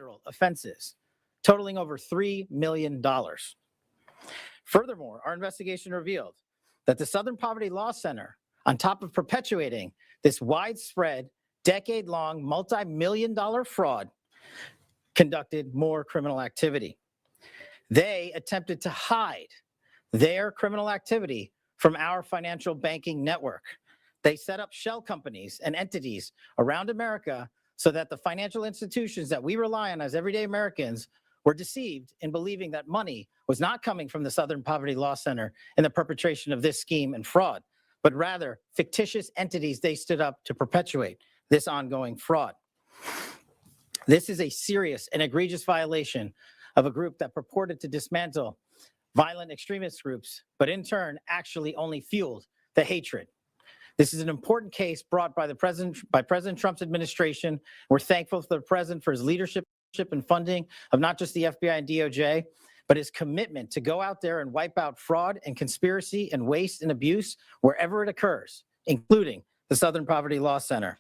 federal offenses, totaling over $3 million. Furthermore, our investigation revealed that the Southern Poverty Law Center, on top of perpetuating this widespread, decade-long, multi-million-dollar fraud, conducted more criminal activity. They attempted to hide their criminal activity from our financial banking network. They set up shell companies and entities around America so that the financial institutions that we rely on as everyday Americans were deceived in believing that money was not coming from the Southern Poverty Law Center in the perpetration of this scheme and fraud, but rather fictitious entities they stood up to perpetuate this ongoing fraud. This is a serious and egregious violation of a group that purported to dismantle violent extremist groups, but in turn actually only fueled the hatred. This is an important case brought by President Trump's administration. We're thankful for the president for his leadership and funding of not just the FBI and DOJ, but his commitment to go out there and wipe out fraud and conspiracy and waste and abuse wherever it occurs, including the Southern Poverty Law Center.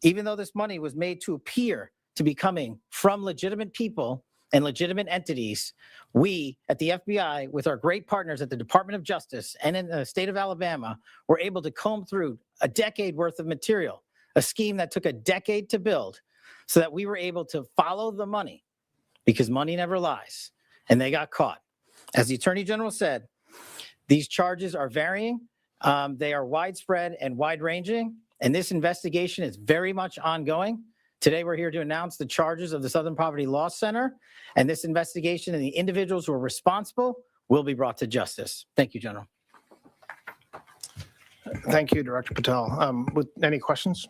Even though this money was made to appear to be coming from legitimate people and legitimate entities, we at the FBI, with our great partners at the Department of Justice and in the state of Alabama, were able to comb through a decade worth of material, a scheme that took a decade to build, so that we were able to follow the money, because money never lies, and they got caught. As the Attorney General said, these charges are varying, they are widespread and wide-ranging, and this investigation is very much ongoing. Today, we're here to announce the charges of the Southern Poverty Law Center, and this investigation and the individuals who are responsible will be brought to justice. Thank you, General. Thank you, Director Patel. With any questions?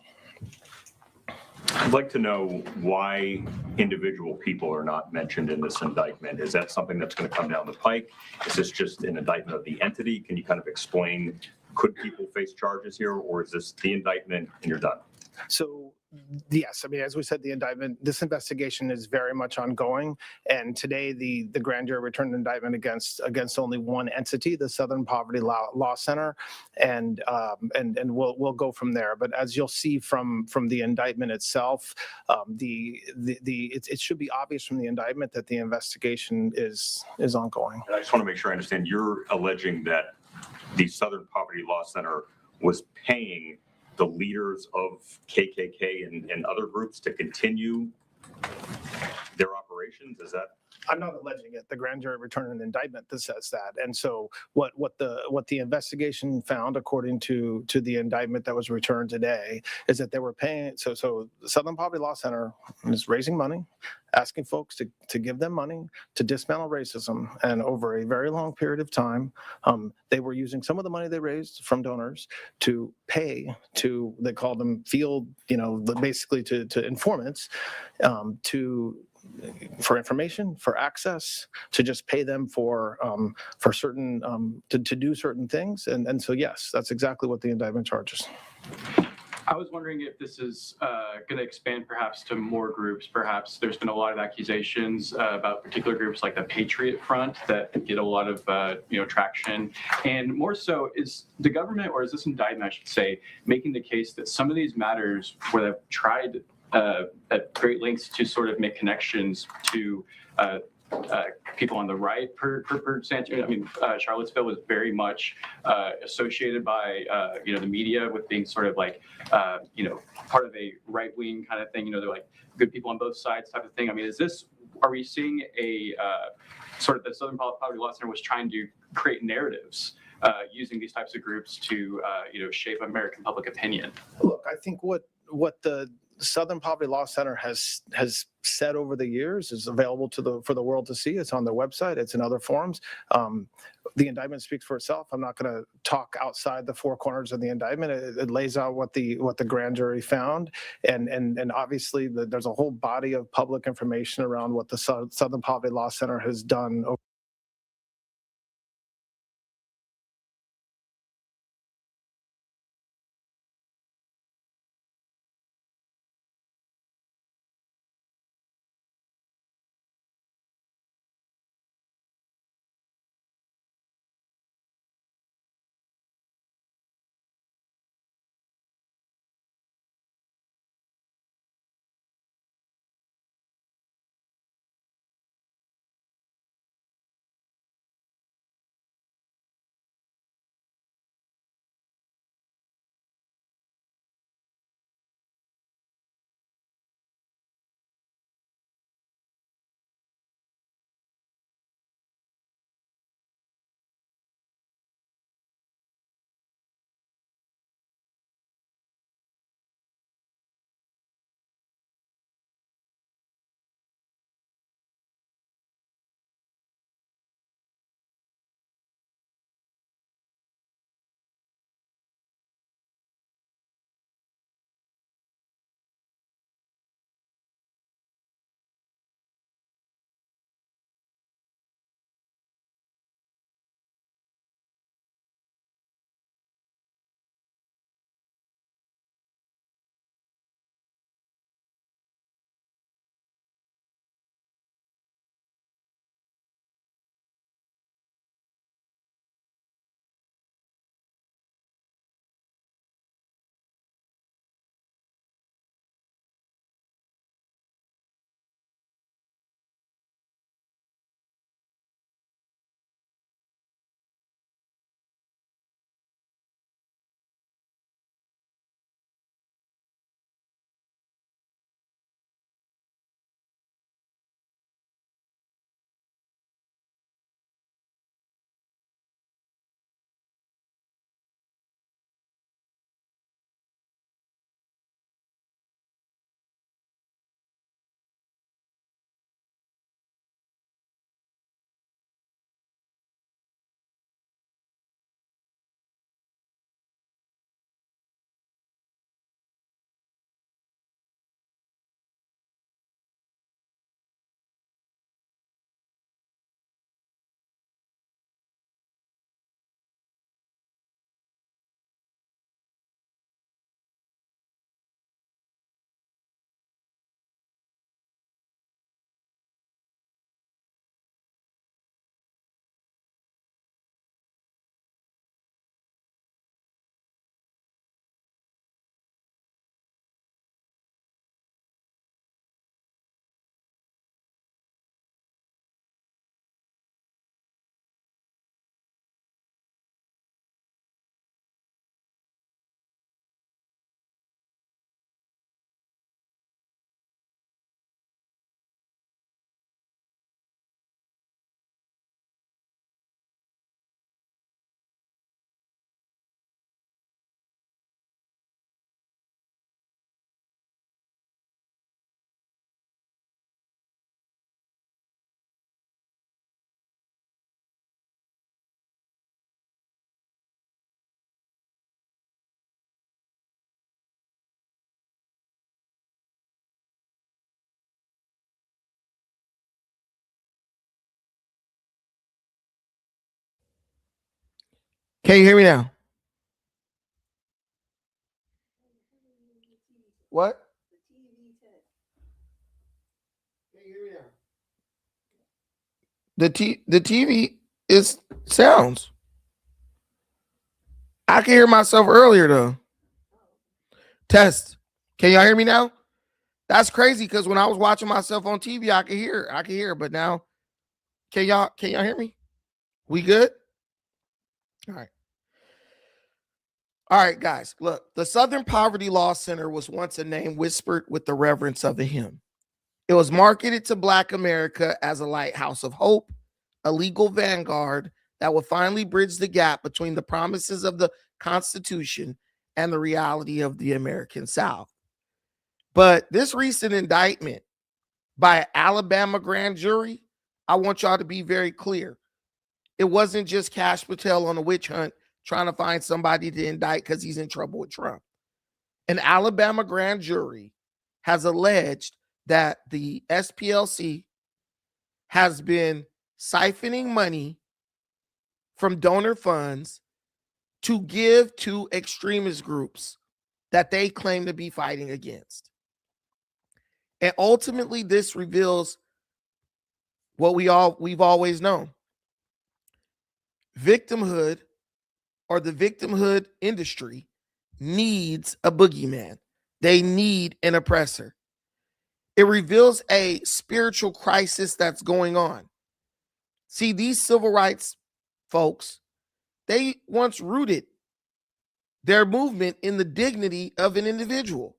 I'd like to know why individual people are not mentioned in this indictment. Is that something that's going to come down the pike? Is this just an indictment of the entity? Can you kind of explain, could people face charges here, or is this the indictment and you're done? So, yes, I mean, as we said, the indictment, this investigation is very much ongoing. And today, the grand jury returned an indictment against only one entity, the Southern Poverty Law Center, and we'll go from there. But as you'll see from the indictment itself, it should be obvious from the indictment that the investigation is ongoing. And I just want to make sure I understand. You're alleging that the Southern Poverty Law Center was paying the leaders of KKK and other groups to continue their operations? Is that? I'm not alleging it. The grand jury returned an indictment that says that. And so what the investigation found, according to the indictment that was returned today, is that they were paying. So the Southern Poverty Law Center is raising money, asking folks to give them money to dismantle racism. And over a very long period of time, they were using some of the money they raised from donors to pay to, they call them field, basically to informants, for information, for access, to just pay them for certain, to do certain things. And so, yes, that's exactly what the indictment charges. I was wondering if this is going to expand perhaps to more groups. Perhaps there's been a lot of accusations about particular groups like the Patriot Front that get a lot of traction. And more so, is the government, or is this indictment, I should say, making the case that some of these matters where they've tried at great lengths to sort of make connections to people on the right, Charlottesville was very much associated by the media with being sort of like part of a right wing kind of thing. They're like good people on both sides type of thing. I mean, are we seeing a sort of the Southern Poverty Law Center was trying to create narratives using these types of groups to shape American public opinion? Look, I think what the Southern Poverty Law Center has said over the years is available for the world to see. It's on their website. It's in other forums. The indictment speaks for itself. I'm not going to talk outside the four corners of the indictment. It lays out what the grand jury found, and obviously there's a whole body of public information around what the Southern Poverty Law Center has done over Can you hear me now? What? Can you hear me now? The TV is sounds. I can hear myself earlier though. Test. Can y'all hear me now? That's crazy because when I was watching myself on TV, I could hear, but now can y'all hear me? We good? All right. All right, guys. Look, the Southern Poverty Law Center was once a name whispered with the reverence of a hymn. It was marketed to Black America as a lighthouse of hope, a legal vanguard that would finally bridge the gap between the promises of the Constitution and the reality of the American South. But this recent indictment by an Alabama grand jury, I want y'all to be very clear. It wasn't just Cash Patel on a witch hunt trying to find somebody to indict because he's in trouble with Trump. An Alabama grand jury has alleged that the SPLC has been siphoning money from donor funds to give to extremist groups that they claim to be fighting against. And ultimately, this reveals what we've always known. Victimhood, or the victimhood industry, needs a boogeyman. They need an oppressor. It reveals a spiritual crisis that's going on. See, these civil rights folks, they once rooted their movement in the dignity of an individual.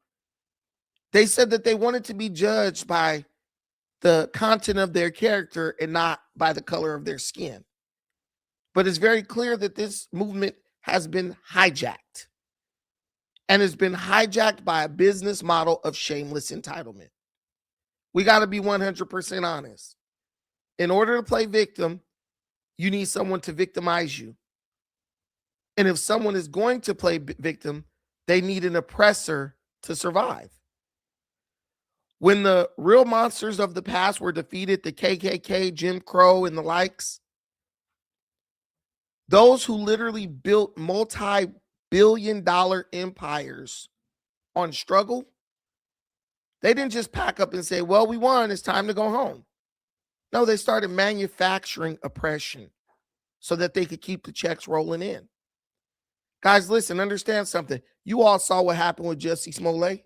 They said that they wanted to be judged by the content of their character and not by the color of their skin. But it's very clear that this movement has been hijacked, and it's been hijacked by a business model of shameless entitlement. We got to be 100% honest. In order to play victim, you need someone to victimize you. And if someone is going to play victim, they need an oppressor to survive. When the real monsters of the past were defeated, the KKK, Jim Crow, and the likes, those who literally built multi-billion-dollar empires on struggle, they didn't just pack up and say, well, we won, it's time to go home. No, they started manufacturing oppression so that they could keep the checks rolling in. Guys, listen, understand something. You all saw what happened with Jussie Smollett.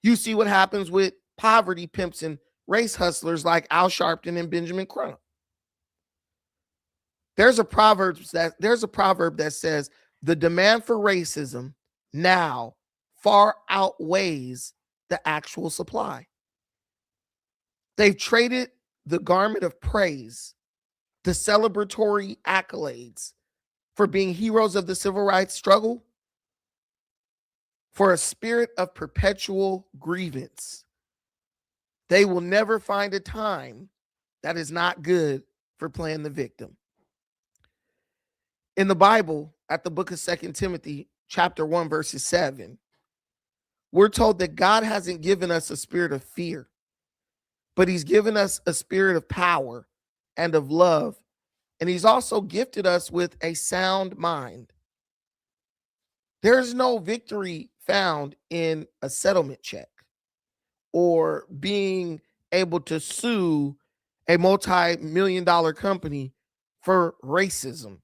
You see what happens with poverty pimps and race hustlers like Al Sharpton and Benjamin Crump. There's a proverb that says the demand for racism now far outweighs the actual supply. They've traded the garment of praise, the celebratory accolades for being heroes of the civil rights struggle, for a spirit of perpetual grievance. They will never find a time that is not good for playing the victim. In the Bible, at the book of 2 Timothy, chapter 1, verses 7, we're told that God hasn't given us a spirit of fear, but he's given us a spirit of power and of love. And he's also gifted us with a sound mind. There's no victory found in a settlement check or being able to sue a multi-million-dollar company for racism.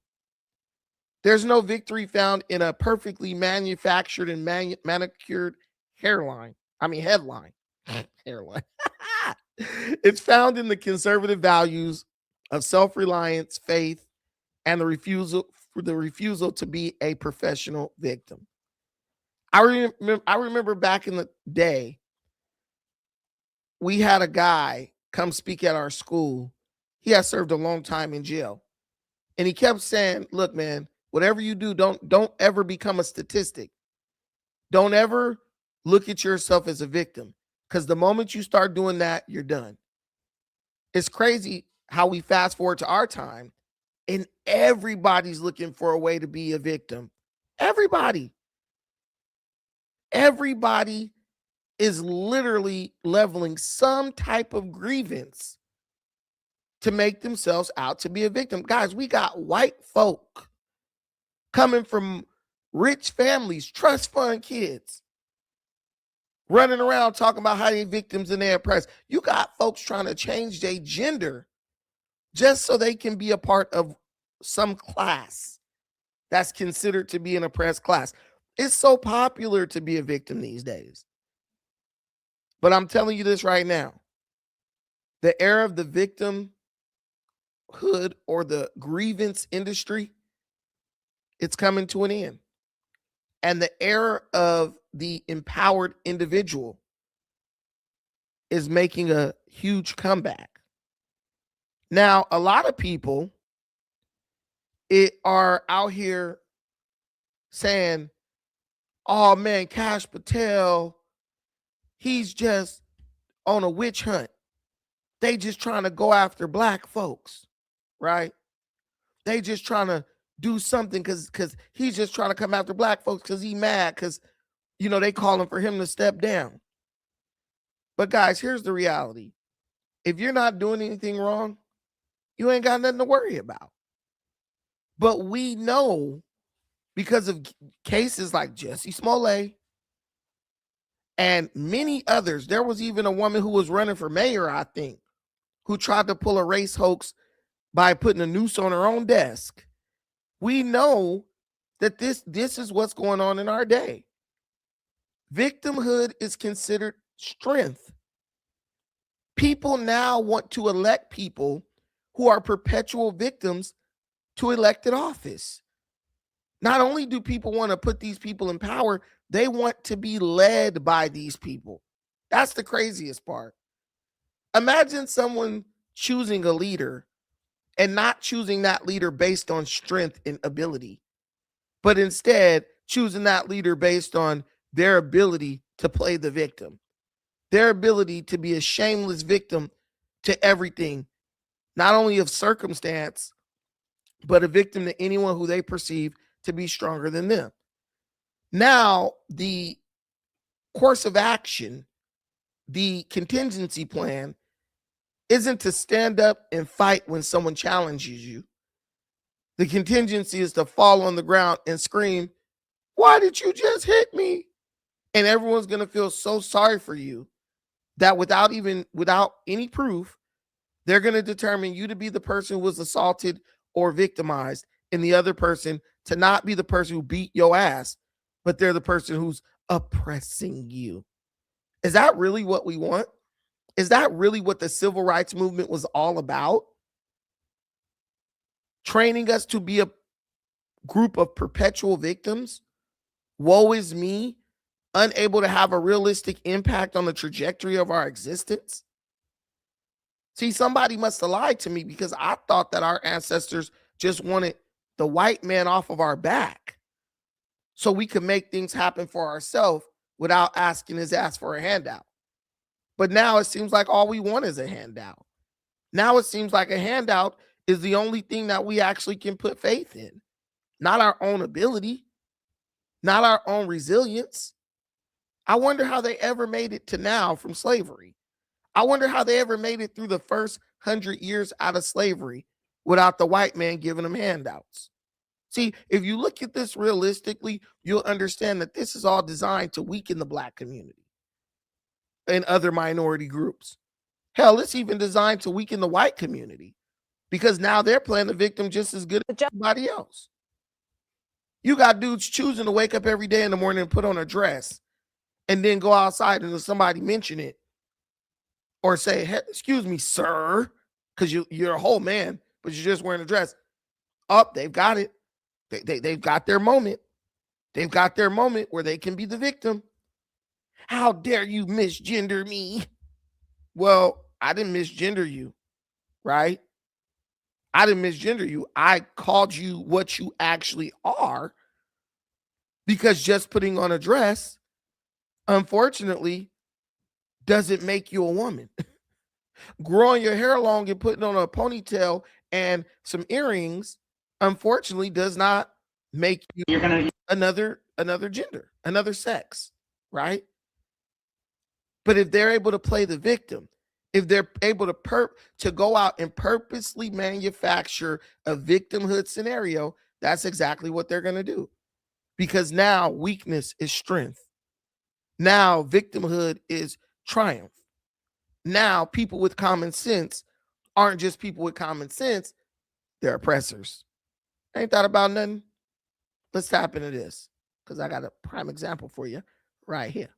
There's no victory found in a perfectly manufactured and manicured headline. Hairline. It's found in the conservative values of self-reliance, faith, and the refusal to be a professional victim. I remember back in the day, we had a guy come speak at our school. He had served a long time in jail. And he kept saying, look, man, whatever you do, don't ever become a statistic. Don't ever look at yourself as a victim, because the moment you start doing that, you're done. It's crazy how we fast forward to our time and everybody's looking for a way to be a victim. Everybody is literally leveling some type of grievance to make themselves out to be a victim. Guys, we got white folk coming from rich families, trust fund kids, running around talking about how they victims and they're oppressed. You got folks trying to change their gender just so they can be a part of some class that's considered to be an oppressed class. It's so popular to be a victim these days. But I'm telling you this right now. The era of the victimhood or the grievance industry, it's coming to an end. And the era of the empowered individual is making a huge comeback. Now, a lot of people are out here saying, oh man, Cash Patel, he's just on a witch hunt. They just trying to go after black folks, right? They just trying to do something because he's just trying to come after black folks because he mad because, you know, they calling for him to step down. But guys, here's the reality. If you're not doing anything wrong, you ain't got nothing to worry about. But we know because of cases like Jussie Smollett and many others, there was even a woman who was running for mayor, I think, who tried to pull a race hoax by putting a noose on her own desk. We know that this is what's going on in our day. Victimhood is considered strength. People now want to elect people who are perpetual victims to elected office. Not only do people want to put these people in power, they want to be led by these people. That's the craziest part. Imagine someone choosing a leader and not choosing that leader based on strength and ability, but instead choosing that leader based on their ability to play the victim, their ability to be a shameless victim to everything, not only of circumstance, but a victim to anyone who they perceive to be stronger than them. Now, the course of action, the contingency plan, isn't to stand up and fight when someone challenges you. The contingency is to fall on the ground and scream, "Why did you just hit me?" And everyone's going to feel so sorry for you that without any proof, they're going to determine you to be the person who was assaulted or victimized, and the other person to not be the person who beat your ass, but they're the person who's oppressing you. Is that really what we want? Is that really what the civil rights movement was all about? Training us to be a group of perpetual victims? Woe is me, unable to have a realistic impact on the trajectory of our existence? See, somebody must have lied to me because I thought that our ancestors just wanted the white man off of our back so we could make things happen for ourselves without asking his ass for a handout. But now it seems like all we want is a handout. Now it seems like a handout is the only thing that we actually can put faith in, not our own ability, not our own resilience. I wonder how they ever made it to now from slavery. I wonder how they ever made it through the first 100 years out of slavery without the white man giving them handouts. See, if you look at this realistically, you'll understand that this is all designed to weaken the black community and other minority groups. Hell, it's even designed to weaken the white community because now they're playing the victim just as good as everybody else. You got dudes choosing to wake up every day in the morning and put on a dress and then go outside and somebody mention it or say, hey, excuse me, sir, because you're a whole man, but you're just wearing a dress. Up, they've got it. They've got their moment. They've got their moment where they can be the victim. How dare you misgender me? Well, I didn't misgender you, right? I didn't misgender you. I called you what you actually are because just putting on a dress, unfortunately, doesn't make you a woman. Growing your hair long and putting on a ponytail and some earrings, unfortunately, does not make you another gender, another sex, right? But if they're able to play the victim, if they're able to go out and purposely manufacture a victimhood scenario, That's exactly what they're going to do. Because now weakness is strength. Now victimhood is triumph. Now people with common sense aren't just people with common sense, they're oppressors. Ain't that about nothing? Let's tap into this because I got a prime example for you right here.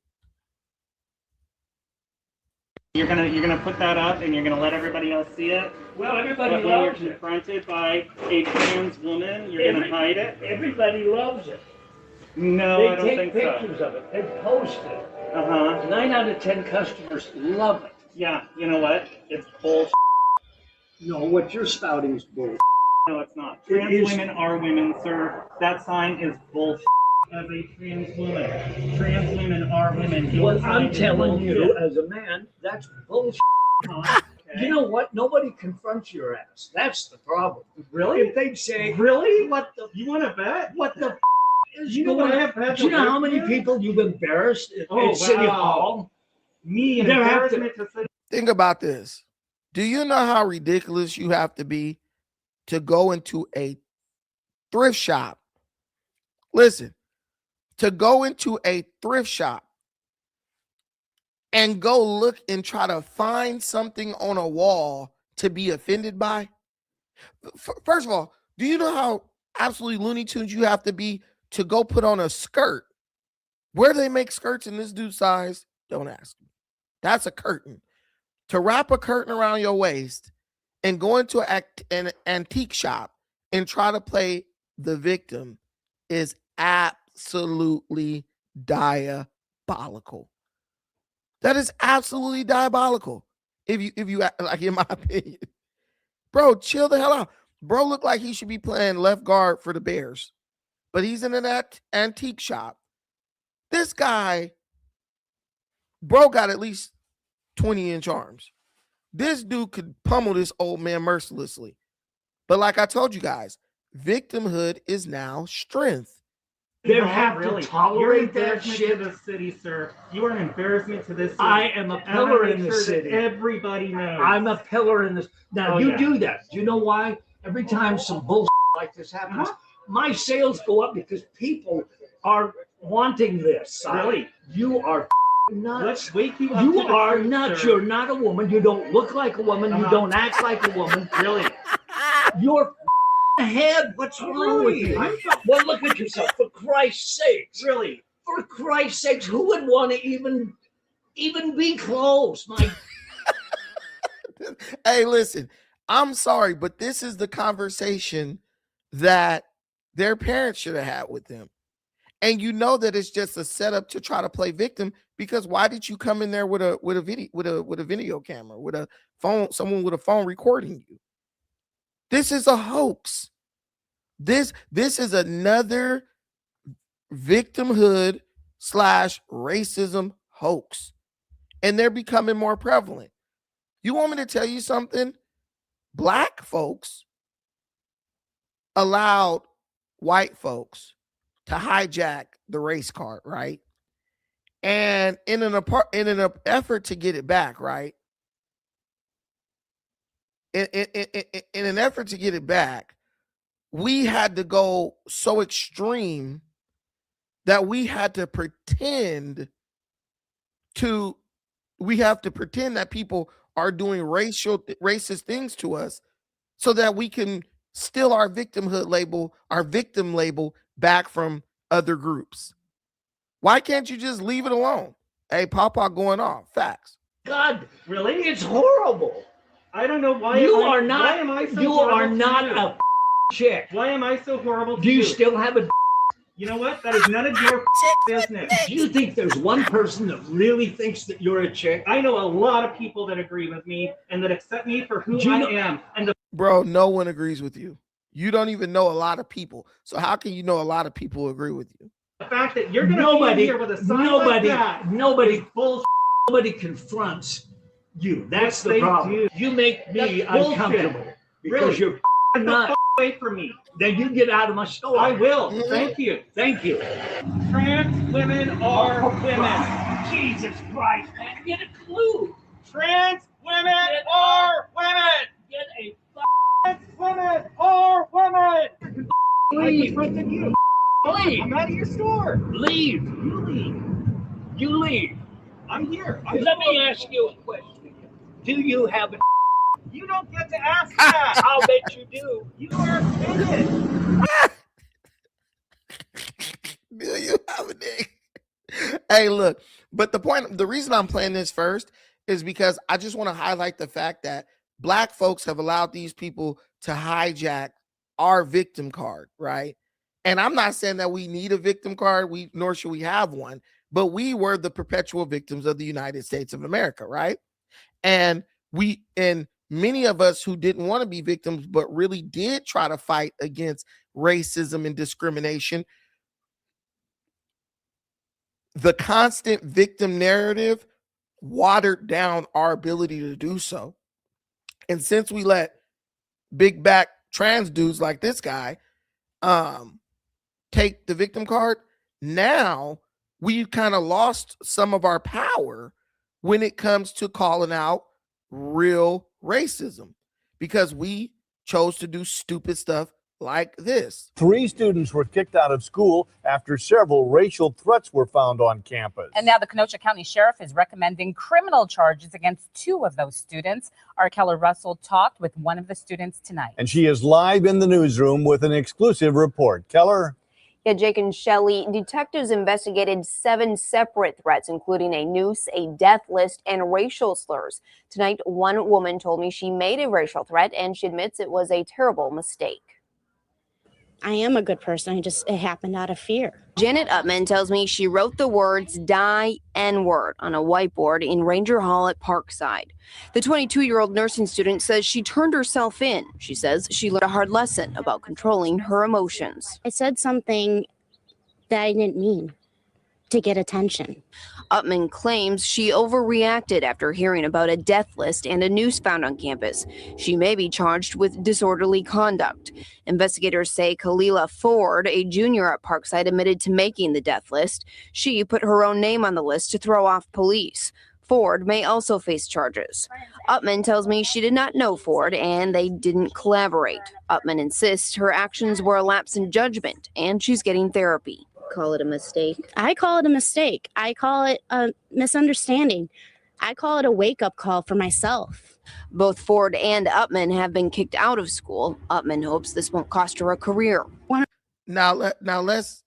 You're gonna put that up and you're gonna let everybody else see it. Well, everybody But when you're loves it. confronted by a trans woman, you're gonna hide it. Everybody loves it. No, They I don't take think so. pictures of it. They post it. 9 out of 10 customers love it. Yeah, you know what? It's bullshit. No, what you're spouting is bull. No, it's not. It Trans is. women are women, sir. That sign is bullshit. As a trans woman, trans women are women. Your What sign I'm is telling you bullshit. as a man, that's bullshit. Okay. You know what? Nobody confronts your ass. That's the problem. Really? If they say, Really? what the You want to bet? what the is You know going what I on? have had Do you to know how live many with? people you've embarrassed at Oh, City wow. Hall? Me, an There have to- embarrassment to city. Think about this. Do you know how ridiculous you have to be to go into a thrift shop? Listen, to go into a thrift shop and go look and try to find something on a wall to be offended by? First of all, do you know how absolutely Looney Tunes you have to be to go put on a skirt? Where do they make skirts in this dude's size? Don't ask me. That's a curtain. To wrap a curtain around your waist and go into an antique shop and try to play the victim is absolutely diabolical. That is absolutely diabolical. If you like, in my opinion, bro, chill the hell out. Bro, look like he should be playing left guard for the Bears, but he's in an antique shop. This guy, bro, got at least 20-inch arms. This dude could pummel this old man mercilessly. But like I told you guys, victimhood is now strength. They No, have really. to tolerate You're an that embarrassment shit. to the city, sir. You are an embarrassment to this city. I am a And I wanna pillar make in the sure that city. everybody knows. I'm a pillar in this. Now, Oh, you yeah. do that. Do you know why? Every time some bullshit like this happens, my sales go up because people are wanting this. Really? You are nuts. Let's wake you up. You to the are truth, nuts. sir. You're not a woman. You don't look like a woman. You don't act like a woman. Really? You're ahead. What's wrong with you? Well, look at yourself. For Christ's sakes. Really? For Christ's sakes, who would want to even be close? My Hey, listen, I'm sorry, but this is the conversation that their parents should have had with them. And you know that it's just a setup to try to play victim, because why did you come in there with a video camera, with a phone, someone with a phone recording you? This is a hoax. This is another victimhood / racism hoax. And they're becoming more prevalent. You want me to tell you something? Black folks allowed white folks to hijack the race card, right? And in an effort to get it back, right? In an effort to get it back, we had to go so extreme that we had to pretend that people are doing racist things to us so that we can steal our victim label back from other groups. Why can't you just leave it alone? Hey, Papa going off. Facts. God, Really? it's horrible. I don't know why. You why are not. am I so You horrible are to not you? a chick. Why am I so horrible to Do you you? still have a? You know what? That is none of your business. Do you think there's one person that really thinks that you're a chick? I know a lot of people that agree with me and that accept me for who Do you I know- am. And the Bro, no one agrees with you. You don't even know a lot of people. So how can you know a lot of people agree with you? fact that you're going to be in here with a sign like that nobody is bullshit. confronts you. That's Yes, the they problem. do. You make me That's bullshit. uncomfortable because Really? you're Get the not. f- away from me. Then you get out of my store. I will. Mhm. Thank you. Thank you. Trans women are women. Jesus Christ, man, get a clue. Trans women are women. Get a Trans women are women. please. your store. Leave. You leave. You leave. I'm here. Let me ask you a question. Do you have a You don't get to ask that. I'll bet you do. You asked it. Do you have a dick? Hey, look, but the reason I'm playing this first is because I just want to highlight the fact that Black folks have allowed these people to hijack our victim card, right? And I'm not saying that we need a victim card, nor should we have one, but we were the perpetual victims of the United States of America, right? And many of us who didn't want to be victims, but really did try to fight against racism and discrimination, the constant victim narrative watered down our ability to do so. And since we let big back trans dudes like this guy take the victim card, now we've kind of lost some of our power when it comes to calling out real racism, because we chose to do stupid stuff like this. 3 students were kicked out of school after several racial threats were found on campus. And now the Kenosha County Sheriff is recommending criminal charges against 2 of those students. Our Keller Russell talked with one of the students tonight. And she is live in the newsroom with an exclusive report. Keller? Yeah, Jake and Shelley, detectives investigated 7 separate threats, including a noose, a death list, and racial slurs. Tonight, one woman told me she made a racial threat, and she admits it was a terrible mistake. I am a good person. It happened out of fear. Janet Upman tells me she wrote the words "die N-word" on a whiteboard in Ranger Hall at Parkside. The 22-year-old nursing student says she turned herself in. She says she learned a hard lesson about controlling her emotions. I said something that I didn't mean to get attention. Upman claims she overreacted after hearing about a death list and a noose found on campus. She may be charged with disorderly conduct. Investigators say Kalila Ford, a junior at Parkside, admitted to making the death list. She put her own name on the list to throw off police. Ford may also face charges. Upman tells me she did not know Ford and they didn't collaborate. Upman insists her actions were a lapse in judgment and she's getting therapy. Call it a mistake? I call it a mistake. I call it a misunderstanding. I call it a wake-up call for myself. Both Ford and Upman have been kicked out of school. Upman hopes this won't cost her a career. Now let's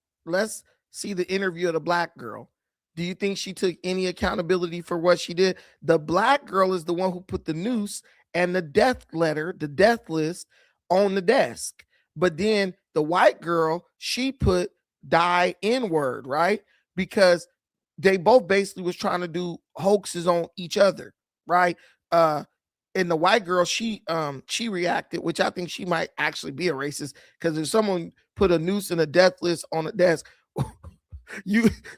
see the interview of the Black girl. Do you think she took any accountability for what she did? The Black girl is the one who put the noose and the death letter, the death list, on the desk. But then the white girl, she put "die N-word," right? Because they both basically was trying to do hoaxes on each other, right? And the white girl, she reacted, which I think she might actually be a racist, because if someone put a noose and a death list on a desk,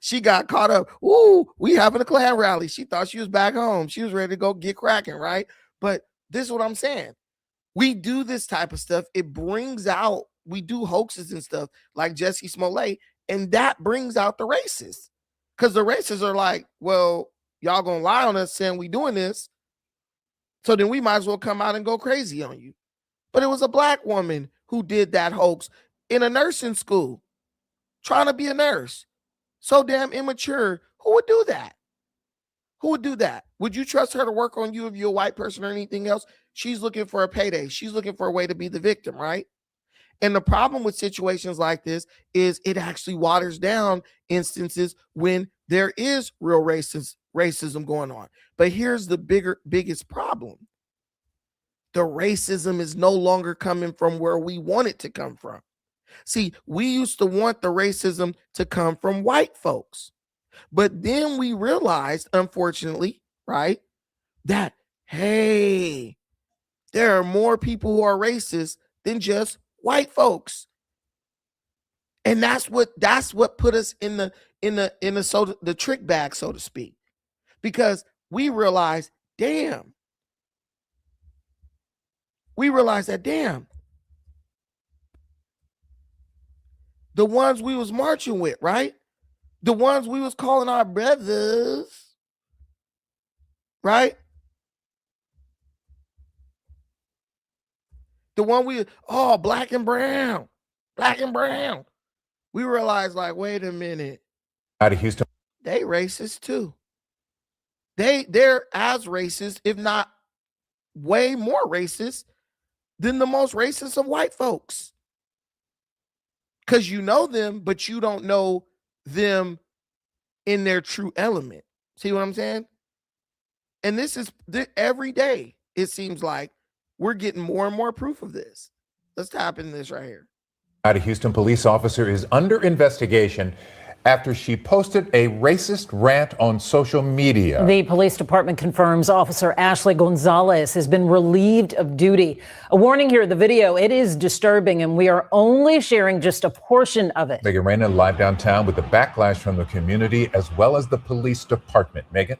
she got caught up. Ooh, we having a Klan rally. She thought she was back home. She was ready to go get cracking, right? But this is what I'm saying. We do this type of stuff. It brings out, we do hoaxes and stuff like Jesse Smollett, and that brings out the racists. Because the racists are like, well, y'all gonna lie on us saying we doing this, so then we might as well come out and go crazy on you. But it was a Black woman who did that hoax in a nursing school, trying to be a nurse. So damn immature. Who would do that? Who would do that? Would you trust her to work on you if you're a white person or anything else? She's looking for a payday. She's looking for a way to be the victim, right? And the problem with situations like this is it actually waters down instances when there is real racism going on. But here's the biggest problem. The racism is no longer coming from where we want it to come from. See, we used to want the racism to come from white folks. But then we realized, unfortunately, right, that, hey, there are more people who are racist than just white folks. And that's what put us in the trick bag, so to speak. Because we realized, damn, the ones we was marching with, right? The ones we was calling our brothers, right? The one black and brown. we realize, like, wait a minute. Out of Houston. They racist too. They're as racist, if not way more racist than the most racist of white folks. Because you know them, but you don't know them in their true element. See what I'm saying? And this is every day, it seems like we're getting more and more proof of this. Let's tap into this right here. Out of Houston police officer is under investigation after she posted a racist rant on social media. The police department confirms Officer Ashley Gonzalez has been relieved of duty. A warning here, the video, it is disturbing, and we are only sharing just a portion of it. Megan Reyna live downtown with the backlash from the community as well as the police department. Megan?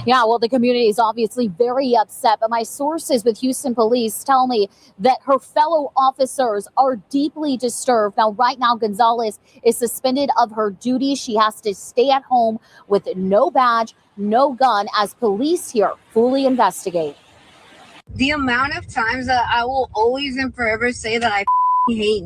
Yeah, well, the community is obviously very upset, but my sources with Houston police tell me that her fellow officers are deeply disturbed. Now, right now, Gonzalez is suspended of her duties. She has to stay at home with no badge, no gun, as police here fully investigate. The amount of times that I will always and forever say that I hate.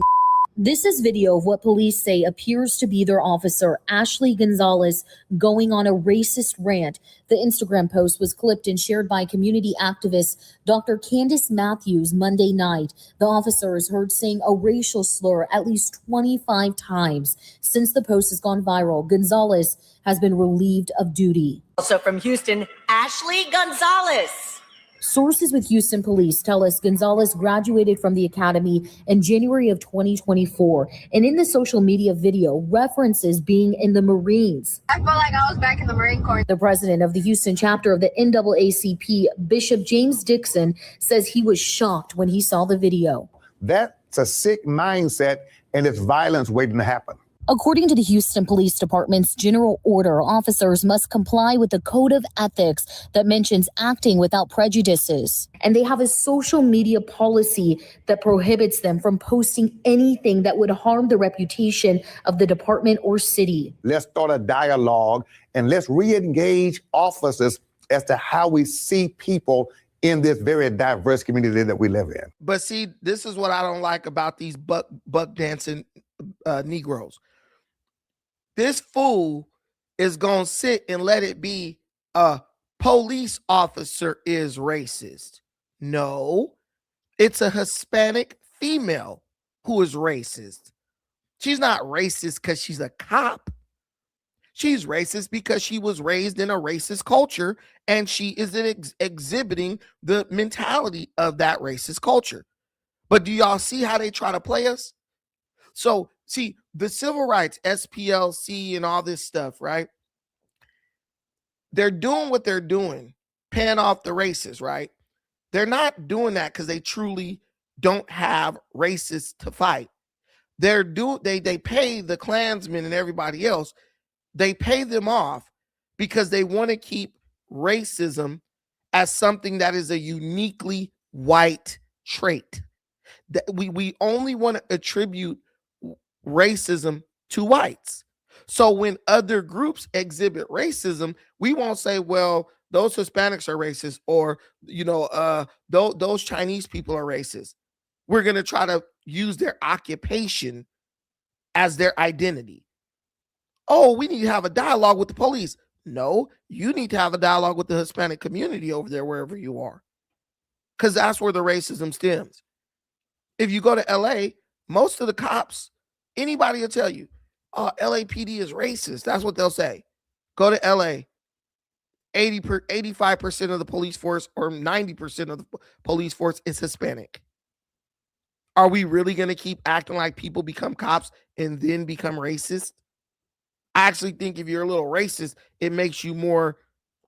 This is video of what police say appears to be their officer, Ashley Gonzalez, going on a racist rant. The Instagram post was clipped and shared by community activist Dr. Candace Matthews Monday night. The officer is heard saying a racial slur at least 25 times. Since the post has gone viral, Gonzalez has been relieved of duty. Also from Houston, Ashley Gonzalez. Sources with Houston police tell us Gonzalez graduated from the academy in January of 2024. And in the social media video, references being in the Marines. I felt like I was back in the Marine Corps. The president of the Houston chapter of the NAACP, Bishop James Dixon, says he was shocked when he saw the video. That's a sick mindset, and it's violence waiting to happen. According to the Houston Police Department's general order, officers must comply with the code of ethics that mentions acting without prejudices. And they have a social media policy that prohibits them from posting anything that would harm the reputation of the department or city. Let's start a dialogue and let's re-engage officers as to how we see people in this very diverse community that we live in. But see, this is what I don't like about these buck dancing Negroes. This fool is going to sit and let it be a police officer is racist. No, it's a Hispanic female who is racist. She's not racist because she's a cop. She's racist because she was raised in a racist culture and she is exhibiting the mentality of that racist culture. But do y'all see how they try to play us? So, see, the civil rights, SPLC and all this stuff, right? They're doing what they're doing, paying off the racists, right? They're not doing that because they truly don't have racists to fight. They pay the Klansmen and everybody else. They pay them off because they want to keep racism as something that is a uniquely white trait. That we only want to attribute racism to whites. So when other groups exhibit racism, we won't say, well, those Hispanics are racist, or those Chinese people are racist. We're going to try to use their occupation as their identity. Oh, we need to have a dialogue with the police. No, you need to have a dialogue with the Hispanic community over there, wherever you are, because that's where the racism stems. If you go to LA, most of the cops, anybody will tell you, oh, LAPD is racist. That's what they'll say. Go to LA. 85% of the police force or 90% of the police force is Hispanic. Are we really going to keep acting like people become cops and then become racist? I actually think if you're a little racist, it makes you more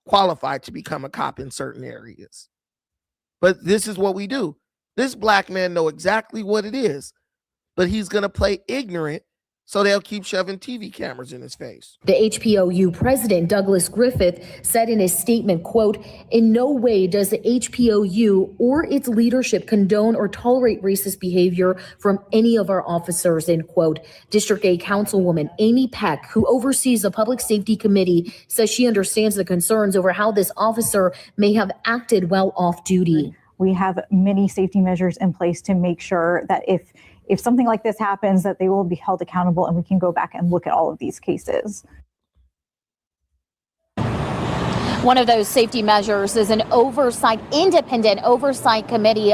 qualified to become a cop in certain areas. But this is what we do. This black man know exactly what it is, but he's going to play ignorant, so they'll keep shoving TV cameras in his face. The HPOU president, Douglas Griffith, said in his statement, quote, "In no way does the HPOU or its leadership condone or tolerate racist behavior from any of our officers," end quote. District A Councilwoman Amy Peck, who oversees the Public Safety Committee, says she understands the concerns over how this officer may have acted while off duty. We have many safety measures in place to make sure that if if something like this happens, that they will be held accountable and we can go back and look at all of these cases. One of those safety measures is an independent oversight committee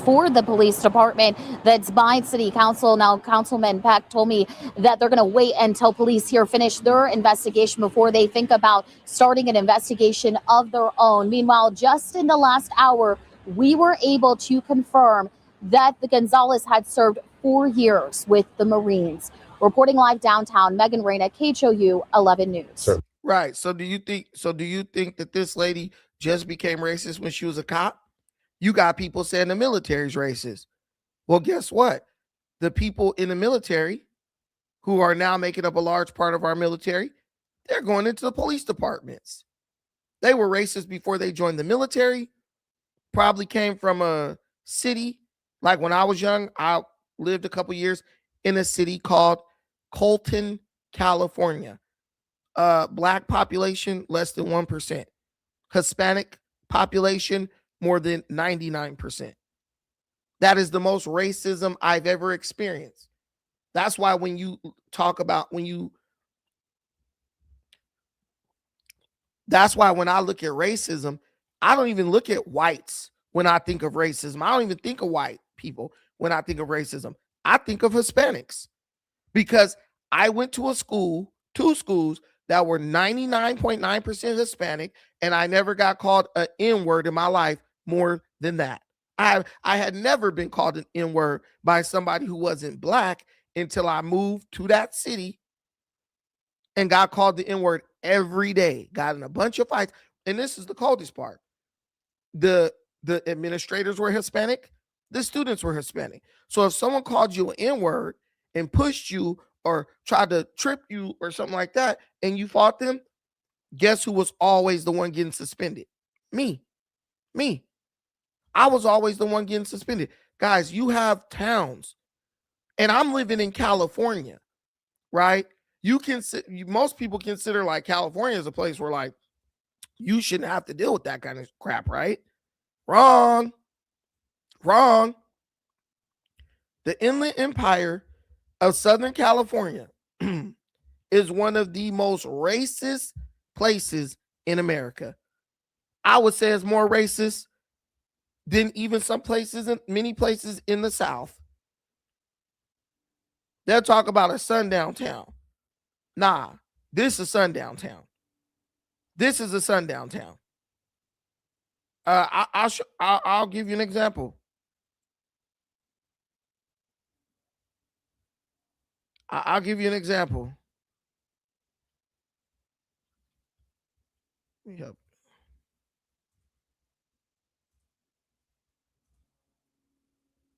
for the police department that's by city council. Now, Councilman Peck told me that they're going to wait until police here finish their investigation before they think about starting an investigation of their own. Meanwhile, just in the last hour, we were able to confirm that the Gonzalez had served 4 years with the Marines. Reporting live downtown, Megan Reyna, KHOU 11 News. Sure. Right. So do you think that this lady just became racist when she was a cop? You got people saying the military's racist. Well, guess what? The people in the military who are now making up a large part of our military, they're going into the police departments. They were racist before they joined the military, probably came from a city. Like when I was young, I lived a couple years in a city called Colton, California. Black population, less than 1%. Hispanic population, more than 99%. That is the most racism I've ever experienced. That's why when you talk about, that's why when I look at racism, I don't even look at whites when I think of racism. I don't even think of white people when I think of racism. I think of Hispanics because I went to two schools that were 99.9% Hispanic, and I never got called an N-word in my life more than that. I had never been called an N-word by somebody who wasn't black until I moved to that city and got called the N-word every day. Got in a bunch of fights. And this is the coldest part. The administrators were Hispanic. The students were Hispanic. So if someone called you an N-word and pushed you or tried to trip you or something like that, and you fought them, guess who was always the one getting suspended? Me. I was always the one getting suspended. Guys, you have towns, and I'm living in California, right? Most people consider like California as a place where like you shouldn't have to deal with that kind of crap, right? Wrong. The Inland Empire of Southern California is one of the most racist places in America. I would say it's more racist than even many places in the South. They'll talk about a sundown town. Nah, this is a sundown town. This is a sundown town. I'll give you an example. I'll give you an example. Yep.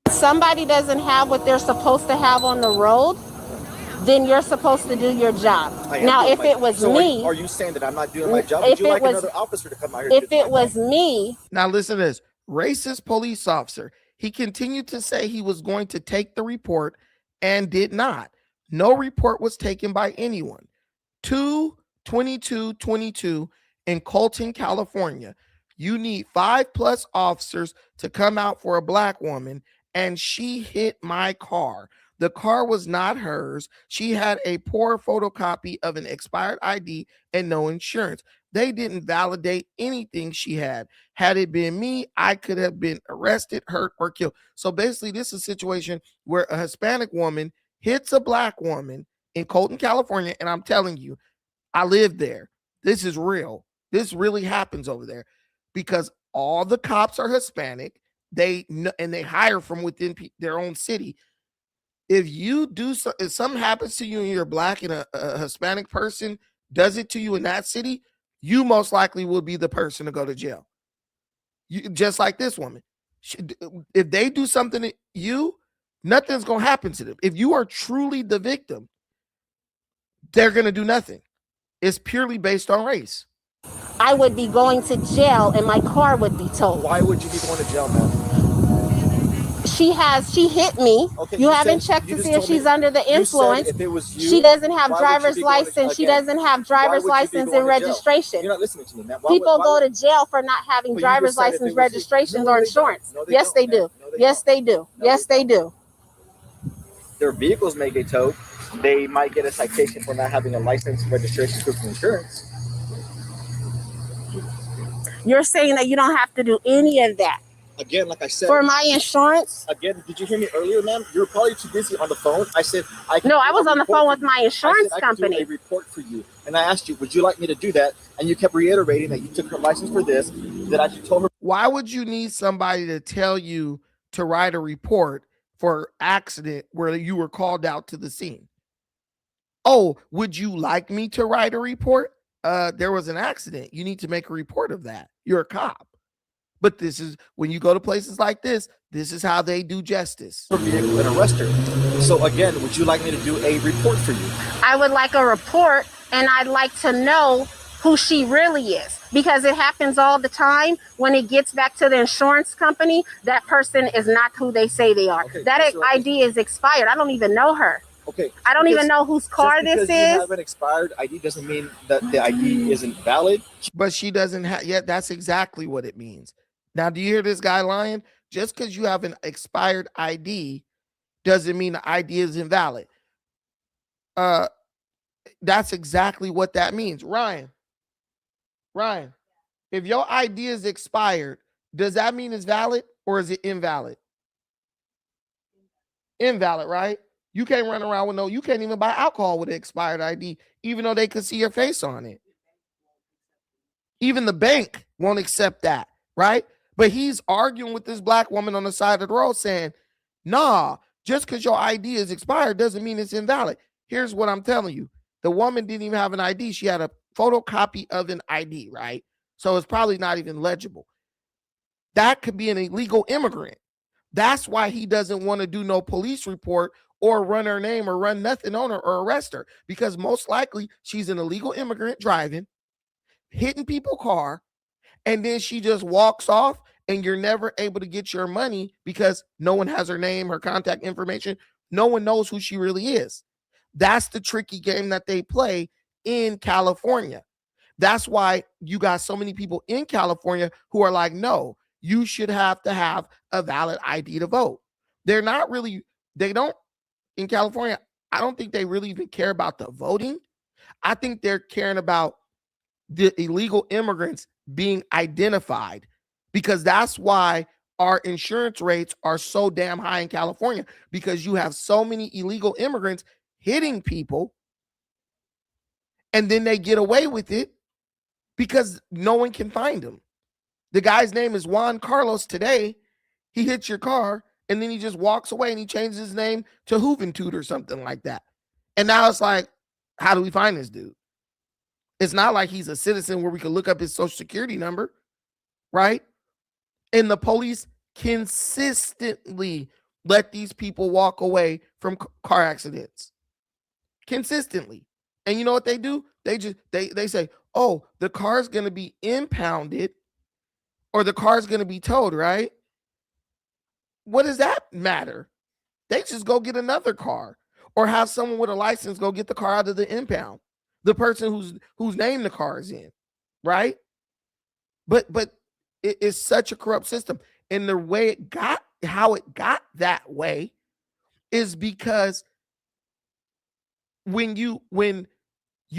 Somebody doesn't have what they're supposed to have on the road, then you're supposed to do your job. Now, if it was me, are you saying that I'm not doing my job? Would you like another officer to come out here? If it was me, now listen to this. Racist police officer. He continued to say he was going to take the report and did not. No report was taken by anyone. 2/22/22 in Colton, California. You need 5+ officers to come out for a black woman, and she hit my car. The car was not hers. She had a poor photocopy of an expired ID and no insurance. They didn't validate anything she had. Had it been me, I could have been arrested, hurt, or killed. So basically, this is a situation where a Hispanic woman hits a black woman in Colton, California, and I'm telling you, I live there. This is real. This really happens over there because all the cops are Hispanic. They hire from within their own city. If if something happens to you and you're black and a Hispanic person does it to you in that city, you most likely will be the person to go to jail. Just like this woman. If they do something to you, nothing's going to happen to them. If you are truly the victim, they're going to do nothing. It's purely based on race. I would be going to jail and my car would be towed. Why would you be going to jail, man? She hit me. Okay, you haven't checked to see if she's under the influence. If it was you, she doesn't have driver's license. She doesn't have driver's license and registration. You're not listening to me, man. People go to jail for not having driver's license, registrations, or insurance. Yes, they do. Yes, they do. Yes, they do. their vehicles may get towed. They might get a citation for not having a license, registration, proof of insurance. You're saying that you don't have to do any of that. Again, like I said, For my insurance? Again, did you hear me earlier, ma'am? You were probably too busy on the phone. I said, No, I was on the phone with my insurance I could do company. a report for you. And I asked you, would you like me to do that? And you kept reiterating that you took her license for this, that I told her. Why would you need somebody to tell you to write a report for accident where you were called out to the scene? Oh, would you like me to write a report? There was an accident. You need to make a report of that. You're a cop. But this is when you go to places like this is how they do justice. Vehicle and arrest her. So again, would you like me to do a report for you? I would like a report, and I'd like to know who she really is, because it happens all the time. When it gets back to the insurance company, that person is not who they say they are. Okay, that so ID is expired. I don't even know her. Okay. I don't even know whose car this Just because is. you have an expired ID doesn't mean that the ID isn't valid. But she doesn't have yet. That's exactly what it means. Now, do you hear this guy lying? Just because you have an expired ID doesn't mean the ID is invalid. That's exactly what that means. Ryan, if your ID is expired, does that mean it's valid or is it invalid? Invalid, right? You can't run around with you can't even buy alcohol with an expired ID, even though they could see your face on it. Even the bank won't accept that, right? But he's arguing with this black woman on the side of the road saying, nah, just because your ID is expired doesn't mean it's invalid. Here's what I'm telling you. The woman didn't even have an ID. She had a photocopy of an ID, right? So it's probably not even legible. That could be an illegal immigrant. That's why he doesn't want to do no police report or run her name or run nothing on her or arrest her, because most likely she's an illegal immigrant driving, hitting people's car, and then she just walks off and you're never able to get your money because no one has her name, her contact information. No one knows who she really is. That's the tricky game that they play in California. That's why you got so many people in California who are like, no, you should have to have a valid ID to vote. They don't, in California, I don't think they really even care about the voting. I think they're caring about the illegal immigrants being identified, because that's why our insurance rates are so damn high in California, because you have so many illegal immigrants hitting people and then they get away with it because no one can find them. The guy's name is Juan Carlos today. He hits your car and then he just walks away and he changes his name to Juventud or something like that. And now it's like, how do we find this dude? It's not like he's a citizen where we can look up his social security number, right? And the police consistently let these people walk away from car accidents. Consistently. And you know what they do? They say, oh, the car's going to be impounded or the car's going to be towed, right? What does that matter? They just go get another car or have someone with a license go get the car out of the impound. The person whose name the car is in, right? But it is such a corrupt system. And the way how it got that way is because when you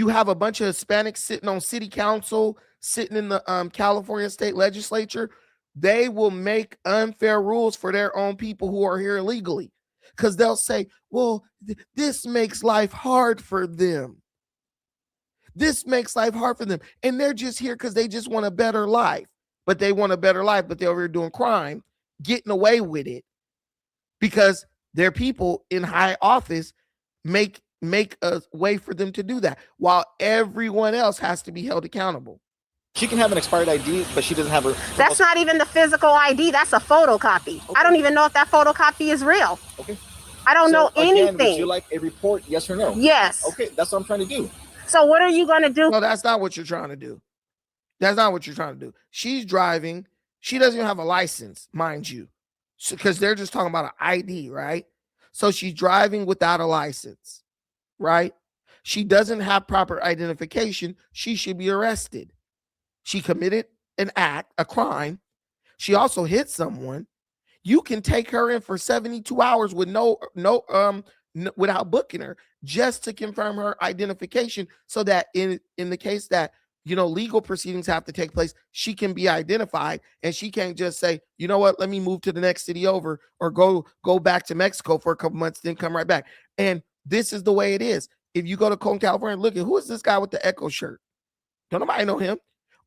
have a bunch of Hispanics sitting on city council, sitting in the California state legislature, they will make unfair rules for their own people who are here illegally, because they'll say, well, this makes life hard for them. This makes life hard for them. And they're just here because they just want a better life. But they want a better life, but they're over here doing crime, getting away with it because their people in high office make a way for them to do that, while everyone else has to be held accountable. She can have an expired ID, but she doesn't have her. That's not even the physical ID. That's a photocopy. Okay. I don't even know if that photocopy is real. Okay. I don't know anything. Would you like a report? Yes or no? Yes. Okay, that's what I'm trying to do. So what are you going to do? No, that's not what you're trying to do. That's not what you're trying to do. She's driving. She doesn't even have a license, mind you, because they're just talking about an ID, right? So she's driving without a license, right? She doesn't have proper identification. She should be arrested. She committed a crime. She also hit someone. You can take her in for 72 hours with no without booking her, just to confirm her identification, so that in the case that, you know, legal proceedings have to take place, she can be identified, and she can't just say, you know what, let me move to the next city over, or go back to Mexico for a couple months, then come right back. And this is the way it is. If you go to Colton, California, look at, who is this guy with the Echo shirt? Don't nobody know him.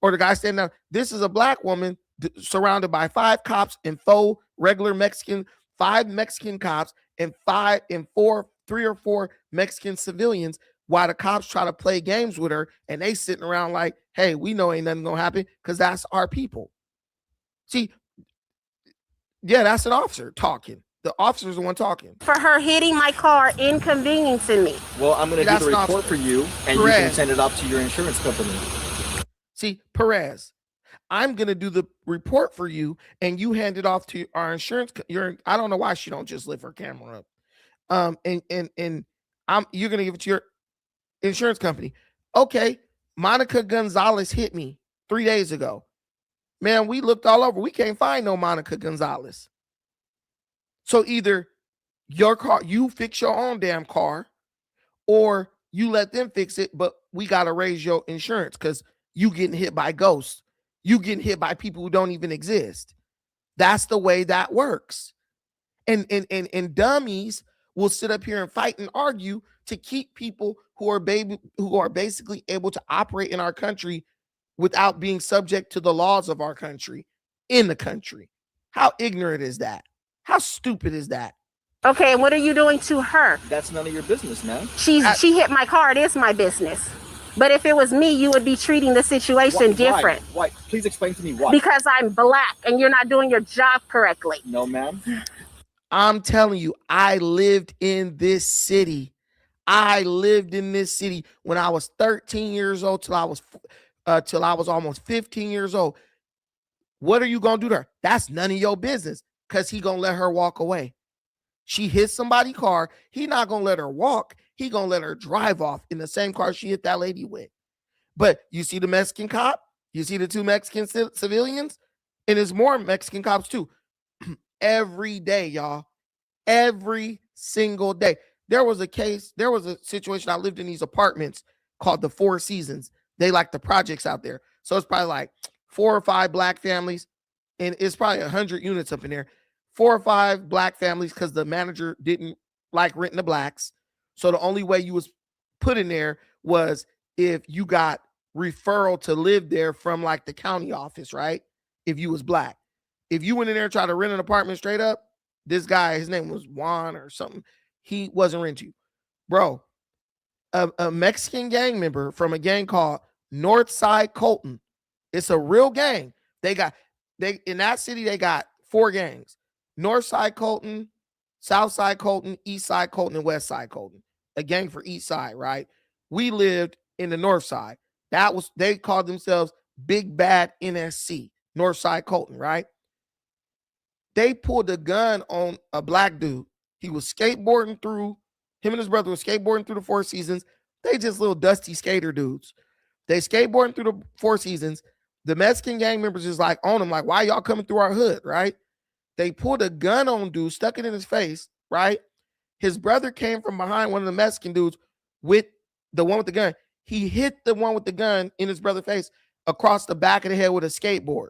Or the guy standing there. This is a black woman surrounded by 5 cops and 4 regular Mexican, 5 Mexican cops and 3 or 4 Mexican civilians, while the cops try to play games with her, and they sitting around like, hey, we know ain't nothing gonna happen because that's our people. See, yeah, that's an officer talking. The officer's the one talking. For her hitting my car, inconveniencing me. Well, I'm going to do the That's report for you, and you can send it off to your insurance company. See, Perez, I'm going to do the report for you, and you hand it off to our insurance. I don't know why she don't just lift her camera up. You're going to give it to your insurance company. Okay, Monica Gonzalez hit me 3 days ago. Man, we looked all over. We can't find no Monica Gonzalez. So either your car, you fix your own damn car, or you let them fix it, but we got to raise your insurance because you getting hit by ghosts. You getting hit by people who don't even exist. That's the way that works. And dummies will sit up here and fight and argue to keep people who are basically able to operate in our country without being subject to the laws of our country in the country. How ignorant is that? How stupid is that? Okay, and what are you doing to her? That's none of your business, man. She hit my car. It is my business. But if it was me, you would be treating the situation different. Why? Please explain to me why. Because I'm black and you're not doing your job correctly. No, ma'am. I'm telling you, I lived in this city. I lived in this city when I was 13 years old till I was almost 15 years old. What are you gonna do to her? That's none of your business, because he gonna let her walk away. She hit somebody's car. He not gonna let her walk. He gonna let her drive off in the same car she hit that lady with. But you see the Mexican cop, you see the 2 Mexican civilians, and there's more Mexican cops too. Every day, y'all. Every single day. There was a situation. I lived in these apartments called the 4 Seasons. They like the projects out there. So it's probably like 4 or 5 black families, and it's probably 100 units up in there. 4 or 5 black families, because the manager didn't like renting the blacks. So the only way you was put in there was if you got referral to live there from like the county office, right? If you was black. If you went in there and tried to rent an apartment straight up, this guy, his name was Juan or something, he wasn't renting you. Bro, a Mexican gang member from a gang called Northside Colton. It's a real gang. They in that city, they got 4 gangs. Northside Colton, Southside Colton, Eastside Colton, and Westside Colton. A gang for East Side, right? We lived in the North Side. They called themselves Big Bad NSC, Northside Colton, right? They pulled a gun on a black dude. He was skateboarding through, him and his brother were skateboarding through the 4 Seasons. They just little dusty skater dudes. They skateboarding through the 4 Seasons. The Mexican gang members is like on him, like, why y'all coming through our hood, right? They pulled a gun on dude, stuck it in his face, right? His brother came from behind one of the Mexican dudes with the one with the gun. He hit the one with the gun in his brother's face across the back of the head with a skateboard,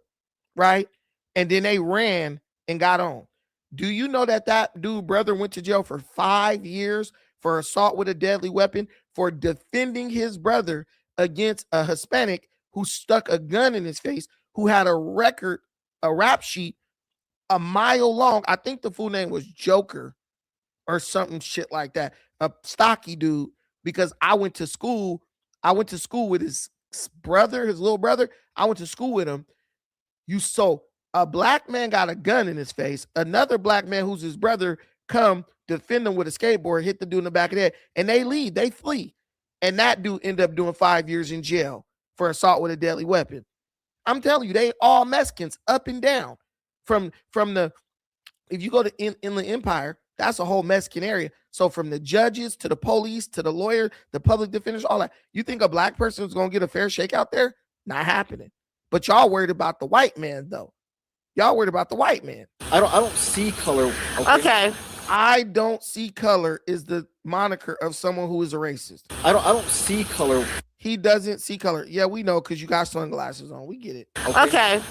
right? And then they ran and got on. Do you know that dude brother went to jail for 5 years for assault with a deadly weapon for defending his brother against a Hispanic who stuck a gun in his face, who had a rap sheet a mile long. I think the full name was Joker or something shit like that. A stocky dude, because I went to school with his brother, his little brother. I went to school with him. A black man got a gun in his face. Another black man who's his brother come defend him with a skateboard, hit the dude in the back of the head, and they flee. And that dude ended up doing 5 years in jail for assault with a deadly weapon. I'm telling you, they all Mexicans up and down. From the, if you go to Inland Empire, that's a whole Mexican area. So from the judges to the police to the lawyer, the public defenders, all that. You think a black person is going to get a fair shake out there? Not happening. But y'all worried about the white man, though. Y'all worried about the white man. I don't see color. Okay. I don't see color is the moniker of someone who is a racist. I don't see color. He doesn't see color. Yeah, we know because you got sunglasses on. We get it. Okay.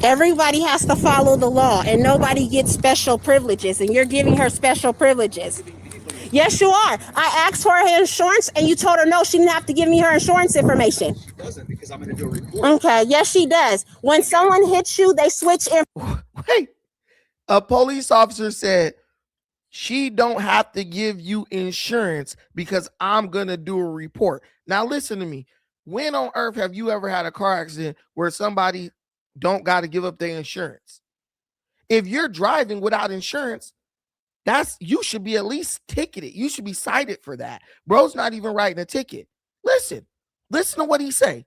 Everybody has to follow the law, and nobody gets special privileges, and you're giving her special privileges. Yes, you are. I asked for her insurance, and you told her no, she didn't have to give me her insurance information. She doesn't, because I'm going to do a report. Okay, yes, she does. When someone hits you, they switch in. Wait, a police officer said she don't have to give you insurance because I'm going to do a report. Now, listen to me. When on earth have you ever had a car accident where somebody don't got to give up their insurance? If you're driving without insurance, you should be at least ticketed. You should be cited for that. Bro's not even writing a ticket. Listen to what he say.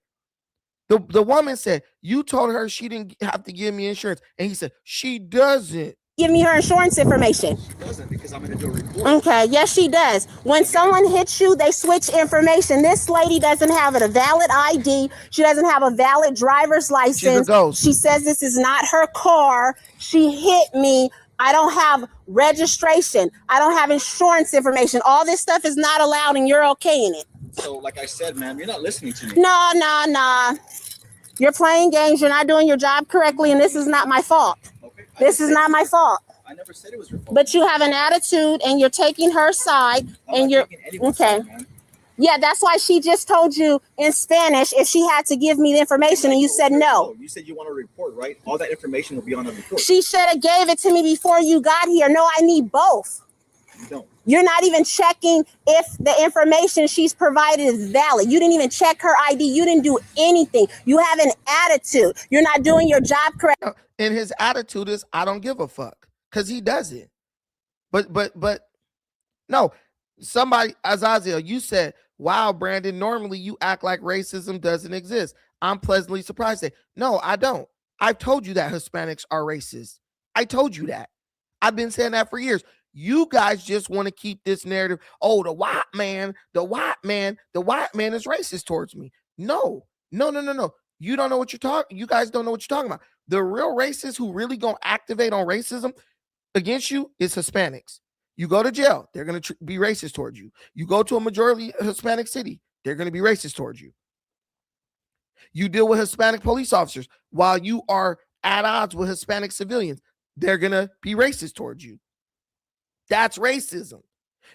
The woman said, you told her she didn't have to give me insurance. And he said, she doesn't. Give me her insurance information. She doesn't, because I'm going to do a report. Okay, yes, she does. When someone hits you, they switch information. This lady doesn't have a valid ID. She doesn't have a valid driver's license. She's a ghost. She says this is not her car. She hit me. I don't have registration. I don't have insurance information. All this stuff is not allowed, and you're okay in it. So, like I said, ma'am, you're not listening to me. No. You're playing games. You're not doing your job correctly, and this is not my fault. Okay. This is not my fault. I never said it was your fault. But you have an attitude, and you're taking her side, and you're okay. Yeah, that's why she just told you in Spanish if she had to give me the information, and you said no. You said you want a report, right? All that information will be on the report. She should have gave it to me before you got here. No, I need both. You don't. You're not even checking if the information she's provided is valid. You didn't even check her ID. You didn't do anything. You have an attitude. You're not doing your job correct. And his attitude is, I don't give a fuck, because he doesn't. But no, somebody, Azazel, you said, wow, Brandon, normally you act like racism doesn't exist. I'm pleasantly surprised. No, I don't. I've told you that Hispanics are racist. I told you that. I've been saying that for years. You guys just want to keep this narrative. Oh, the white man is racist towards me. No. You don't know what you're talking. You guys don't know what you're talking about. The real racists who really gonna activate on racism against you is Hispanics. You go to jail, they're gonna be racist towards you. You go to a majority Hispanic city, they're gonna be racist towards you. You deal with Hispanic police officers while you are at odds with Hispanic civilians, they're gonna be racist towards you. That's racism.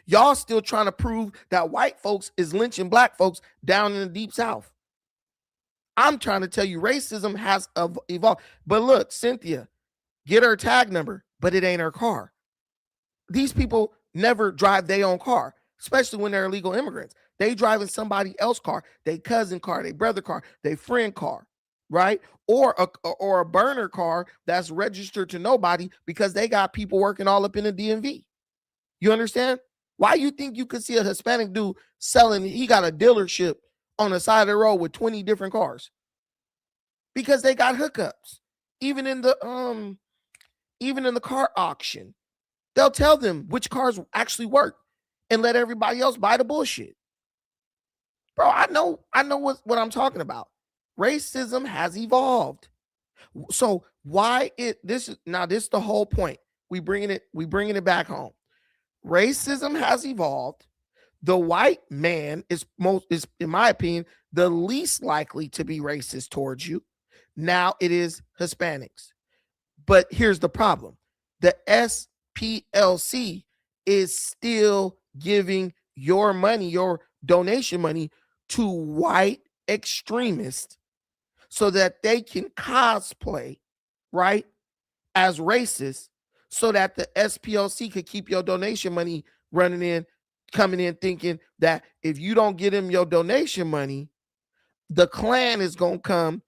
Y'all still trying to prove that white folks is lynching black folks down in the deep south. I'm trying to tell you racism has evolved. But look, Cynthia, get her tag number, but it ain't her car. These people never drive their own car, especially when they're illegal immigrants. They drive in somebody else's car, their cousin car, their brother car, their friend car, right? Or a burner car that's registered to nobody because they got people working all up in the DMV. You understand? Why you think you could see a Hispanic dude selling, he got a dealership on the side of the road with 20 different cars? Because they got hookups. Even in the car auction, they'll tell them which cars actually work and let everybody else buy the bullshit. Bro, I know what I'm talking about. Racism has evolved. So why this is the whole point. We bringing it back home. Racism has evolved. The white man is in my opinion, the least likely to be racist towards you. Now it is Hispanics. But here's the problem. The SPLC is still giving your money, your donation money, to white extremists so that they can cosplay, right, as racist, so that the SPLC could keep your donation money coming in, thinking that if you don't get them your donation money, the Klan is going to come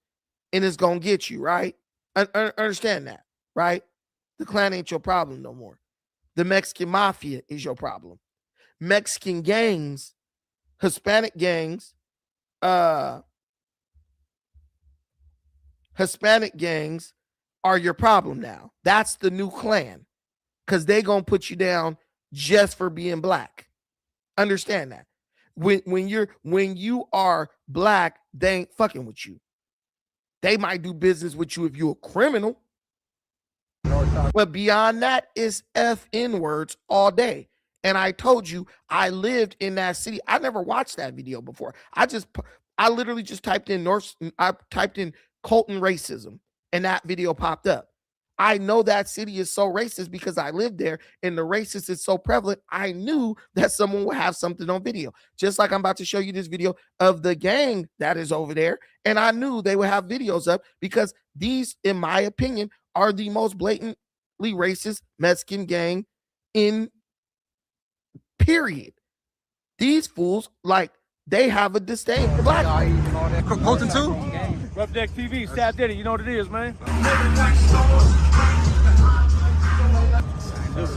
and it's going to get you, right? Understand that, right? The Klan ain't your problem no more. The Mexican mafia is your problem. Mexican gangs, Hispanic gangs are your problem now. That's the new Klan, because they're going to put you down just for being black. Understand that. When you are black, they ain't fucking with you. They might do business with you if you're a criminal. But beyond that is FN words all day. And I told you I lived in that city. I never watched that video before. I literally just typed in Colton racism and that video popped up. I know that city is so racist because I lived there and the racist is so prevalent. I knew that someone would have something on video. Just like I'm about to show you this video of the gang that is over there. And I knew they would have videos up because these, in my opinion, are the most blatantly racist Mexican gang in period. These fools, like, they have a disdain for black people. Colton too? Roughneck TV, Stab Daddy, you know what it is, man.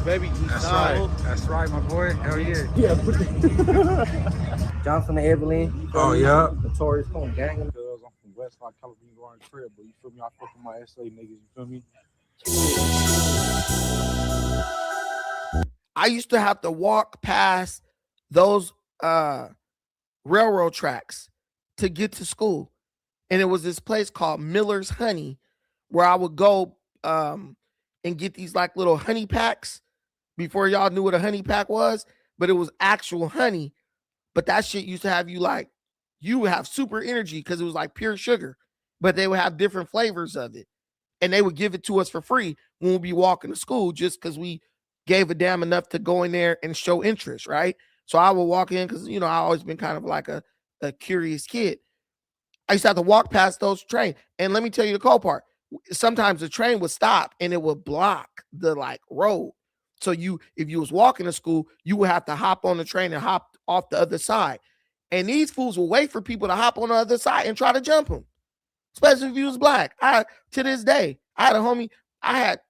Baby, that's right, my boy. Hell yeah. Yeah. John from the Evelyn. Oh yeah. Notorious Home Gang. I'm from Westside, California, going to trip, but you feel me? I fuck with my SA niggas. You feel me? I used to have to walk past those railroad tracks to get to school. And it was this place called Miller's Honey where I would go and get these like little honey packs before y'all knew what a honey pack was, but it was actual honey. But that shit used to have you like, you would have super energy because it was like pure sugar, but they would have different flavors of it. And they would give it to us for free when we'd be walking to school just because we gave a damn enough to go in there and show interest, right? So I would walk in because, you know, I always been kind of like a curious kid. I used to have to walk past those trains. And let me tell you the cool part. Sometimes the train would stop and it would block the like road. So if you was walking to school, you would have to hop on the train and hop off the other side. And these fools will wait for people to hop on the other side and try to jump them, especially if you was black. To this day, I had a homie.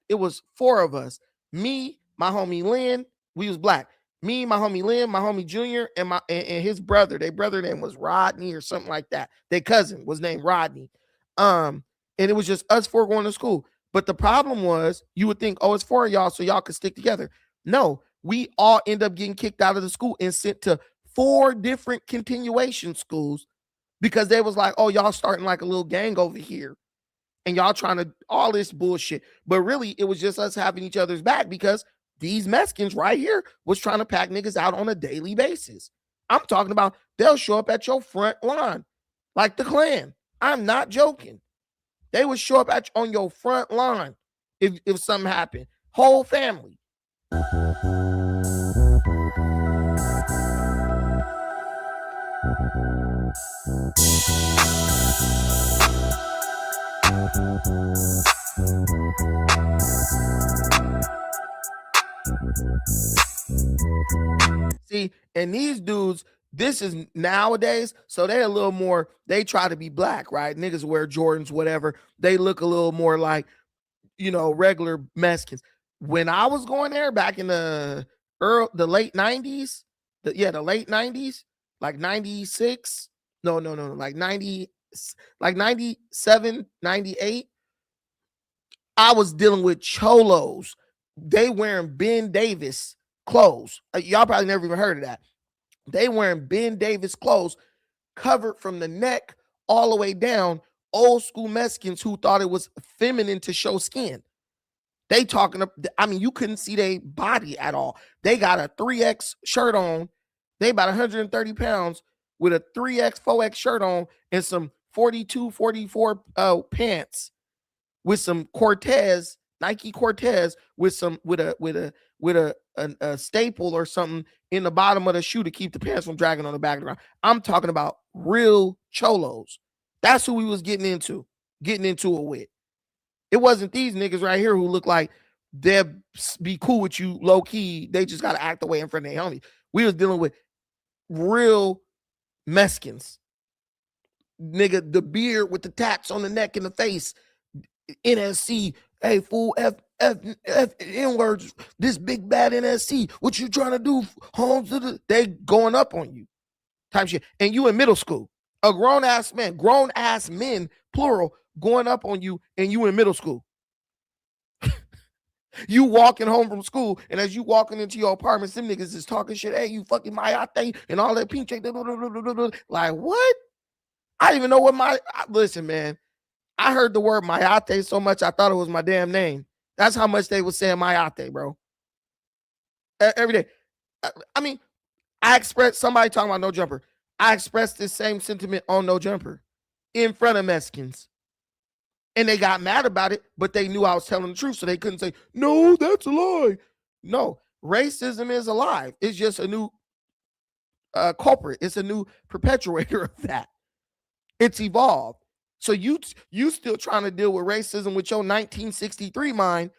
It was 4 of us. Me, my homie Lynn, we was black. Me, my homie Lynn, my homie Junior, and his brother. Their brother name was Rodney or something like that. Their cousin was named Rodney. And it was just us 4 going to school. But the problem was, you would think, oh, it's 4 of y'all, so y'all could stick together. No, we all end up getting kicked out of the school and sent to 4 different continuation schools because they was like, oh, y'all starting like a little gang over here. And y'all trying to all this bullshit. But really, it was just us having each other's back because these Mexicans right here was trying to pack niggas out on a daily basis. I'm talking about they'll show up at your front lawn like the Klan. I'm not joking. They would show up on your front lawn if something happened. Whole family. See, and these dudes, this is nowadays, so they a little more, they try to be black, right? Niggas wear Jordans, whatever. They look a little more like, you know, regular Mexicans. When I was going there back in the late 90s, the late 90s, like 96, like 90, like 97, 98, I was dealing with cholos. They wearing Ben Davis clothes. Y'all probably never even heard of that. They wearing Ben Davis clothes covered from the neck all the way down. Old school Mexicans who thought it was feminine to show skin. They talking, I mean, you couldn't see their body at all. They got a 3X shirt on. They about 130 pounds with a 3X, 4X shirt on and some 42, 44 pants with some Cortez, Nike Cortez with a staple or something in the bottom of the shoe to keep the pants from dragging on the back of the ground. I'm talking about real cholos. That's who we was getting into it with. It wasn't these niggas right here who look like they'll be cool with you low key. They just got to act the way in front of their homies. We was dealing with real Mexicans. Nigga, the beard with the tats on the neck and the face. NSC, hey fool, N-words, this big bad NSC, what you trying to do, Holmes? They going up on you, type shit. And you in middle school, a grown ass men, plural, going up on you, and you in middle school. You walking home from school, and as you walking into your apartment, some niggas is talking shit, hey, you fucking mayate, and all that pink check, like what? I didn't even know what listen, man. I heard the word mayate so much, I thought it was my damn name. That's how much they was saying Mayate, bro. Every day. I mean, I expressed, somebody talking about No Jumper. I expressed this same sentiment on No Jumper in front of Mexicans. And they got mad about it, but they knew I was telling the truth, so they couldn't say, no, that's a lie. No, racism is alive. It's just a new culprit. It's a new perpetuator of that. It's evolved. So you still trying to deal with racism with your 1963 mind,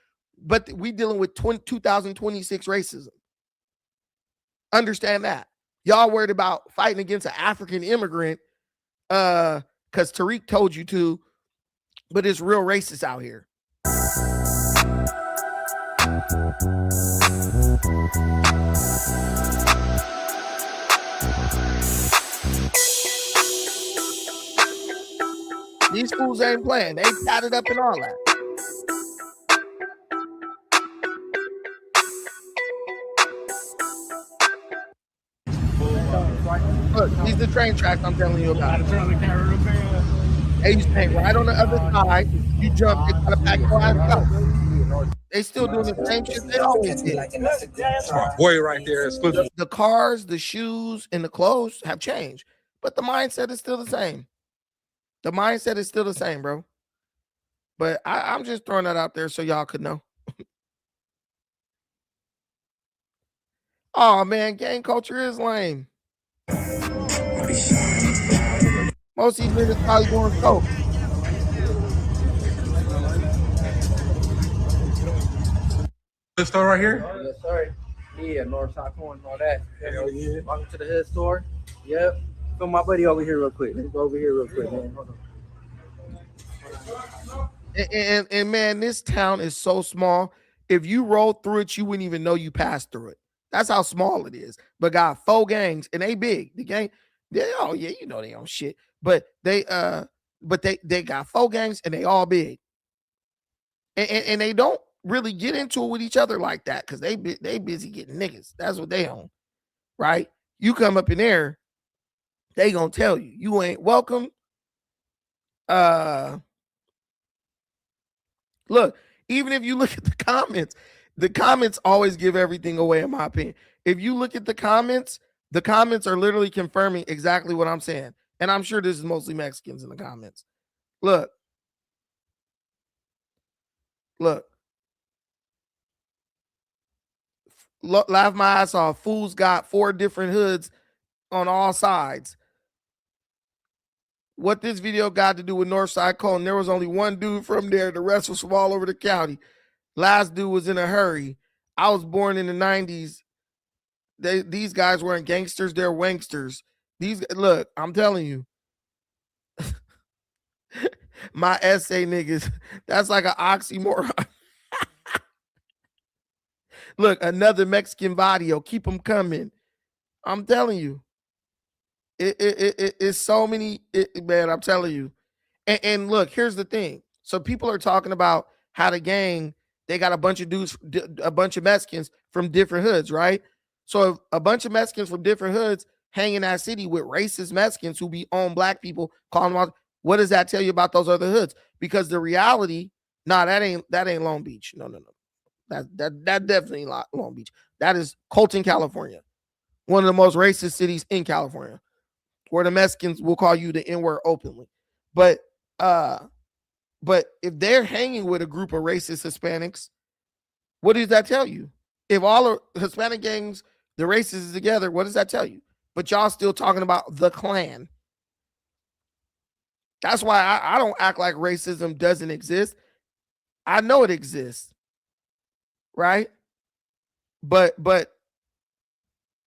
but we dealing with 2026 racism. Understand that. Y'all worried about fighting against an African immigrant because Tariq told you to, but it's real racist out here. These fools ain't playing. They tatted up and all that. Look, these are the train tracks I'm telling you about. They used to hang right on the other side. You jump, they gotta pack your ass up. They still doing the same shit they always did. That's my boy right there. The cars, the shoes, and the clothes have changed, but the mindset is still the same. The mindset is still the same, bro. But I'm just throwing that out there so y'all could know. Oh man, gang culture is lame. Most of these niggas probably doing coke. This store right here? Yes, sir. Yeah, North South Corner and all that. Hell yeah. Welcome to the hood store. Yep. Film my buddy over here real quick. Let's go over here real quick, man. Hold on. And man, this town is so small. If you rolled through it, you wouldn't even know you passed through it. That's how small it is. But got 4 gangs, and they big. The gang, oh yeah, you know they on shit. But they got 4 gangs, and they all big. And they don't really get into it with each other like that because they busy getting niggas. That's what they on, right? You come up in there, they gonna tell you you ain't welcome. Look, even if you look at the comments always give everything away, in my opinion. If you look at the comments are literally confirming exactly what I'm saying. And I'm sure this is mostly Mexicans in the comments. Look. Laugh my ass off. Fools got 4 different hoods on all sides. What this video got to do with Northside Colton? There was only one dude from there. The rest was from all over the county. Last dude was in a hurry. I was born in the 90s. These guys weren't gangsters. They're wanksters. Look, I'm telling you. My essay niggas. That's like an oxymoron. Look, another Mexican video. Keep them coming. I'm telling you. It's so many, man, I'm telling you. And look, here's the thing. So people are talking about how the gang, they got a bunch of dudes, a bunch of Mexicans from different hoods, right? So if a bunch of Mexicans from different hoods hang in that city with racist Mexicans who be on black people, calling them out, what does that tell you about those other hoods? Because the reality, that ain't Long Beach. No. That definitely not Long Beach. That is Colton, California. One of the most racist cities in California, where the Mexicans will call you the N-word openly. But if they're hanging with a group of racist Hispanics, what does that tell you? If all the Hispanic gangs, the races is together, what does that tell you? But y'all still talking about the Klan. That's why I don't act like racism doesn't exist. I know it exists, right? But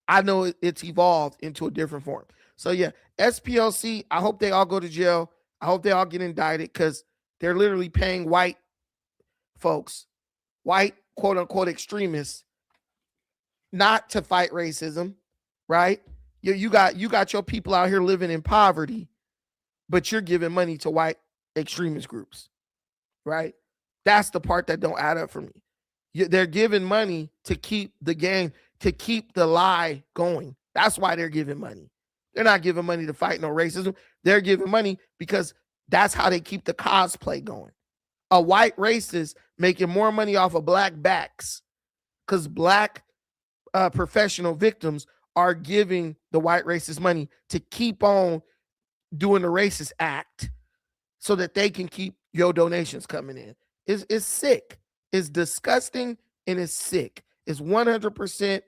I know it's evolved into a different form. So yeah, SPLC, I hope they all go to jail. I hope they all get indicted because they're literally paying white folks, white quote unquote extremists, not to fight racism, right? You got your people out here living in poverty, but you're giving money to white extremist groups, right? That's the part that don't add up for me. They're giving money to keep the game, to keep the lie going. That's why they're giving money. They're not giving money to fight no racism. They're giving money because that's how they keep the cosplay going. A white racist making more money off of black backs because black professional victims are giving the white racist money to keep on doing the racist act so that they can keep your donations coming in. It's sick. It's disgusting and it's sick. It's 100%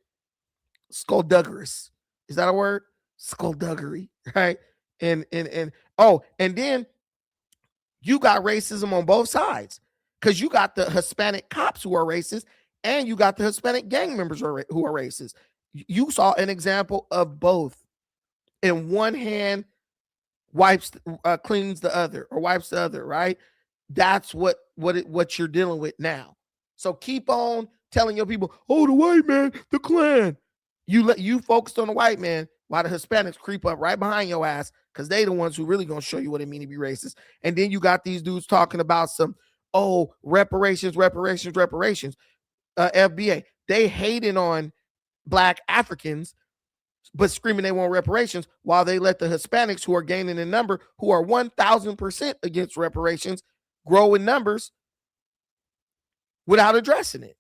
skullduggerous. Is that a word? Skullduggery, right? And then you got racism on both sides because you got the Hispanic cops who are racist and you got the Hispanic gang members who are racist. You saw an example of both. In one hand, cleans the other or wipes the other, right? That's what you're dealing with now. So keep on telling your people, oh, the white man, the Klan. You focused on the white man while the Hispanics creep up right behind your ass because they the ones who really gonna show you what it mean to be racist. And then you got these dudes talking about some, reparations. FBA, they hating on black Africans, but screaming they want reparations while they let the Hispanics who are gaining in number, who are 1,000% against reparations, grow in numbers without addressing it.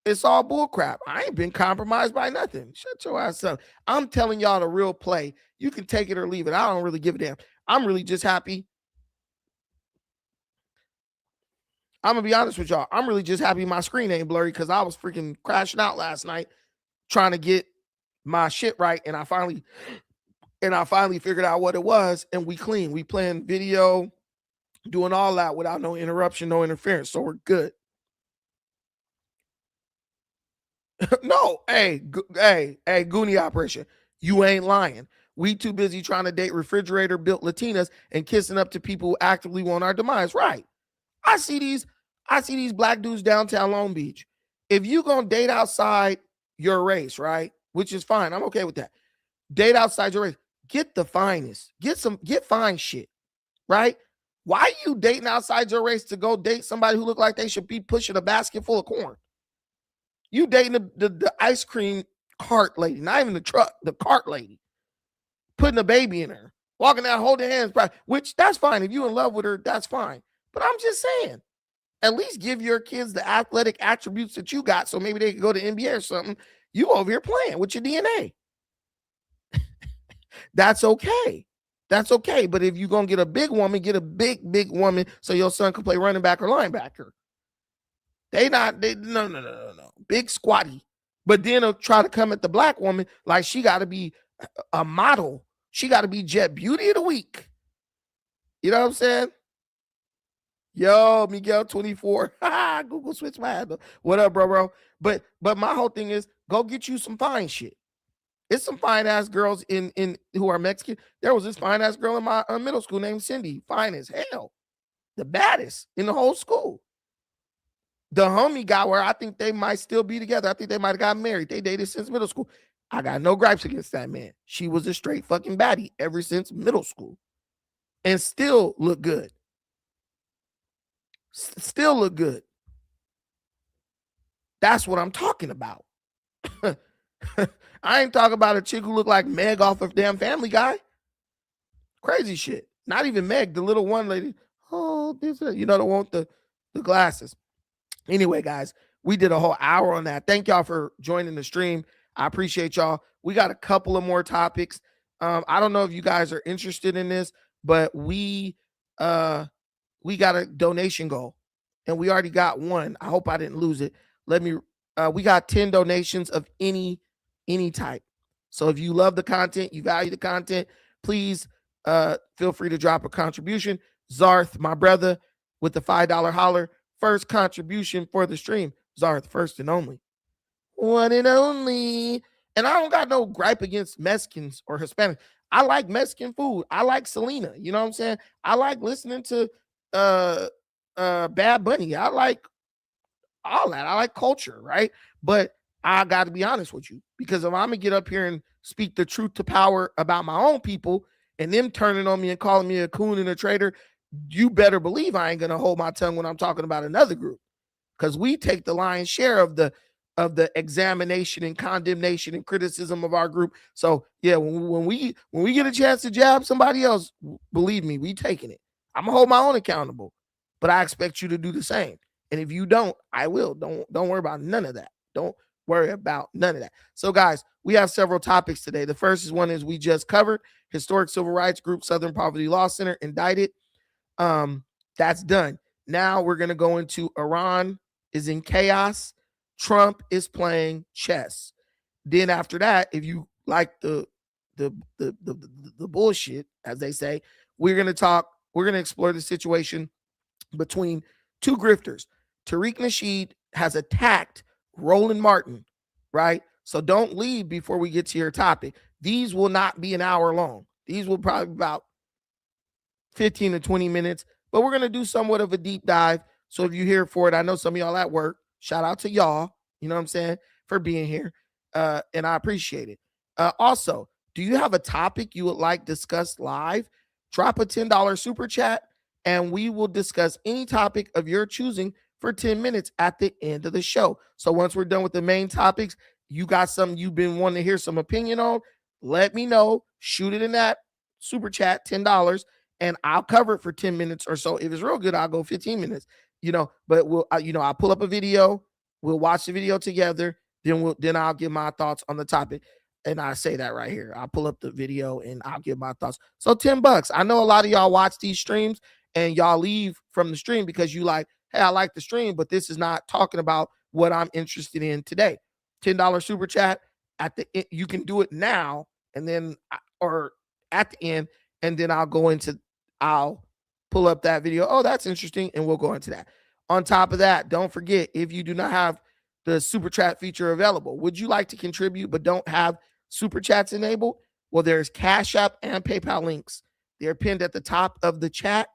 It's all bullcrap. I ain't been compromised by nothing. Shut your ass up. I'm telling y'all the real play. You can take it or leave it. I don't really give a damn. I'm really just happy. I'm going to be honest with y'all. I'm really just happy my screen ain't blurry because I was freaking crashing out last night trying to get my shit right. And I finally figured out what it was. And we clean. We playing video, doing all that without no interruption, no interference. So we're good. No, hey, Goonie operation. You ain't lying. We too busy trying to date refrigerator built Latinas and kissing up to people who actively want our demise. Right. I see these black dudes downtown Long Beach. If you gonna date outside your race, right, which is fine, I'm okay with that. Date outside your race. Get the finest. Get fine shit, right? Why are you dating outside your race to go date somebody who look like they should be pushing a basket full of corn? You dating the ice cream cart lady, not even the truck, the cart lady, putting a baby in her, walking out holding hands, which that's fine. If you're in love with her, that's fine. But I'm just saying, at least give your kids the athletic attributes that you got so maybe they can go to NBA or something. You over here playing with your DNA. That's okay. That's okay. But if you're going to get a big woman, get a big woman so your son can play running back or linebacker. No. Big squatty. But then they'll try to come at the black woman like she got to be a model. She got to be Jet Beauty of the Week. You know what I'm saying? Yo, Miguel 24. Google switch my handle. What up, bro? But my whole thing is go get you some fine shit. It's some fine ass girls in who are Mexican. There was this fine ass girl in my middle school named Cindy. Fine as hell. The baddest in the whole school. The homie got where I think they might still be together. I think they might have got married. They dated since middle school. I got no gripes against that man. She was a straight fucking baddie ever since middle school. And still look good. Still look good. That's what I'm talking about. I ain't talking about a chick who looked like Meg off of damn Family Guy. Crazy shit. Not even Meg, the little one lady. Oh, this is, the one with the glasses. Anyway, guys, we did a whole hour on that. Thank y'all for joining the stream. I appreciate y'all. We got a couple of more topics. I don't know if you guys are interested in this, but we got a donation goal and we already got one. I hope I didn't lose it. We got 10 donations of any type. So if you love the content, you value the content, please feel free to drop a contribution. Zarth, my brother, with the $5 holler. First contribution for the stream. Zarth, first and only. One and only. And I don't got no gripe against Mexicans or Hispanics. I like Mexican food. I like Selena. You know what I'm saying? I like listening to Bad Bunny. I like all that. I like culture, right? But I got to be honest with you, because if I'm gonna get up here and speak the truth to power about my own people and them turning on me and calling me a coon and a traitor, you better believe I ain't gonna hold my tongue when I'm talking about another group, because we take the lion's share of the examination and condemnation and criticism of our group. So yeah, when we get a chance to jab somebody else, believe me, we taking it. I'm gonna hold my own accountable, but I expect you to do the same. And if you don't, I will. Don't worry about none of that. Don't worry about none of that. So, guys, we have several topics today. The first one is we just covered historic civil rights group Southern Poverty Law Center indicted. That's done. Now we're gonna go into Iran is in chaos. Trump is playing chess. Then after that, if you like the bullshit, as they say, we're gonna explore the situation between two grifters. Tariq Nasheed has attacked Roland Martin, right? So don't leave before we get to your topic. These will not be an hour long. These will probably be about 15 to 20 minutes, but we're going to do somewhat of a deep dive. So if you're here for it, I know some of y'all at work. Shout out to y'all, you know what I'm saying, for being here. And I appreciate it. Also, do you have a topic you would like discussed live? Drop a $10 super chat and we will discuss any topic of your choosing for 10 minutes at the end of the show. So once we're done with the main topics, you got something you've been wanting to hear some opinion on, let me know. Shoot it in that super chat, $10, and I'll cover it for 10 minutes or so. If it's real good, I'll go 15 minutes, but I'll pull up a video. We'll watch the video together. Then I'll give my thoughts on the topic. And I say that right here. I'll pull up the video and I'll give my thoughts. So $10. I know a lot of y'all watch these streams and y'all leave from the stream because you like, hey, I like the stream, but this is not talking about what I'm interested in today. $10 super chat at the end. You can do it now and then or at the end, and then I'll pull up that video. Oh, that's interesting, and we'll go into that. On top of that, don't forget, if you do not have the super chat feature available, would you like to contribute but don't have super chats enabled? Well, there's Cash App and PayPal links. They're pinned at the top of the chat,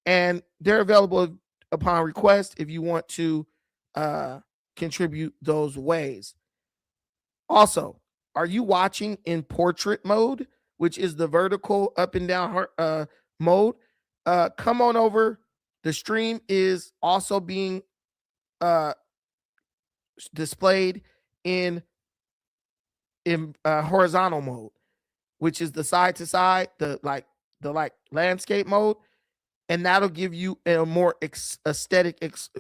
and they're available upon request if you want to contribute those ways. Also, are you watching in portrait mode, which is the vertical up and down mode? Come on over. The stream is also being displayed in horizontal mode, which is the side to side, the landscape mode, and that'll give you a more aesthetic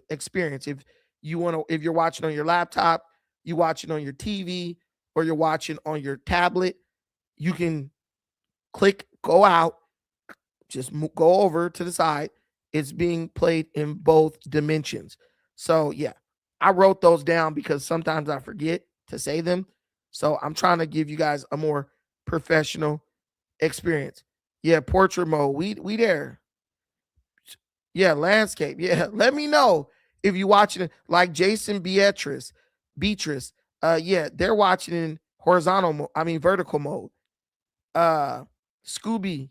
experience. If you're watching on your laptop, you watching on your TV, or you're watching on your tablet, you can click, go out, just go over to the side. It's being played in both dimensions. So yeah, I wrote those down because sometimes I forget to say them. So I'm trying to give you guys a more professional experience. Yeah, portrait mode. We there. Yeah, landscape. Yeah, let me know if you're watching it. Like Jason Beatrice. Yeah, they're watching in vertical mode. Scooby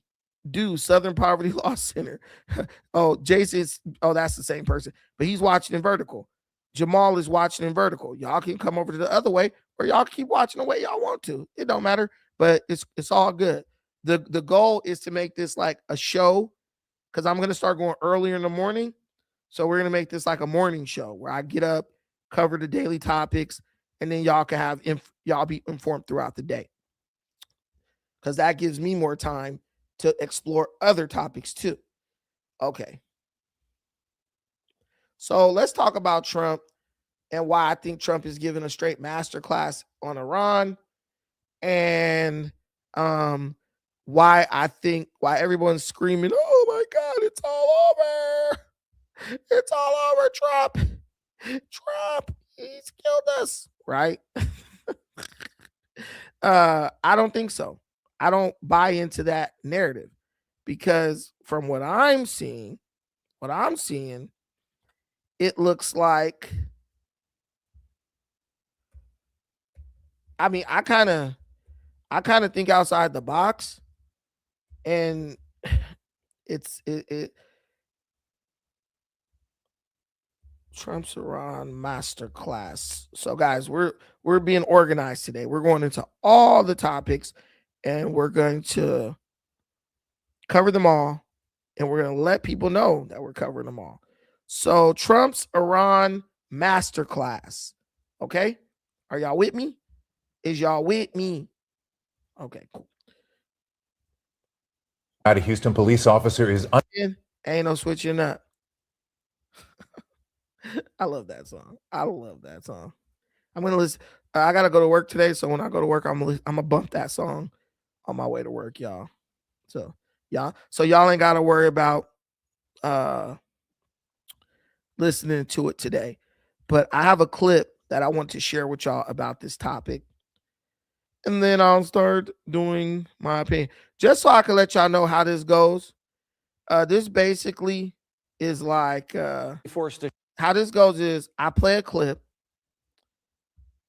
Doo, Southern Poverty Law Center. That's the same person, but he's watching in vertical. Jamal is watching in vertical. Y'all can come over to the other way, or y'all keep watching the way y'all want to. It don't matter, but it's all good. The goal is to make this like a show, because I'm gonna start going earlier in the morning. So we're gonna make this like a morning show where I get up, cover the daily topics, and then y'all can have y'all be informed throughout the day, because that gives me more time to explore other topics too. Okay. So let's talk about Trump and why I think Trump is giving a straight masterclass on Iran, and why everyone's screaming, oh my God, it's all over. It's all over, Trump. Trump, he's killed us, right? I don't think so. I don't buy into that narrative, because from what I'm seeing, it looks like, I kind of think outside the box, and it Trump's Iran masterclass. So guys, we're being organized today. We're going into all the topics, and we're going to cover them all, and we're going to let people know that we're covering them all. So Trump's Iran masterclass. Okay? Are y'all with me? Is y'all with me? Okay, cool. A Houston police officer is ain't no switching up. I love that song. I love that song. I'm gonna listen. I gotta go to work today, so when I go to work, I'm gonna bump that song on my way to work, y'all. So y'all ain't gotta worry about listening to it today. But I have a clip that I want to share with y'all about this topic. And then I'll start doing my opinion. Just so I can let y'all know how this goes. This basically is like how this goes is I play a clip.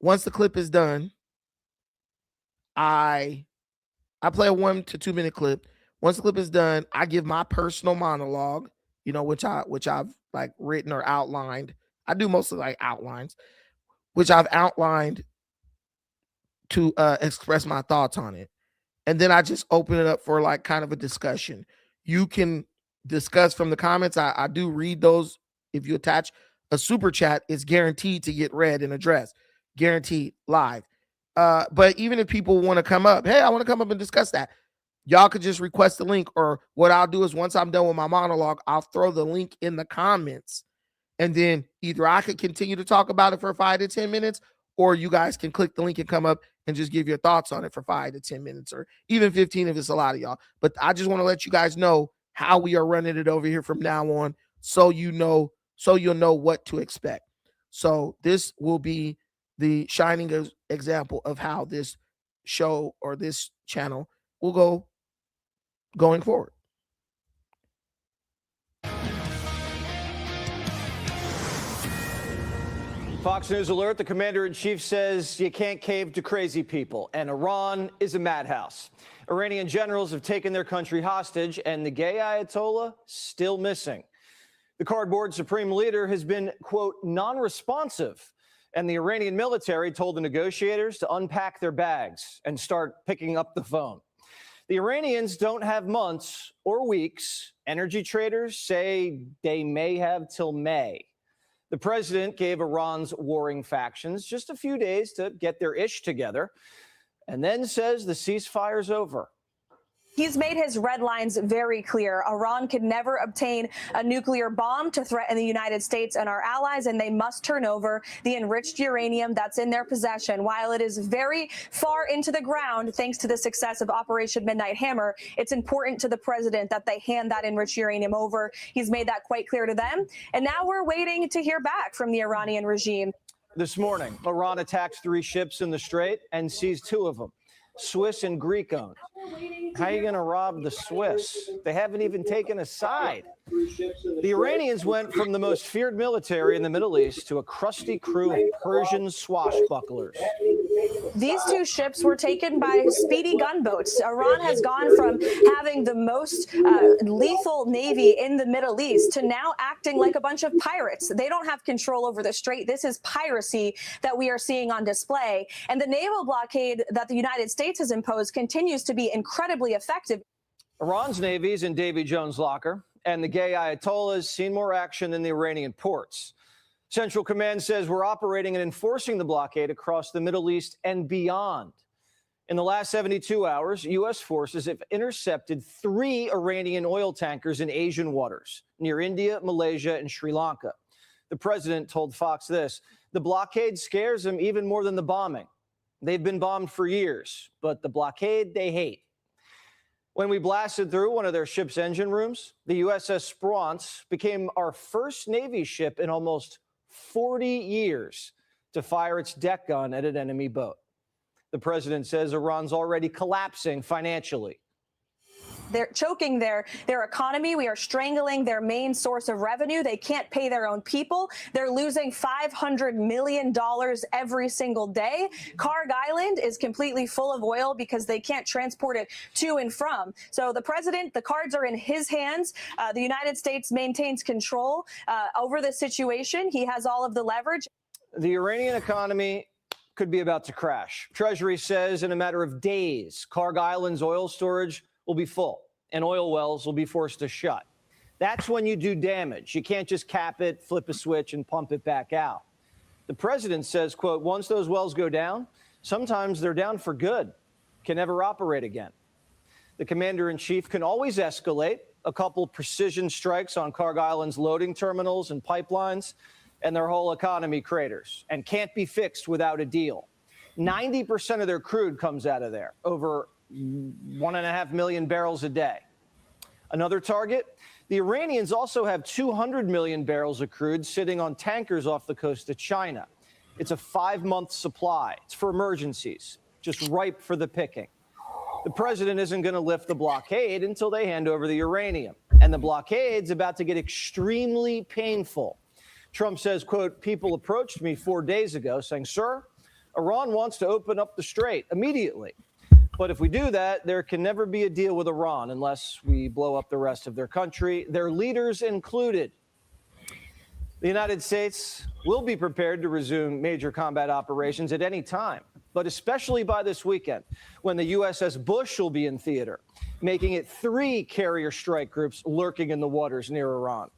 Once the clip is done, I play a 1 to 2 minute clip. Once the clip is done, I give my personal monologue, which I've like written or outlined. I do mostly like outlines, which I've outlined to express my thoughts on it. And then I just open it up for like kind of a discussion. You can discuss from the comments. I do read those. If you attach a super chat, it's guaranteed to get read and addressed. Guaranteed live. But even if people want to come up, hey, I want to come up and discuss that, y'all could just request the link. Or what I'll do is once I'm done with my monologue, I'll throw the link in the comments. And then either I could continue to talk about it for 5 to 10 minutes, or you guys can click the link and come up and just give your thoughts on it for 5 to 10 minutes, or even 15 if it's a lot of y'all. But I just want to let you guys know how we are running it over here from now on, so you'll know what to expect. So this will be the shining example of how this show or this channel will go going forward. Fox News alert, the commander-in-chief says you can't cave to crazy people, and Iran is a madhouse. Iranian generals have taken their country hostage, and the gay Ayatollah still missing. The cardboard supreme leader has been, quote, non-responsive, and the Iranian military told the negotiators to unpack their bags and start picking up the phone. The Iranians don't have months or weeks. Energy traders say they may have till May. The president gave Iran's warring factions just a few days to get their ish together, and then says the ceasefire's over. He's made his red lines very clear. Iran can never obtain a nuclear bomb to threaten the United States and our allies, and they must turn over the enriched uranium that's in their possession. While it is very far into the ground, thanks to the success of Operation Midnight Hammer, it's important to the president that they hand that enriched uranium over. He's made that quite clear to them, and now we're waiting to hear back from the Iranian regime. This morning, Iran attacked 3 ships in the Strait and seized 2 of them, Swiss and Greek owned. How are you going to rob the Swiss? They haven't even taken a side. The Iranians went from the most feared military in the Middle East to a crusty crew of Persian swashbucklers. These 2 ships were taken by speedy gunboats. Iran has gone from having the most lethal navy in the Middle East to now acting like a bunch of pirates. They don't have control over the strait. This is piracy that we are seeing on display. And the naval blockade that the United States has imposed continues to be incredibly effective. Iran's navy's in Davy Jones' locker, and the gay Ayatollah's seen more action than the Iranian ports. Central Command says we're operating and enforcing the blockade across the Middle East and beyond. In the last 72 hours, U.S. forces have intercepted 3 Iranian oil tankers in Asian waters near India, Malaysia, and Sri Lanka. The president told Fox this: the blockade scares them even more than the bombing. They've been bombed for years, but the blockade they hate. When we blasted through one of their ship's engine rooms, the USS Spruance became our first Navy ship in almost 40 years to fire its deck gun at an enemy boat. The president says Iran's already collapsing financially. They're choking their economy. We are strangling their main source of revenue. They can't pay their own people. They're losing $500 million every single day. Karg Island is completely full of oil because they can't transport it to and from. So the president, the cards are in his hands. The United States maintains control over the situation. He has all of the leverage. The Iranian economy could be about to crash. Treasury says in a matter of days, Karg Island's oil storage will be full and oil wells will be forced to shut. That's when you do damage. You can't just cap it, flip a switch, and pump it back out. The president says, quote, once those wells go down, sometimes they're down for good, can never operate again. The commander-in-chief can always escalate a couple precision strikes on Karg Island's loading terminals and pipelines. and their whole economy craters and can't be fixed without a deal. 90% of their crude comes out of there, over 1.5 million barrels a day. Another target, the Iranians also have 200 million barrels of crude sitting on tankers off the coast of China. It's a 5-month supply. It's for emergencies, just ripe for the picking. The president isn't going to lift the blockade until they hand over the uranium. And the blockade's about to get extremely painful. Trump says, quote, people approached me 4 days ago saying, sir, Iran wants to open up the strait immediately. But if we do that, there can never be a deal with Iran unless we blow up the rest of their country, their leaders included. The United States will be prepared to resume major combat operations at any time, but especially by this weekend, when the USS Bush will be in theater, making it 3 carrier strike groups lurking in the waters near Iran.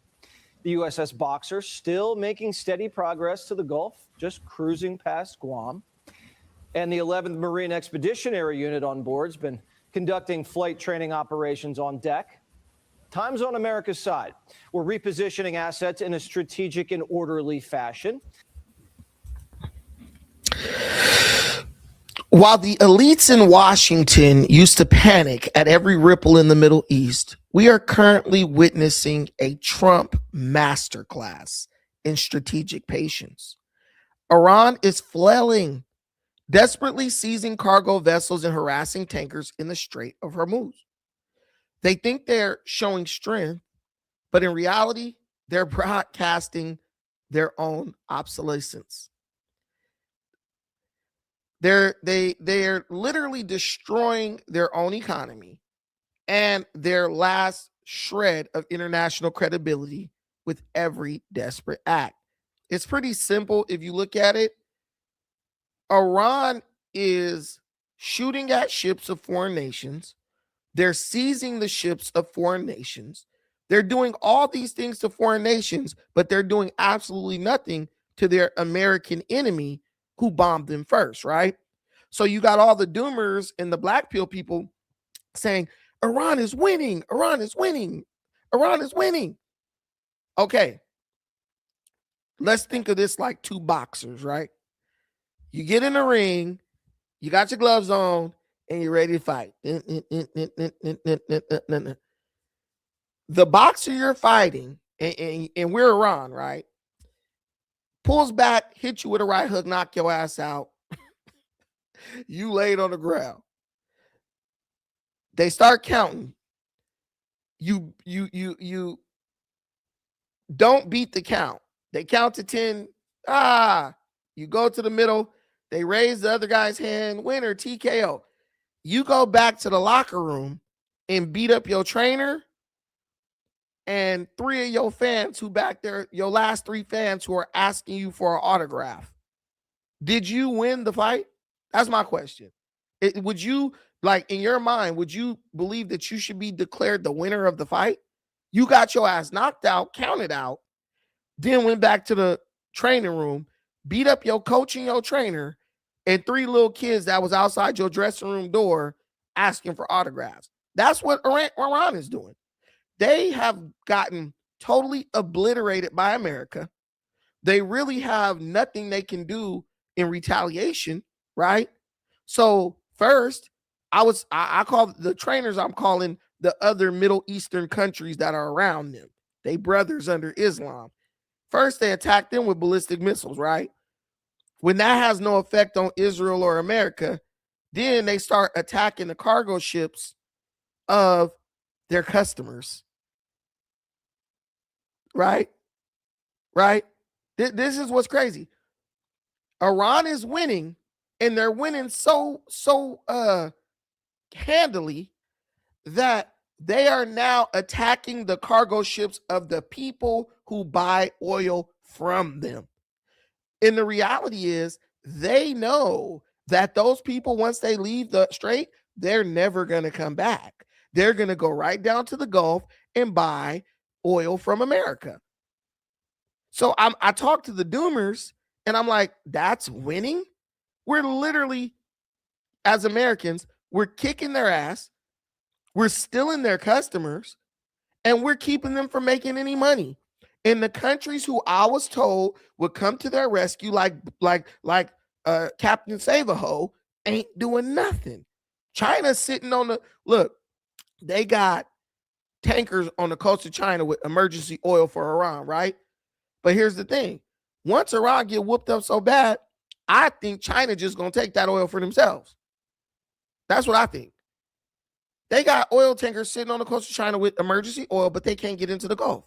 The USS Boxer still making steady progress to the Gulf, just cruising past Guam. And the 11th Marine Expeditionary Unit on board has been conducting flight training operations on deck. Time's on America's side. We're repositioning assets in a strategic and orderly fashion. While the elites in Washington used to panic at every ripple in the Middle East, we are currently witnessing a Trump masterclass in strategic patience. Iran is flailing, desperately seizing cargo vessels and harassing tankers in the Strait of Hormuz. They think they're showing strength, but in reality, they're broadcasting their own obsolescence. They're literally destroying their own economy and their last shred of international credibility with every desperate act. It's pretty simple if you look at it. Iran is shooting at ships of foreign nations. They're seizing the ships of foreign nations. They're doing all these things to foreign nations, but they're doing absolutely nothing to their American enemy who bombed them first, right? So you got all the doomers and the black pill people saying, Iran is winning, Iran is winning, Iran is winning. Okay, let's think of this like 2 boxers, right? You get in the ring, you got your gloves on, and you're ready to fight. The boxer you're fighting, and we're Iran, right? Pulls back, hit you with a right hook, knock your ass out. You laid on the ground. They start counting. You don't beat the count. They count to 10. You go to the middle. They raise the other guy's hand. Winner, TKO. You go back to the locker room and beat up your trainer and 3 of your fans who back there, your last 3 fans who are asking you for an autograph. Did you win the fight? That's my question. Would you, like, in your mind, would you believe that you should be declared the winner of the fight? You got your ass knocked out, counted out, then went back to the training room, beat up your coach and your trainer, and 3 little kids that was outside your dressing room door asking for autographs. That's what Iran is doing. They have gotten totally obliterated by America. They really have nothing they can do in retaliation, right? So first, I call the trainers, I'm calling the other Middle Eastern countries that are around them. They brothers under Islam. First, they attack them with ballistic missiles, right? When that has no effect on Israel or America, then they start attacking the cargo ships of their customers. Right? Right? This is what's crazy. Iran is winning, and they're winning so handily that they are now attacking the cargo ships of the people who buy oil from them. And the reality is they know that those people, once they leave the strait, they're never going to come back. They're going to go right down to the Gulf and buy oil from America. So I talked to the doomers and I'm like, that's winning? We're literally, as Americans, we're kicking their ass. We're stealing their customers and we're keeping them from making any money. And the countries who I was told would come to their rescue, like Captain Save-A-Ho, ain't doing nothing. China's sitting on the look. They got tankers on the coast of China with emergency oil for Iran, right? But here's the thing: once Iran get whooped up so bad, I think China just gonna take that oil for themselves. That's what I think. They got oil tankers sitting on the coast of China with emergency oil, but they can't get into the Gulf.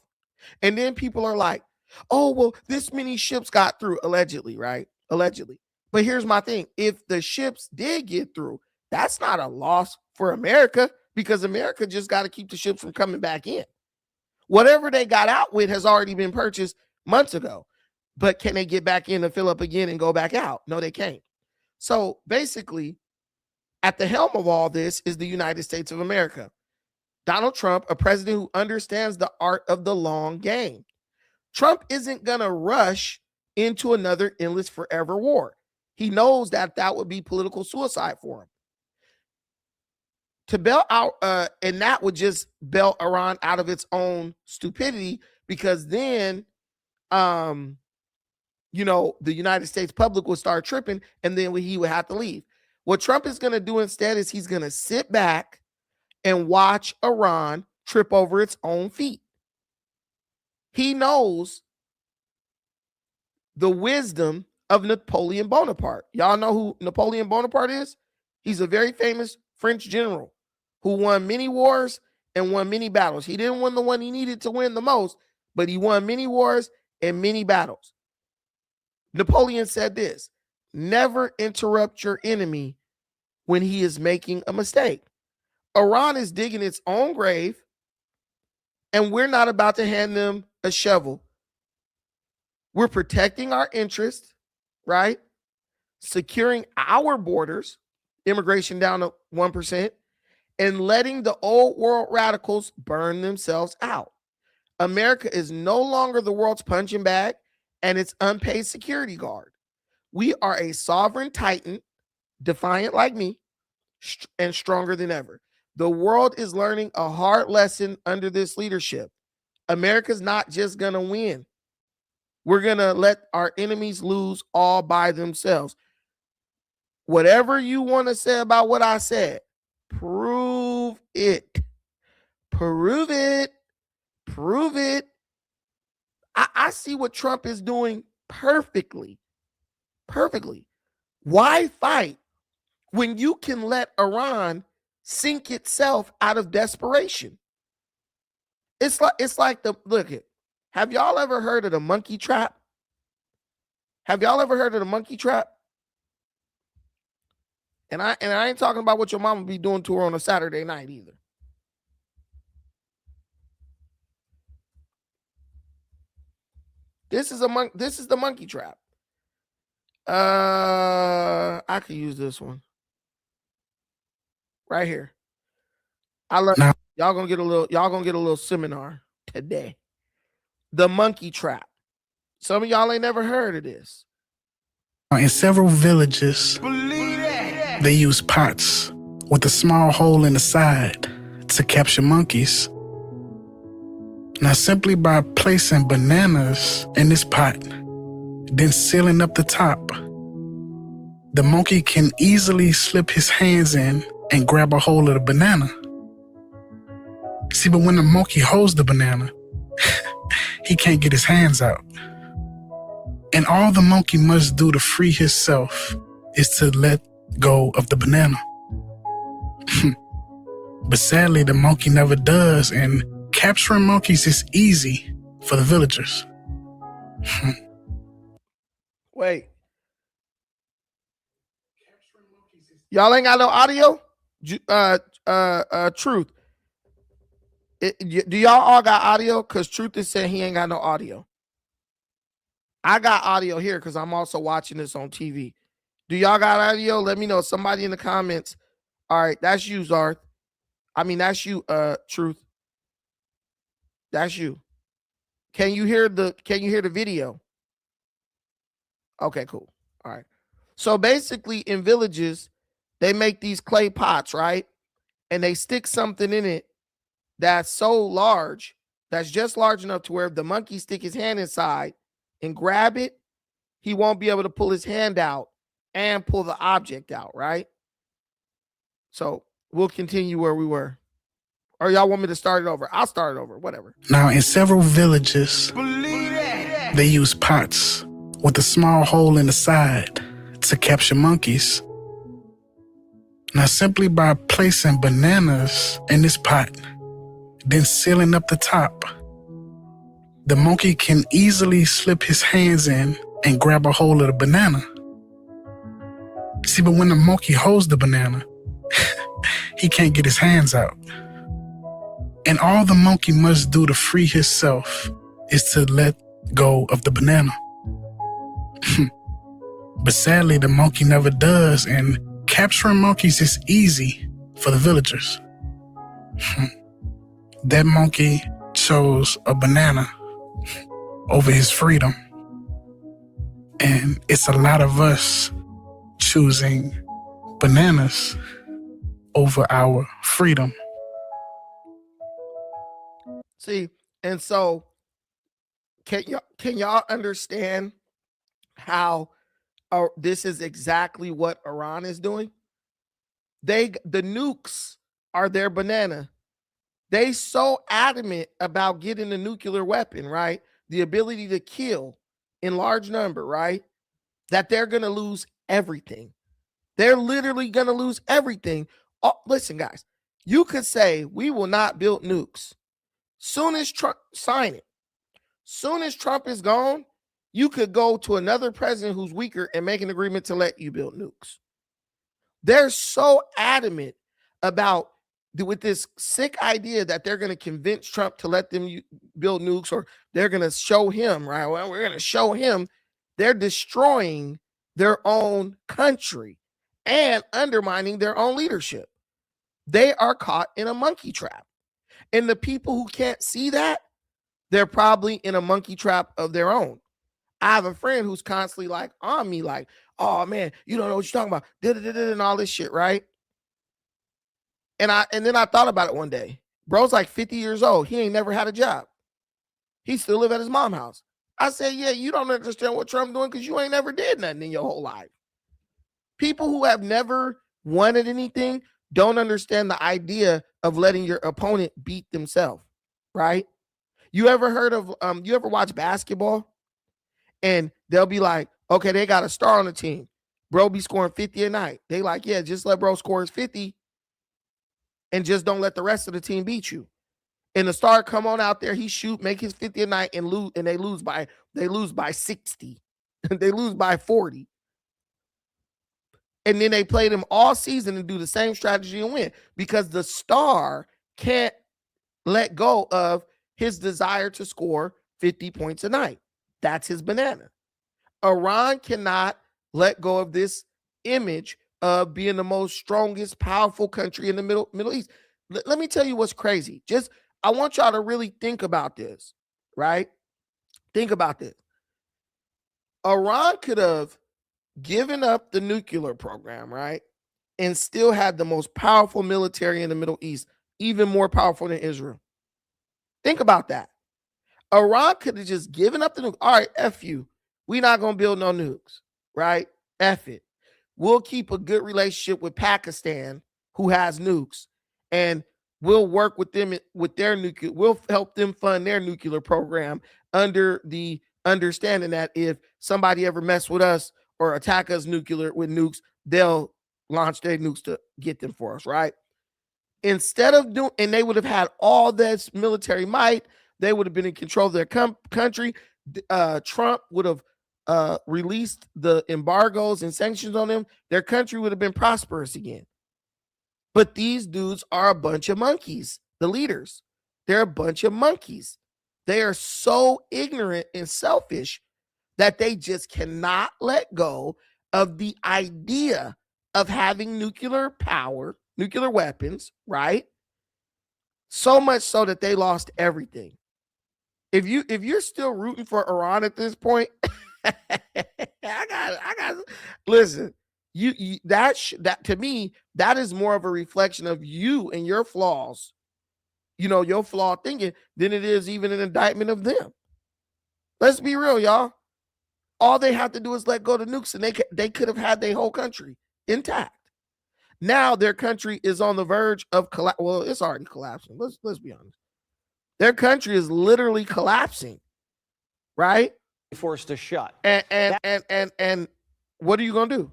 And then people are like, oh, well, this many ships got through, allegedly, right? Allegedly. But here's my thing. If the ships did get through, that's not a loss for America, because America just got to keep the ships from coming back in. Whatever they got out with has already been purchased months ago. But can they get back in and fill up again and go back out? No, they can't. So basically, at the helm of all this is the United States of America. Donald Trump, a president who understands the art of the long game. Trump isn't going to rush into another endless forever war. He knows that that would be political suicide for him. To bail out, and that would just bail Iran out of its own stupidity, because then, the United States public will start tripping, and then he would have to leave. What Trump is going to do instead is he's going to sit back and watch Iran trip over its own feet. He knows the wisdom of Napoleon Bonaparte. Y'all know who Napoleon Bonaparte is? He's a very famous French general who won many wars and won many battles. He didn't win the one he needed to win the most, but he won many wars and many battles. Napoleon said this: never interrupt your enemy when he is making a mistake. Iran is digging its own grave, and we're not about to hand them a shovel. We're protecting our interests, right? Securing our borders, immigration down to 1%, and letting the old world radicals burn themselves out. America is no longer the world's punching bag and its unpaid security guard. We are a sovereign titan, defiant like me, and stronger than ever. The world is learning a hard lesson under this leadership. America's not just going to win. We're going to let our enemies lose all by themselves. Whatever you want to say about what I said, prove it. Prove it. Prove it. I see what Trump is doing perfectly. Perfectly. Why fight when you can let Iran sink itself out of desperation? It's like look it. Have y'all ever heard of the monkey trap? Have y'all ever heard of the monkey trap? And I ain't talking about what your mama be doing to her on a Saturday night either. This is the monkey trap. I could use this one right here. Y'all gonna get a little seminar today. The monkey trap. Some of y'all ain't never heard of this. In several villages, they use pots with a small hole in the side to capture monkeys. Now, simply by placing bananas in this pot, then sealing up the top, the monkey can easily slip his hands in and grab a hold of the banana. See, but when the monkey holds the banana, he can't get his hands out. And all the monkey must do to free himself is to let go of the banana. But sadly, the monkey never does, and capturing monkeys is easy for the villagers. Wait. Y'all ain't got no audio? Truth. Do y'all all got audio? Because Truth is saying he ain't got no audio. I got audio here because I'm also watching this on TV. Do y'all got audio? Let me know. Somebody in the comments. All right, that's you, Zarth. I mean, that's you, Truth. That's you. Can you hear the video? Okay, cool. All right. So basically in villages, they make these clay pots, right? And they stick something in it that's so large that's just large enough to where if the monkey stick his hand inside and grab it, he won't be able to pull his hand out and pull the object out, right? So we'll continue where we were. Or y'all want me to start it over? I'll start it over, whatever. Now, in several villages, they use pots with a small hole in the side to capture monkeys. Now, simply by placing bananas in this pot, then sealing up the top, the monkey can easily slip his hands in and grab a hold of the banana. See, but when the monkey holds the banana, he can't get his hands out. And all the monkey must do to free himself is to let go of the banana. But sadly, the monkey never does, and capturing monkeys is easy for the villagers. That monkey chose a banana over his freedom. And it's a lot of us choosing bananas over our freedom. See, and so can y'all understand how this is exactly what Iran is doing? The nukes are their banana. They so adamant about getting a nuclear weapon, right? The ability to kill in large number, right? That they're going to lose everything. They're literally going to lose everything. Oh, listen, guys, you could say we will not build nukes. Soon as Trump sign it, soon as Trump is gone, you could go to another president who's weaker and make an agreement to let you build nukes. They're so adamant about with this sick idea that they're going to convince Trump to let them build nukes, or they're going to show him, right? Well, we're going to show him. They're destroying their own country and undermining their own leadership. They are caught in a monkey trap. And the people who can't see that, they're probably in a monkey trap of their own. I have a friend who's constantly like on me, like, oh man, you don't know what you're talking about, and all this shit, right? And then I thought about it one day. Bro's like 50 years old. He ain't never had a job. He still live at his mom's house. I said, yeah, you don't understand what Trump doing because you ain't never did nothing in your whole life. People who have never wanted anything don't understand the idea of letting your opponent beat themselves, right? You ever heard of, you ever watch basketball? And they'll be like, okay, they got a star on the team. Bro be scoring 50 a night. They like, yeah, just let bro score his 50 and just don't let the rest of the team beat you. And the star come on out there, he shoot, make his 50 a night and lose, and they lose by 60. They lose by 40. And then they play them all season and do the same strategy and win because the star can't let go of his desire to score 50 points a night. That's his banana. Iran cannot let go of this image of being the most strongest, powerful country in the Middle East. Let me tell you what's crazy. I want y'all to really think about this, right? Think about this. Iran could have given up the nuclear program, right? And still had the most powerful military in the Middle East, even more powerful than Israel. Think about that. Iran could have just given up the nuke. All right, F you. We're not going to build no nukes, right? F it. We'll keep a good relationship with Pakistan, who has nukes, and we'll work with them with their nuclear. We'll help them fund their nuclear program under the understanding that if somebody ever mess with us or attack us with nukes, they'll launch their nukes to get them for us, right? Instead of doing, and they would have had all this military might, they would have been in control of their country. Trump would have released the embargoes and sanctions on them. Their country would have been prosperous again. But these dudes are a bunch of monkeys, the leaders. They're a bunch of monkeys. They are so ignorant and selfish that they just cannot let go of the idea of having nuclear power, nuclear weapons, right? So much so that they lost everything. If you're still rooting for Iran at this point, I got listen, that to me, that is more of a reflection of you and your flaws your flawed thinking than it is even an indictment of them. Let's be real, y'all. All they have to do is let go of the nukes, and they could have had their whole country intact. Now their country is on the verge of collapse. Well, it's already collapsing. Let's be honest. Their country is literally collapsing, right? Forced to shut. And what are you gonna do?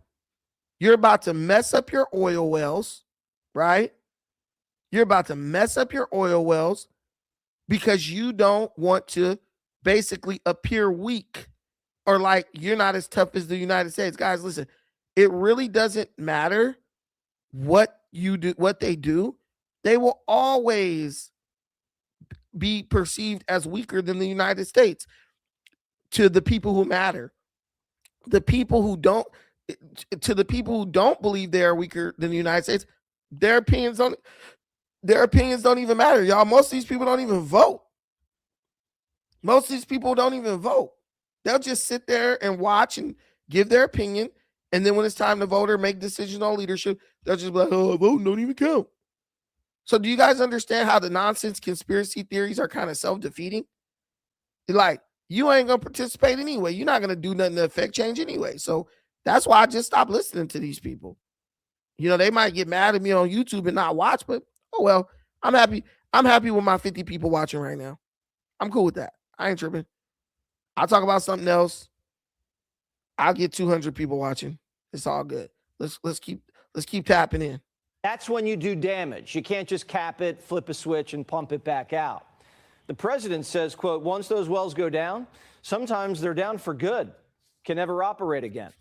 You're about to mess up your oil wells, right? You're about to mess up your oil wells because you don't want to basically appear weak or like you're not as tough as the United States. Guys, listen, it really doesn't matter what you do, what they do. They will always be perceived as weaker than the United States to the people who matter. To the people who don't believe they are weaker than the United States, their opinions don't even matter, y'all. Most of these people don't even vote. Most of these people don't even vote. They'll just sit there and watch and give their opinion. And then when it's time to vote or make decisions on leadership, they'll just be like, oh, voting don't even count. So do you guys understand how the nonsense conspiracy theories are kind of self-defeating? Like, you ain't going to participate anyway. You're not going to do nothing to affect change anyway. So that's why I just stopped listening to these people. They might get mad at me on YouTube and not watch, but oh well, I'm happy. I'm happy with my 50 people watching right now. I'm cool with that. I ain't tripping. I'll talk about something else. I'll get 200 people watching. It's all good. Let's keep tapping in. That's when you do damage. You can't just cap it, flip a switch, and pump it back out. The president says, quote, once those wells go down, sometimes they're down for good, can never operate again.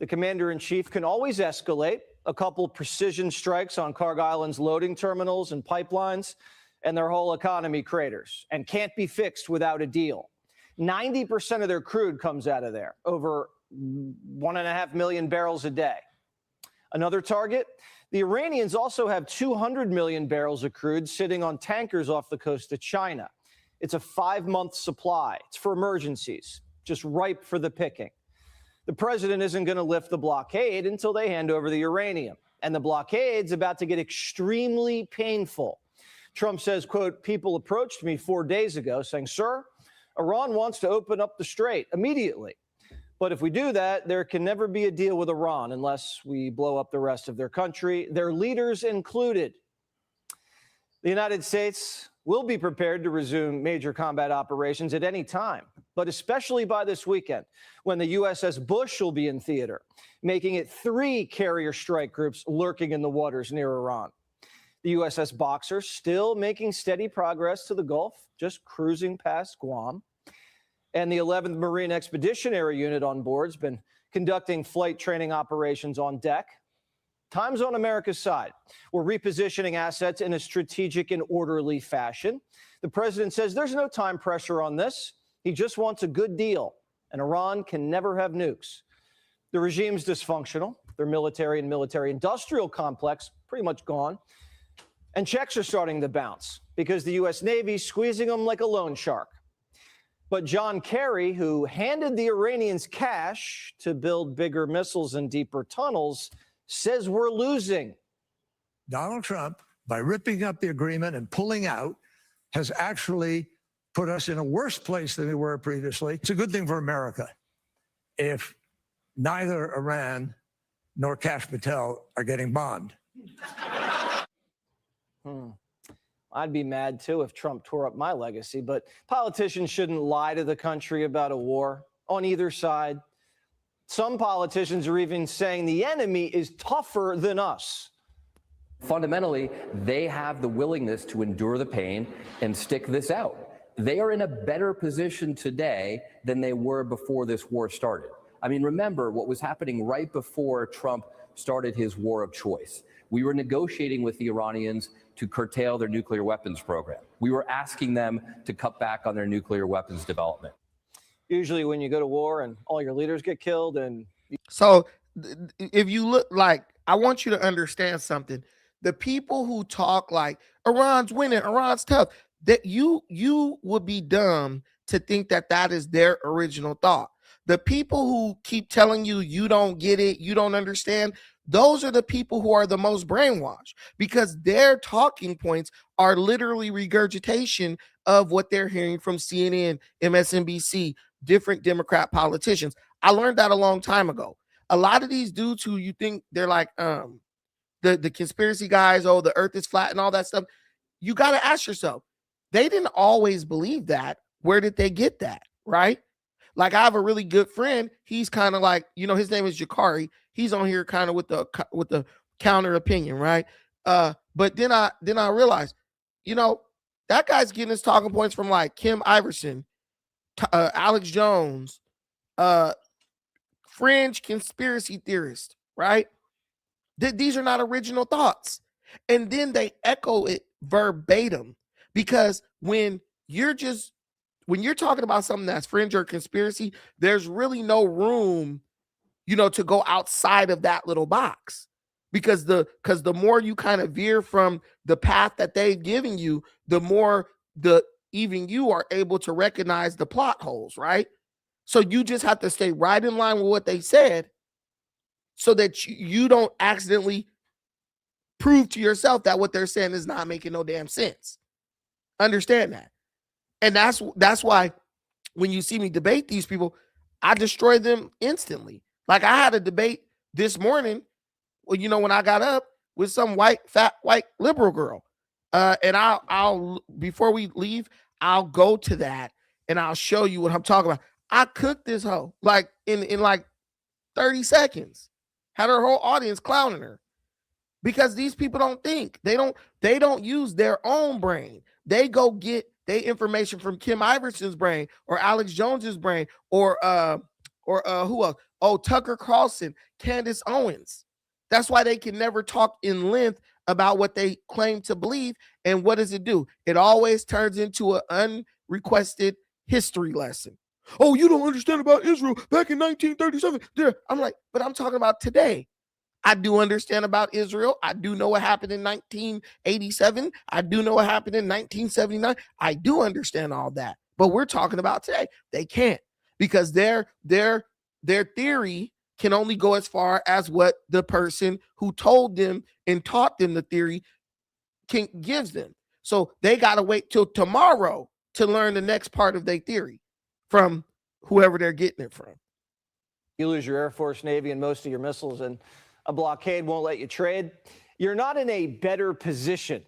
The commander-in-chief can always escalate a couple precision strikes on Carg Island's loading terminals and pipelines, and their whole economy craters and can't be fixed without a deal. 90% of their crude comes out of there, over 1.5 million barrels a day. Another target, the Iranians also have 200 million barrels of crude sitting on tankers off the coast of China. It's a 5-month supply. It's for emergencies, just ripe for the picking. The president isn't going to lift the blockade until they hand over the uranium. And the blockade's about to get extremely painful. Trump says, quote, people approached me 4 days ago saying, sir, Iran wants to open up the strait immediately. But if we do that, there can never be a deal with Iran unless we blow up the rest of their country, their leaders included. The United States will be prepared to resume major combat operations at any time, but especially by this weekend, when the USS Bush will be in theater, making it 3 carrier strike groups lurking in the waters near Iran. The USS Boxer still making steady progress to the Gulf, just cruising past Guam. And the 11th Marine Expeditionary Unit on board's been conducting flight training operations on deck. Time's on America's side. We're repositioning assets in a strategic and orderly fashion. The president says there's no time pressure on this. He just wants a good deal, and Iran can never have nukes. The regime's dysfunctional. Their military and military-industrial complex pretty much gone. And checks are starting to bounce because the U.S. Navy's squeezing them like a loan shark. But John Kerry, who handed the Iranians cash to build bigger missiles and deeper tunnels, says we're losing. Donald Trump, by ripping up the agreement and pulling out, has actually put us in a worse place than we were previously. It's a good thing for America if neither Iran nor Kash Patel are getting bombed. I'd be mad, too, if Trump tore up my legacy, but politicians shouldn't lie to the country about a war on either side. Some politicians are even saying the enemy is tougher than us. Fundamentally, they have the willingness to endure the pain and stick this out. They are in a better position today than they were before this war started. I mean, remember what was happening right before Trump started his war of choice. We were negotiating with the Iranians to curtail their nuclear weapons program. We were asking them to cut back on their nuclear weapons development. Usually when you go to war and all your leaders get killed and... So if you look, like, I want you to understand something. The people who talk like Iran's winning, Iran's tough, that you would be dumb to think that that is their original thought. The people who keep telling you you don't get it, you don't understand, those are the people who are the most brainwashed because their talking points are literally regurgitation of what they're hearing from CNN, MSNBC, different Democrat politicians. I learned that a long time ago. A lot of these dudes who you think they're like the conspiracy guys, oh, the earth is flat and all that stuff, you got to ask yourself, they didn't always believe that. Where did they get that, right? Like I have a really good friend. He's kind of like, his name is Jakari. He's on here kind of with the counter opinion, right? But then I realized, that guy's getting his talking points from like Kim Iverson, Alex Jones, fringe conspiracy theorist, right? These are not original thoughts. And then they echo it verbatim because when you're talking about something that's fringe or conspiracy, there's really no room, to go outside of that little box because the more you kind of veer from the path that they've given you, the more even you are able to recognize the plot holes, right? So you just have to stay right in line with what they said so that you don't accidentally prove to yourself that what they're saying is not making no damn sense. Understand that. And that's why when you see me debate these people, I destroy them instantly. Like I had a debate this morning, when I got up with some fat white liberal girl. And I'll before we leave, I'll go to that and I'll show you what I'm talking about. I cooked this hoe like in like 30 seconds. Had her whole audience clowning her. Because these people don't think. They don't use their own brain. They go get their information from Kim Iverson's brain or Alex Jones's brain or who else? Oh, Tucker Carlson, Candace Owens. That's why they can never talk in length about what they claim to believe. And what does it do? It always turns into an unrequested history lesson. Oh, you don't understand about Israel back in 1937. I'm like, but I'm talking about today. I do understand about Israel. I do know what happened in 1987. I do know what happened in 1979. I do understand all that. But we're talking about today. They can't because their theory can only go as far as what the person who told them and taught them the theory gives them. So they got to wait till tomorrow to learn the next part of their theory from whoever they're getting it from. You lose your Air Force, Navy, and most of your missiles, and a blockade won't let you trade. You're not in a better position.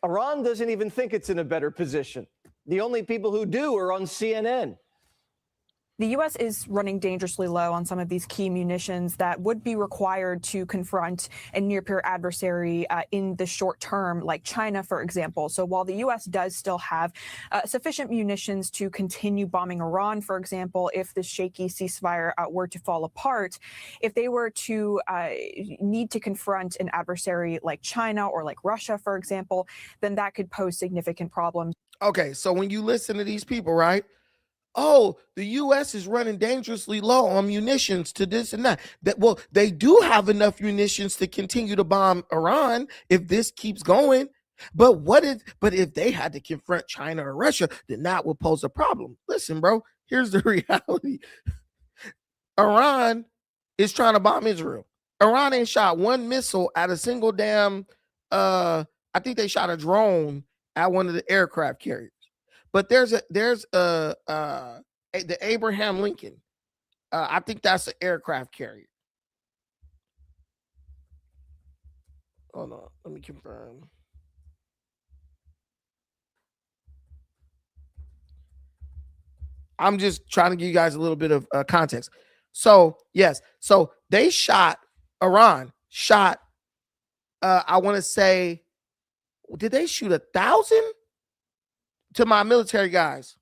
Iran doesn't even think it's in a better position. The only people who do are on CNN. The U.S. is running dangerously low on some of these key munitions that would be required to confront a near-peer adversary in the short term, like China, for example. So while the U.S. does still have sufficient munitions to continue bombing Iran, for example, if the shaky ceasefire were to fall apart, if they were to need to confront an adversary like China or like Russia, for example, then that could pose significant problems. Okay, so when you listen to these people, right? Oh, the U.S. is running dangerously low on munitions to this and that. Well, they do have enough munitions to continue to bomb Iran if this keeps going. But if they had to confront China or Russia, then that would pose a problem. Listen, bro, here's the reality. Iran is trying to bomb Israel. Iran ain't shot one missile at a single damn, I think they shot a drone at one of the aircraft carriers. But there's the Abraham Lincoln. I think that's an aircraft carrier. Hold on, let me confirm. I'm just trying to give you guys a little bit of context. So yes, so Iran shot. I want to say, did they shoot 1,000? To my military guys,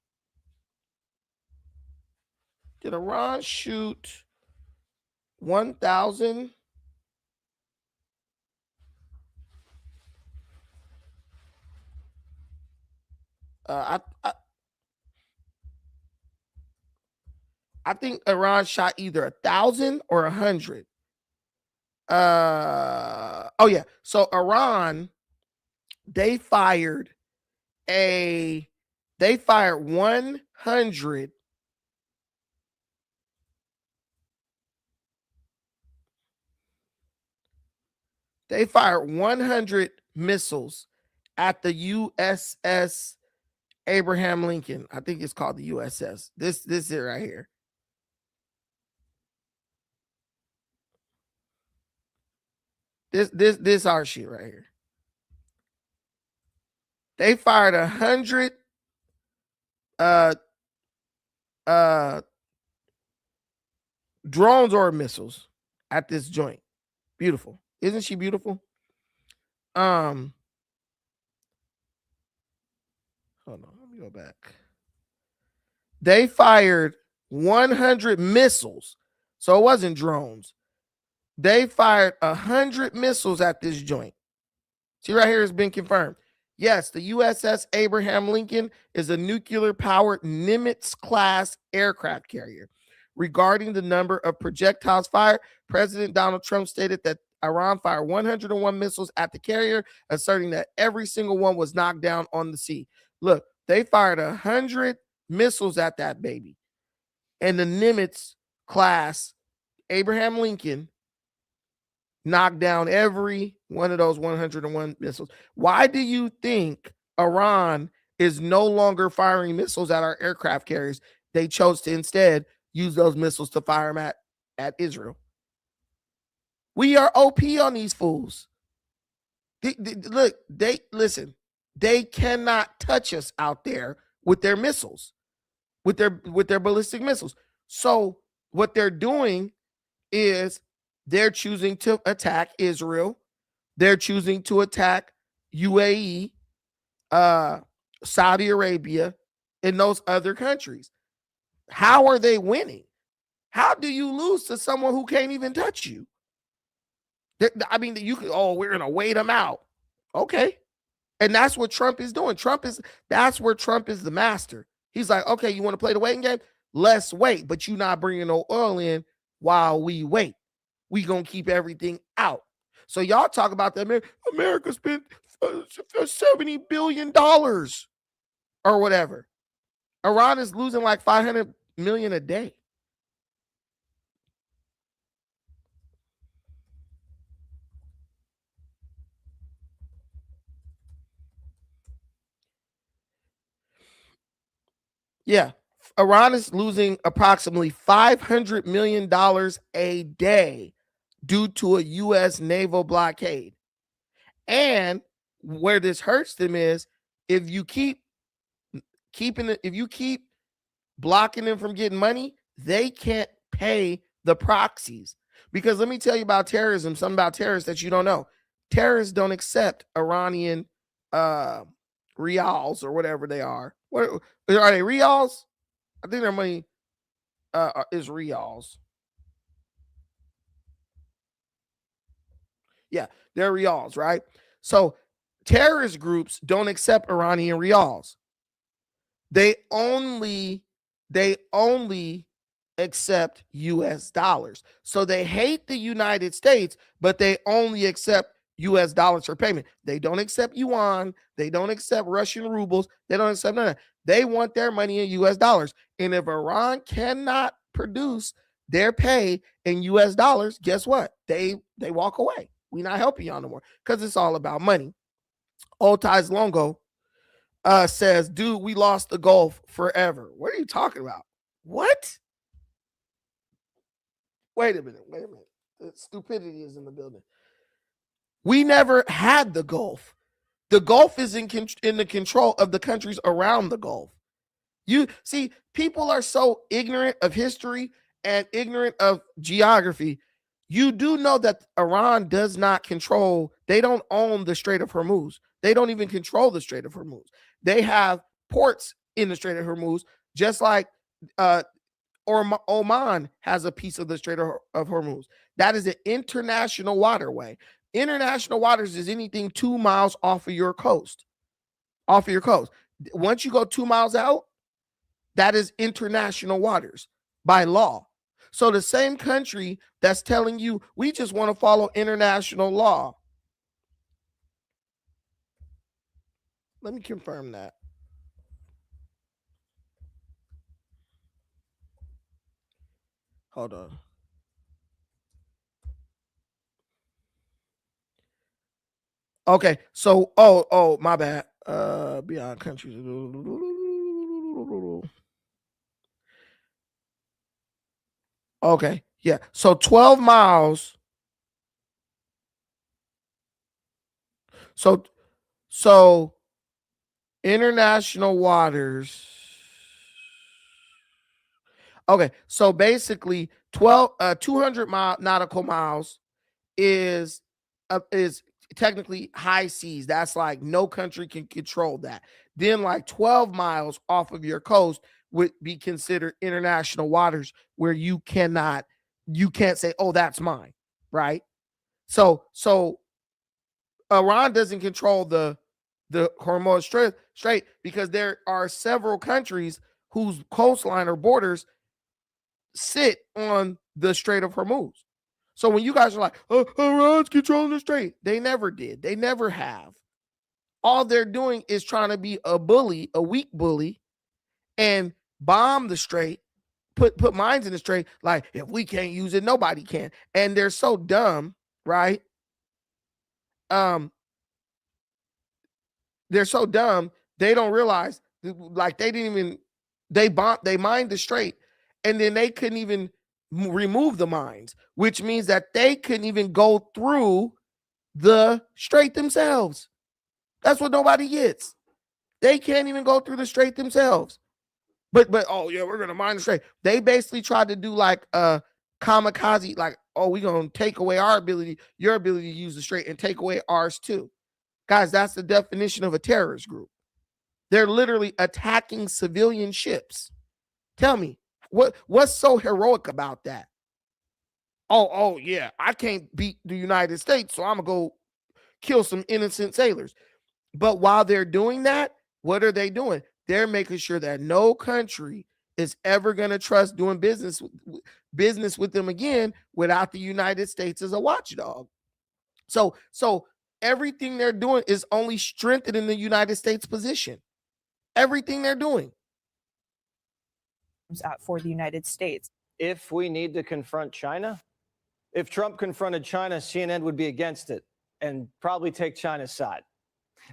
did Iran shoot 1,000? I think Iran shot either 1,000 or 100. Oh yeah. So Iran, they fired 100 They fired 100 missiles at the USS Abraham Lincoln. I think it's called the USS. This is it right here. This our shit right here. They fired 100 drones or missiles at this joint. Beautiful. Isn't she beautiful? Hold on, let me go back. They fired 100 missiles. So it wasn't drones. They fired 100 missiles at this joint. See right here, it's been confirmed. Yes, the USS Abraham Lincoln is a nuclear-powered Nimitz-class aircraft carrier. Regarding the number of projectiles fired, President Donald Trump stated that Iran fired 101 missiles at the carrier, asserting that every single one was knocked down on the sea. Look, they fired 100 missiles at that baby. And the Nimitz-class Abraham Lincoln knocked down every one of those 101 missiles. Why do you think Iran is no longer firing missiles at our aircraft carriers? They chose to instead use those missiles to fire them at Israel. We are OP on these fools. Look, they cannot touch us out there with their missiles, with their ballistic missiles. So what they're doing is they're choosing to attack Israel. They're choosing to attack UAE, Saudi Arabia, and those other countries. How are they winning? How do you lose to someone who can't even touch you? I mean, you could, we're going to wait them out. Okay. And that's what Trump is doing. That's where Trump is the master. He's like, okay, you want to play the waiting game? Let's wait, but you're not bringing no oil in while we wait. We gonna keep everything out. So y'all talk about that. America spent $70 billion or whatever. Iran is losing like 500 million a day. Yeah, Iran is losing approximately $500 million a day due to a U.S. naval blockade. And where this hurts them is if you keep blocking them from getting money, they can't pay the proxies. Because let me tell you about terrorism, something about terrorists that you don't know. Terrorists don't accept Iranian reals or whatever they are. What are they, reals? I think their money is reals. Yeah, they're reals, right? So terrorist groups don't accept Iranian reals. They only accept US dollars. So they hate the United States, but they only accept US dollars for payment. They don't accept yuan. They don't accept Russian rubles. They don't accept none of that. They want their money in US dollars. And if Iran cannot produce their pay in US dollars, guess what? They walk away. We're not helping y'all no more because it's all about money. Old Ties Longo says, dude, we lost the Gulf forever. What are you talking about? What? Wait a minute. The stupidity is in the building. We never had the Gulf. The Gulf is in the control of the countries around the Gulf. You see, people are so ignorant of history and ignorant of geography. You do know that Iran does not control, they don't own the Strait of Hormuz. They don't even control the Strait of Hormuz. They have ports in the Strait of Hormuz, just like Oman has a piece of the Strait of Hormuz. That is an international waterway. International waters is anything 2 miles off of your coast. Once you go 2 miles out, that is international waters by law. So the same country that's telling you we just want to follow international law. Let me confirm that. Hold on. Okay, so my bad. Beyond countries. Okay, yeah. So 12 miles. So international waters. Okay, so basically 200 nautical miles is technically high seas. That's like no country can control that. Then like 12 miles off of your coast would be considered international waters where you can't say, oh, that's mine, right? So Iran doesn't control the Hormuz Strait because there are several countries whose coastline or borders sit on the Strait of Hormuz. So when you guys are like, oh, Iran's controlling the strait, they never did. They never have. All they're doing is trying to be a bully, a weak bully, and bomb the strait, put mines in the strait. Like, if we can't use it, nobody can. And they're so dumb, right? They're so dumb, they don't realize, like, they mined the strait, and then they couldn't even remove the mines, which means that they couldn't even go through the strait themselves. That's what nobody gets. They can't even go through the strait themselves. But oh yeah, we're gonna mine the strait. They basically tried to do like a kamikaze, like, oh, we're gonna take away your ability to use the strait and take away ours too. Guys, that's the definition of a terrorist group. They're literally attacking civilian ships. Tell me, what's so heroic about that? Oh yeah, I can't beat the United States, so I'm gonna go kill some innocent sailors. But while they're doing that, what are they doing? They're making sure that no country is ever gonna trust doing business with them again without the United States as a watchdog. So everything they're doing is only strengthening the United States position. Everything they're doing. For the United States. If we need to confront China, if Trump confronted China, CNN would be against it and probably take China's side.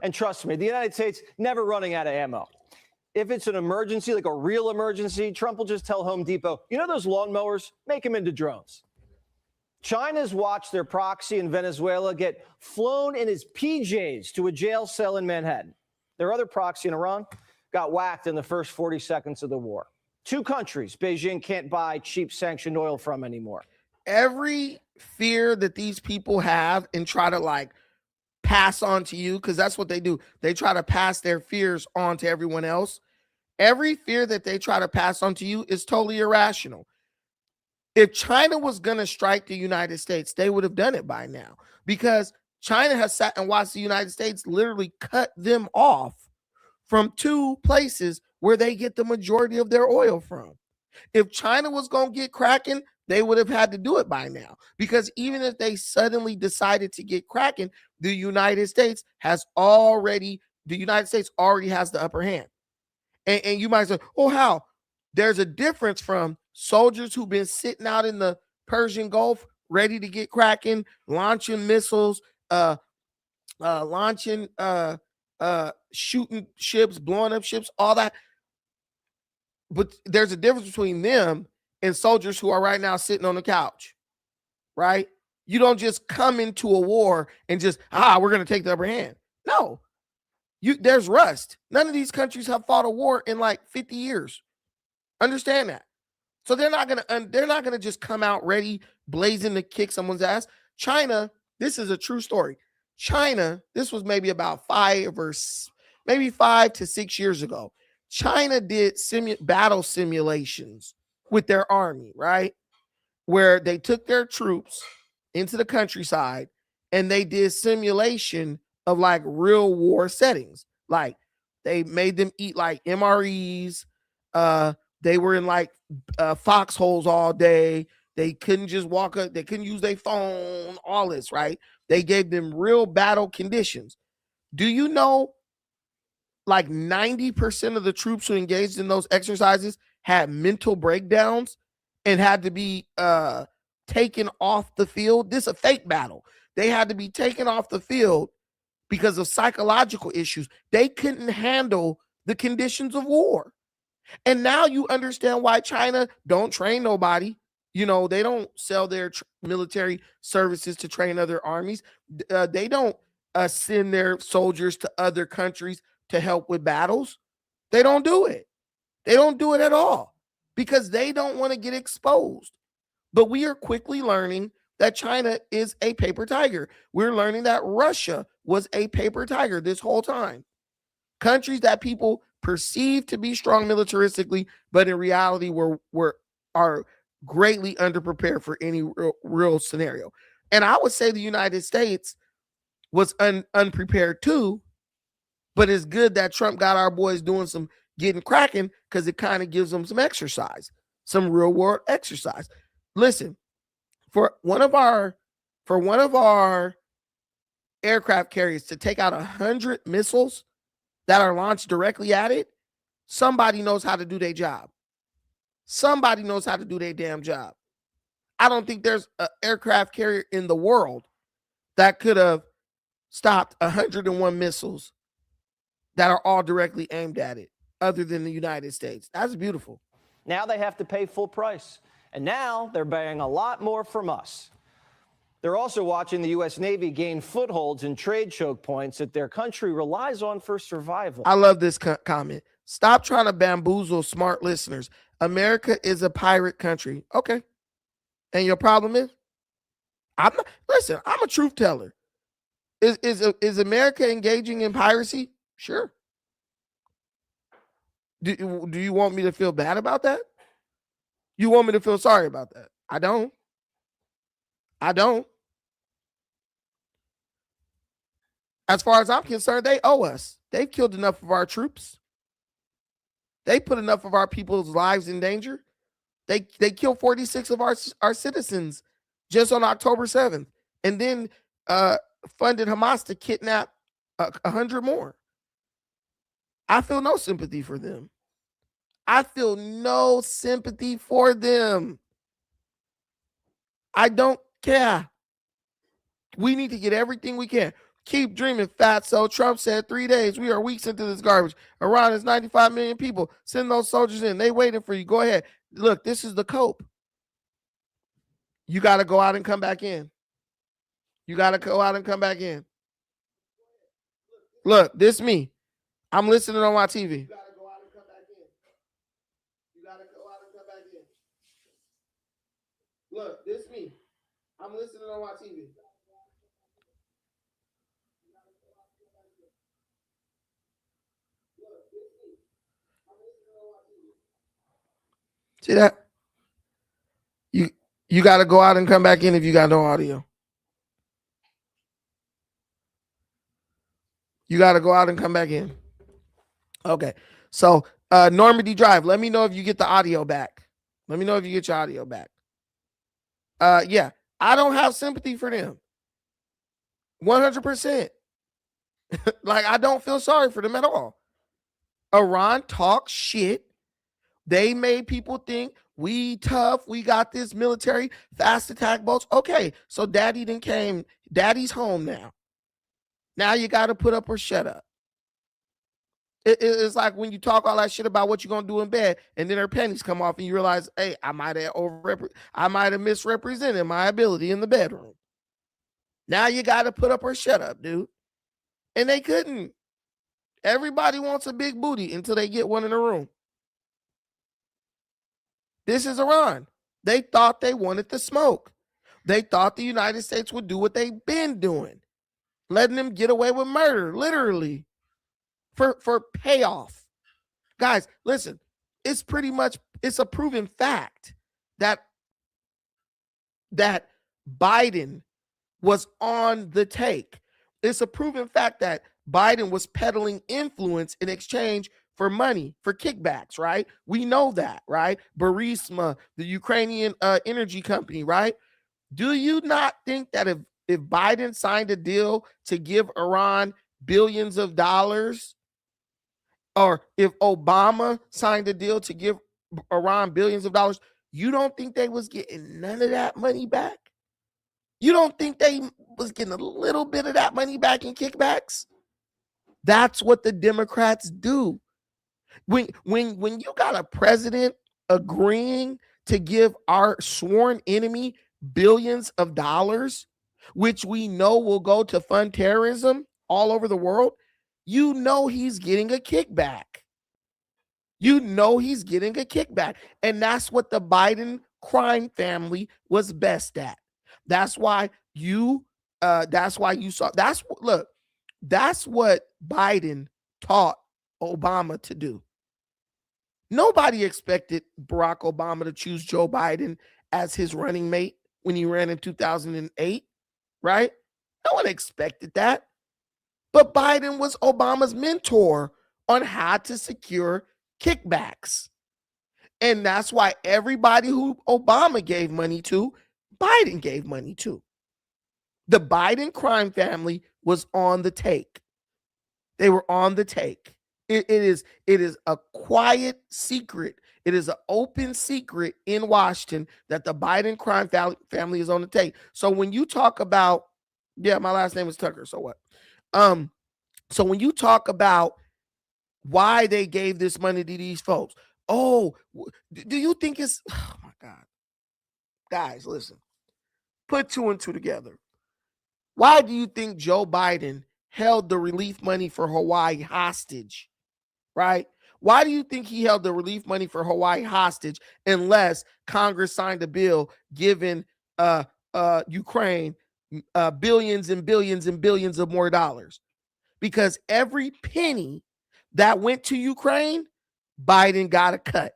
And trust me, the United States never running out of ammo. If it's an emergency, like a real emergency, Trump will just tell Home Depot, you know those lawnmowers? Make them into drones. China's watched their proxy in Venezuela get flown in his PJs to a jail cell in Manhattan. Their other proxy in Iran got whacked in the first 40 seconds of the war. 2 countries Beijing can't buy cheap sanctioned oil from anymore. Every fear that these people have and try to like pass on to you, because that's what they do. They try to pass their fears on to everyone else. Every fear that they try to pass on to you is totally irrational. If China was going to strike the United States, they would have done it by now, because China has sat and watched the United States literally cut them off from 2 places where they get the majority of their oil from. If China was going to get cracking, they would have had to do it by now, because even if they suddenly decided to get cracking, the United States already has the upper hand. And you might say, oh, how? There's a difference from soldiers who've been sitting out in the Persian Gulf ready to get cracking, launching missiles, shooting ships, blowing up ships, all that. But there's a difference between them and soldiers who are right now sitting on the couch, right? You don't just come into a war and just, we're going to take the upper hand. No, there's rust. None of these countries have fought a war in like 50 years. Understand that. So they're not going to just come out ready, blazing to kick someone's ass. China, this is a true story. China, this was maybe about 5 to 6 years ago. China did battle simulations with their army, right? Where they took their troops into the countryside and they did simulation of like real war settings. Like they made them eat like MREs. They were in like foxholes all day. They couldn't just walk up. They couldn't use their phone, all this, right? They gave them real battle conditions. Do you know like 90% of the troops who engaged in those exercises had mental breakdowns and had to be taken off the field? This is a fake battle. They had to be taken off the field because of psychological issues. They couldn't handle the conditions of war. And now you understand why China don't train nobody. You know, they don't sell their military services to train other armies. They don't send their soldiers to other countries to help with battles. They don't do it. They don't do it at all because they don't want to get exposed. But we are quickly learning that China is a paper tiger. We're learning that Russia was a paper tiger this whole time. Countries that people perceive to be strong militaristically, but in reality are greatly underprepared for any real scenario. And I would say the United States was unprepared too, but it's good that Trump got our boys doing some getting cracking because it kind of gives them some exercise, some real world exercise. Listen, for one of our aircraft carriers to take out 100 missiles that are launched directly at it, somebody knows how to do their job. Somebody knows how to do their damn job. I don't think there's an aircraft carrier in the world that could have stopped 101 missiles that are all directly aimed at it, other than the United States. That's beautiful. Now they have to pay full price. And now they're buying a lot more from us. They're also watching the U.S. Navy gain footholds in trade choke points that their country relies on for survival. I love this comment. Stop trying to bamboozle smart listeners. America is a pirate country. Okay. And your problem is? I'm a truth teller. Is America engaging in piracy? Sure. Do you want me to feel bad about that? You want me to feel sorry about that? I don't. As far as I'm concerned, they owe us. They've killed enough of our troops. They put enough of our people's lives in danger. They killed 46 of our citizens just on October 7th, and then funded Hamas to kidnap 100 more. I feel no sympathy for them. I feel no sympathy for them. I don't care. We need to get everything we can. Keep dreaming, fatso. Trump said 3 days. We are weeks into this garbage. Iran is 95 million people. Send those soldiers in. They waiting for you. Go ahead. Look, this is the cope. You got to go out and come back in. You got to go out and come back in. Look, this is me. I'm listening on my TV. Look, this is me. I'm listening on my TV. See that? You got to go out and come back in if you got no audio. You got to go out and come back in. Okay. So, Normandy Drive, let me know if you get the audio back. Let me know if you get your audio back. Yeah, I don't have sympathy for them. 100%. Like, I don't feel sorry for them at all. Iran talks shit. They made people think we tough. We got this military fast attack boats. Okay, so daddy then came. Daddy's home now. Now you got to put up or shut up. It's like when you talk all that shit about what you're going to do in bed, and then her pennies come off and you realize, hey, I might have misrepresented my ability in the bedroom. Now you got to put up or shut up, dude. And they couldn't. Everybody wants a big booty until they get one in the room. This is Iran. They thought they wanted the smoke. They thought the United States would do what they've been doing, letting them get away with murder, literally, for payoff. Guys, listen, it's a proven fact that Biden was on the take. It's a proven fact that Biden was peddling influence in exchange for money, for kickbacks, right? We know that, right? Burisma, the Ukrainian energy company, right? Do you not think that if Biden signed a deal to give Iran billions of dollars, or if Obama signed a deal to give Iran billions of dollars, you don't think they was getting none of that money back? You don't think they was getting a little bit of that money back in kickbacks. That's what the Democrats do. When you got a president agreeing to give our sworn enemy billions of dollars, which we know will go to fund terrorism all over the world, you know he's getting a kickback. You know he's getting a kickback. And that's what the Biden crime family was best at. That's why you saw, that's what Biden taught Obama to do. Nobody expected Barack Obama to choose Joe Biden as his running mate when he ran in 2008, right? No one expected that. But Biden was Obama's mentor on how to secure kickbacks. And that's why everybody who Obama gave money to, Biden gave money to. The Biden crime family was on the take. They were on the take. It is a quiet secret. It is an open secret in Washington that the Biden crime family is on the take. So when you talk about, yeah, my last name is Tucker, so what? So when you talk about why they gave this money to these folks, oh, do you think it's, oh my God. Guys, listen, put two and two together. Why do you think Joe Biden held the relief money for Hawaii hostage, right? Why do you think he held the relief money for Hawaii hostage unless Congress signed a bill giving Ukraine billions and billions and billions of more dollars? Because every penny that went to Ukraine, Biden got a cut.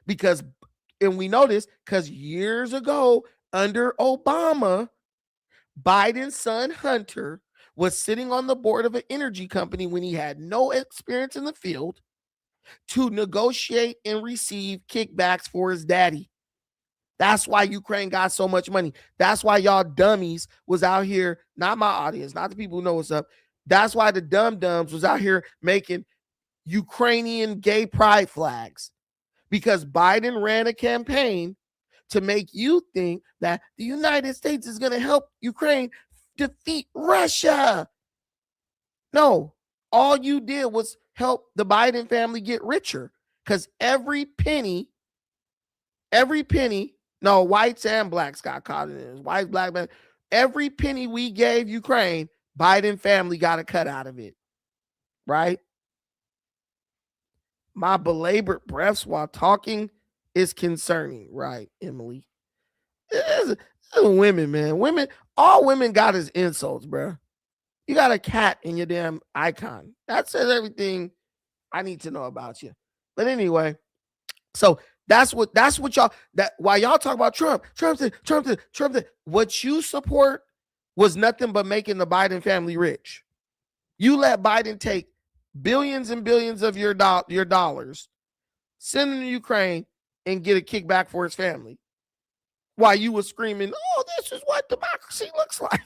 Because, and we know this because years ago under Obama, Biden's son Hunter was sitting on the board of an energy company when he had no experience in the field to negotiate and receive kickbacks for his daddy. That's why Ukraine got so much money. That's why y'all dummies was out here, not my audience, not the people who know what's up. That's why the dum-dums was out here making Ukrainian gay pride flags, because Biden ran a campaign to make you think that the United States is going to help Ukraine defeat Russia. No, all you did was help the Biden family get richer, because every penny, no, whites and blacks got caught in this. Whites, black, man, every penny we gave Ukraine, Biden family got a cut out of it, right? My belabored breaths while talking is concerning, right, Emily? It's women, man. Women, all women got is insults, bro. You got a cat in your damn icon. That says everything I need to know about you. But anyway, so that's what y'all, that while y'all talk about Trump, what you support was nothing but making the Biden family rich. You let Biden take billions and billions of your dollars, send them to Ukraine, and get a kickback for his family, while you were screaming, "Oh, this is what democracy looks like."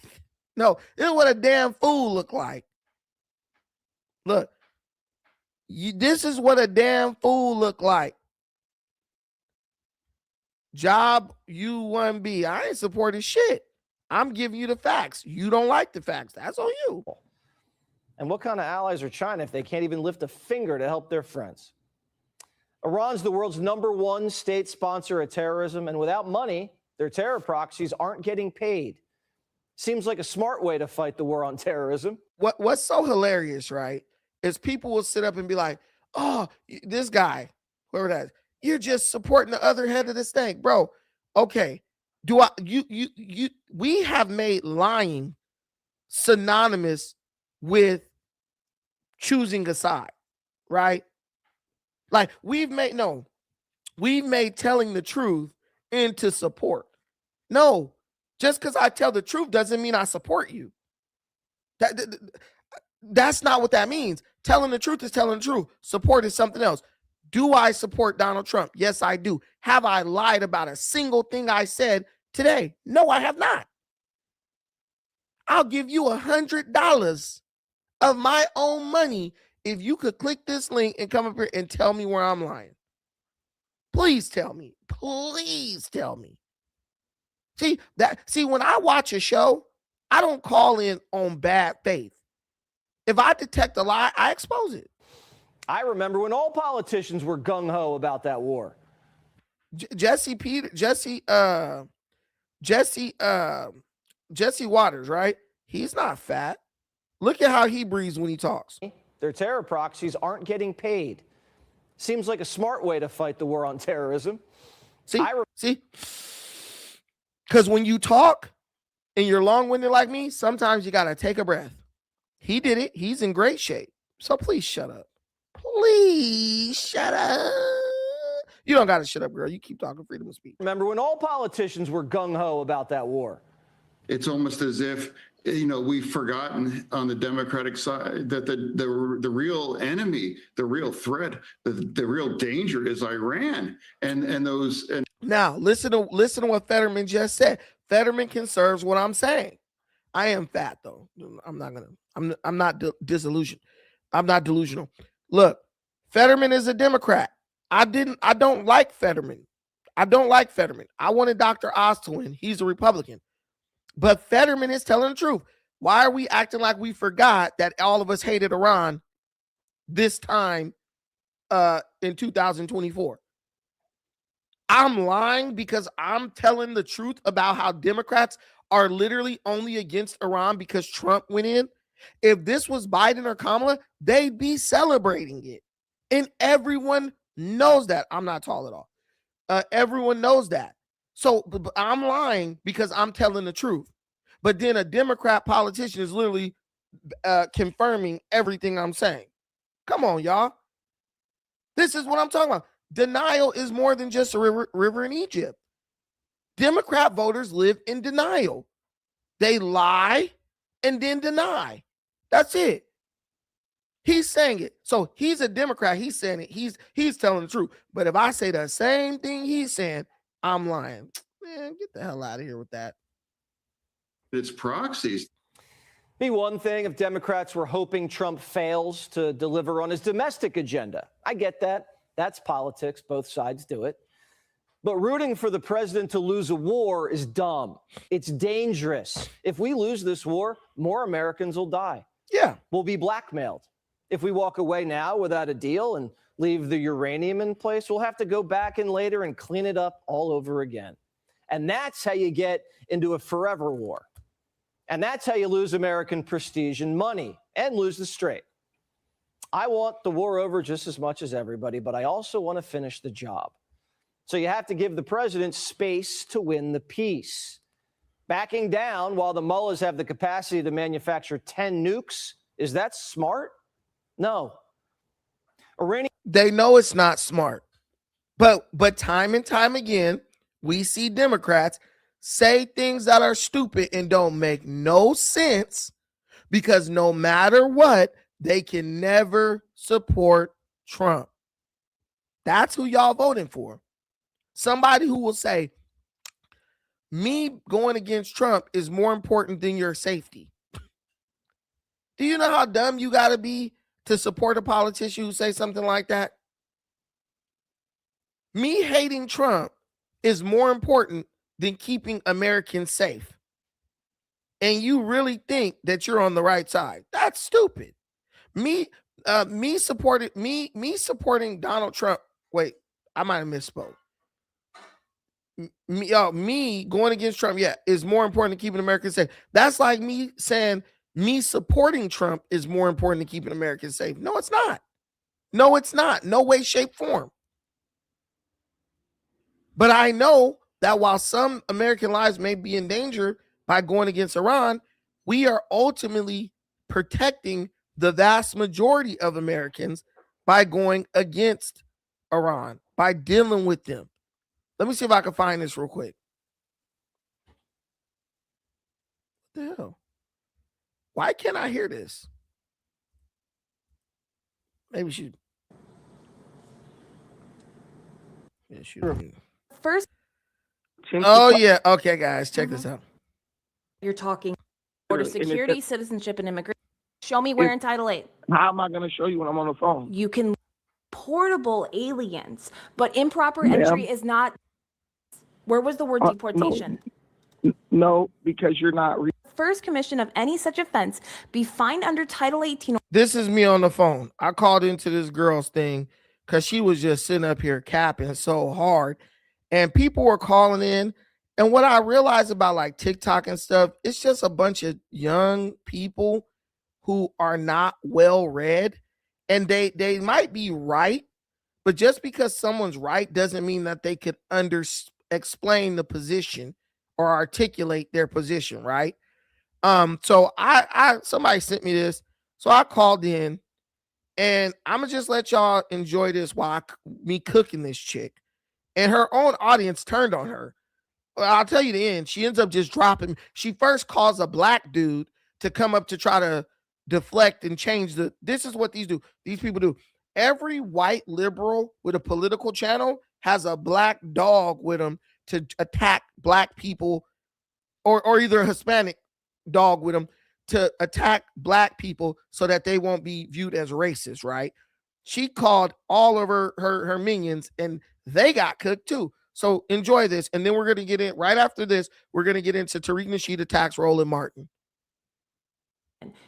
No, this is what a damn fool look like. Look, this is what a damn fool look like. Job U1B. I ain't supporting shit. I'm giving you the facts. You don't like the facts. That's on you. And what kind of allies are China if they can't even lift a finger to help their friends? Iran's the world's #1 state sponsor of terrorism, and without money, their terror proxies aren't getting paid. Seems like a smart way to fight the war on terrorism. What's so hilarious, right, is people will sit up and be like, "Oh, this guy, whoever that is, you're just supporting the other head of the snake, bro." Okay, we have made lying synonymous with choosing a side, right? Like we've made telling the truth into support. No, just because I tell the truth doesn't mean I support you. That's not what that means. Telling the truth is telling the truth. Support is something else. Do I support Donald Trump? Yes, I do. Have I lied about a single thing I said today? No, I have not. I'll give you $100 of my own money if you could click this link and come up here and tell me where I'm lying. Please tell me. Please tell me. See, when I watch a show, I don't call in on bad faith. If I detect a lie, I expose it. I remember when all politicians were gung-ho about that war. Jesse Waters, right? He's not fat. Look at how he breathes when he talks. Their terror proxies aren't getting paid. Seems like a smart way to fight the war on terrorism. See? Because when you talk and you're long-winded like me, sometimes you got to take a breath. He did it. He's in great shape. So please shut up. Please shut up. You don't got to shut up, girl. You keep talking, freedom of speech. Remember when all politicians were gung-ho about that war? It's almost as if, we've forgotten on the Democratic side that the real enemy, the real threat, the real danger is Iran. Now listen to what Fetterman just said. Fetterman conserves what I'm saying. I am fat though. I'm not disillusioned. I'm not delusional. Look, Fetterman is a Democrat. I don't like Fetterman. I wanted Dr. Oz to win. He's a Republican. But Fetterman is telling the truth. Why are we acting like we forgot that all of us hated Iran this time in 2024? I'm lying because I'm telling the truth about how Democrats are literally only against Iran because Trump went in. If this was Biden or Kamala, they'd be celebrating it. And everyone knows that. I'm not tall at all. Everyone knows that. So I'm lying because I'm telling the truth. But then a Democrat politician is literally confirming everything I'm saying. Come on, y'all. This is what I'm talking about. Denial is more than just a river in Egypt. Democrat voters live in denial. They lie and then deny. That's it. He's saying it. So he's a Democrat. He's saying it. He's telling the truth. But if I say the same thing he's saying, I'm lying. Man, get the hell out of here with that. It's proxies. Be one thing if Democrats were hoping Trump fails to deliver on his domestic agenda. I get that. That's politics. Both sides do it. But rooting for the president to lose a war is dumb. It's dangerous. If we lose this war, more Americans will die. Yeah. We'll be blackmailed. If we walk away now without a deal and leave the uranium in place, we'll have to go back in later and clean it up all over again. And that's how you get into a forever war. And that's how you lose American prestige and money and lose the strait. I want the war over just as much as everybody, but I also want to finish the job. So you have to give the president space to win the peace. Backing down while the mullahs have the capacity to manufacture 10 nukes, is that smart? No. They know it's not smart. But time and time again, we see Democrats say things that are stupid and don't make no sense because no matter what, they can never support Trump. That's who y'all voting for. Somebody who will say, me going against Trump is more important than your safety. Do you know how dumb you got to be to support a politician who say something like that? Me hating Trump is more important than keeping Americans safe. And you really think that you're on the right side. That's stupid. Me supporting Donald Trump. Wait, I might have misspoke. Me going against Trump, is more important than keeping Americans safe. That's like me saying me supporting Trump is more important than keeping Americans safe. No, it's not. No, it's not. No way, shape, form. But I know that while some American lives may be in danger by going against Iran, we are ultimately protecting the vast majority of Americans by going against Iran, by dealing with them. Let me see if I can find this real quick. What the hell? Why can't I hear this? Maybe she. Yeah, she. First. Oh yeah. Okay, guys, check this out. You're talking border security, citizenship, and immigration. Show me where in Title 8. How am I going to show you when I'm on the phone? You can portable aliens, but improper entry is not. Where was the word deportation? No, because you're not. first commission of any such offense, be fined under Title 18. This is me on the phone. I called into this girl's thing because she was just sitting up here capping so hard, and people were calling in. And what I realized about like TikTok and stuff, it's just a bunch of young people who are not well read, and they might be right, but just because someone's right doesn't mean that they could explain the position or articulate their position, right? So I somebody sent me this, so I called in, and I'm gonna just let y'all enjoy this while me cooking this chick, and her own audience turned on her. Well, I'll tell you the end. She ends up just dropping. She first calls a black dude to come up to try to deflect and change the. This is what these people do. Every white liberal with a political channel has a black dog with them to attack black people, or either a Hispanic dog with them to attack black people so that they won't be viewed as racist, right? She called all of her minions, and they got cooked too. So enjoy this, and then we're going to get in right after this. We're going to get into Tariq Nasheed attacks Roland Martin.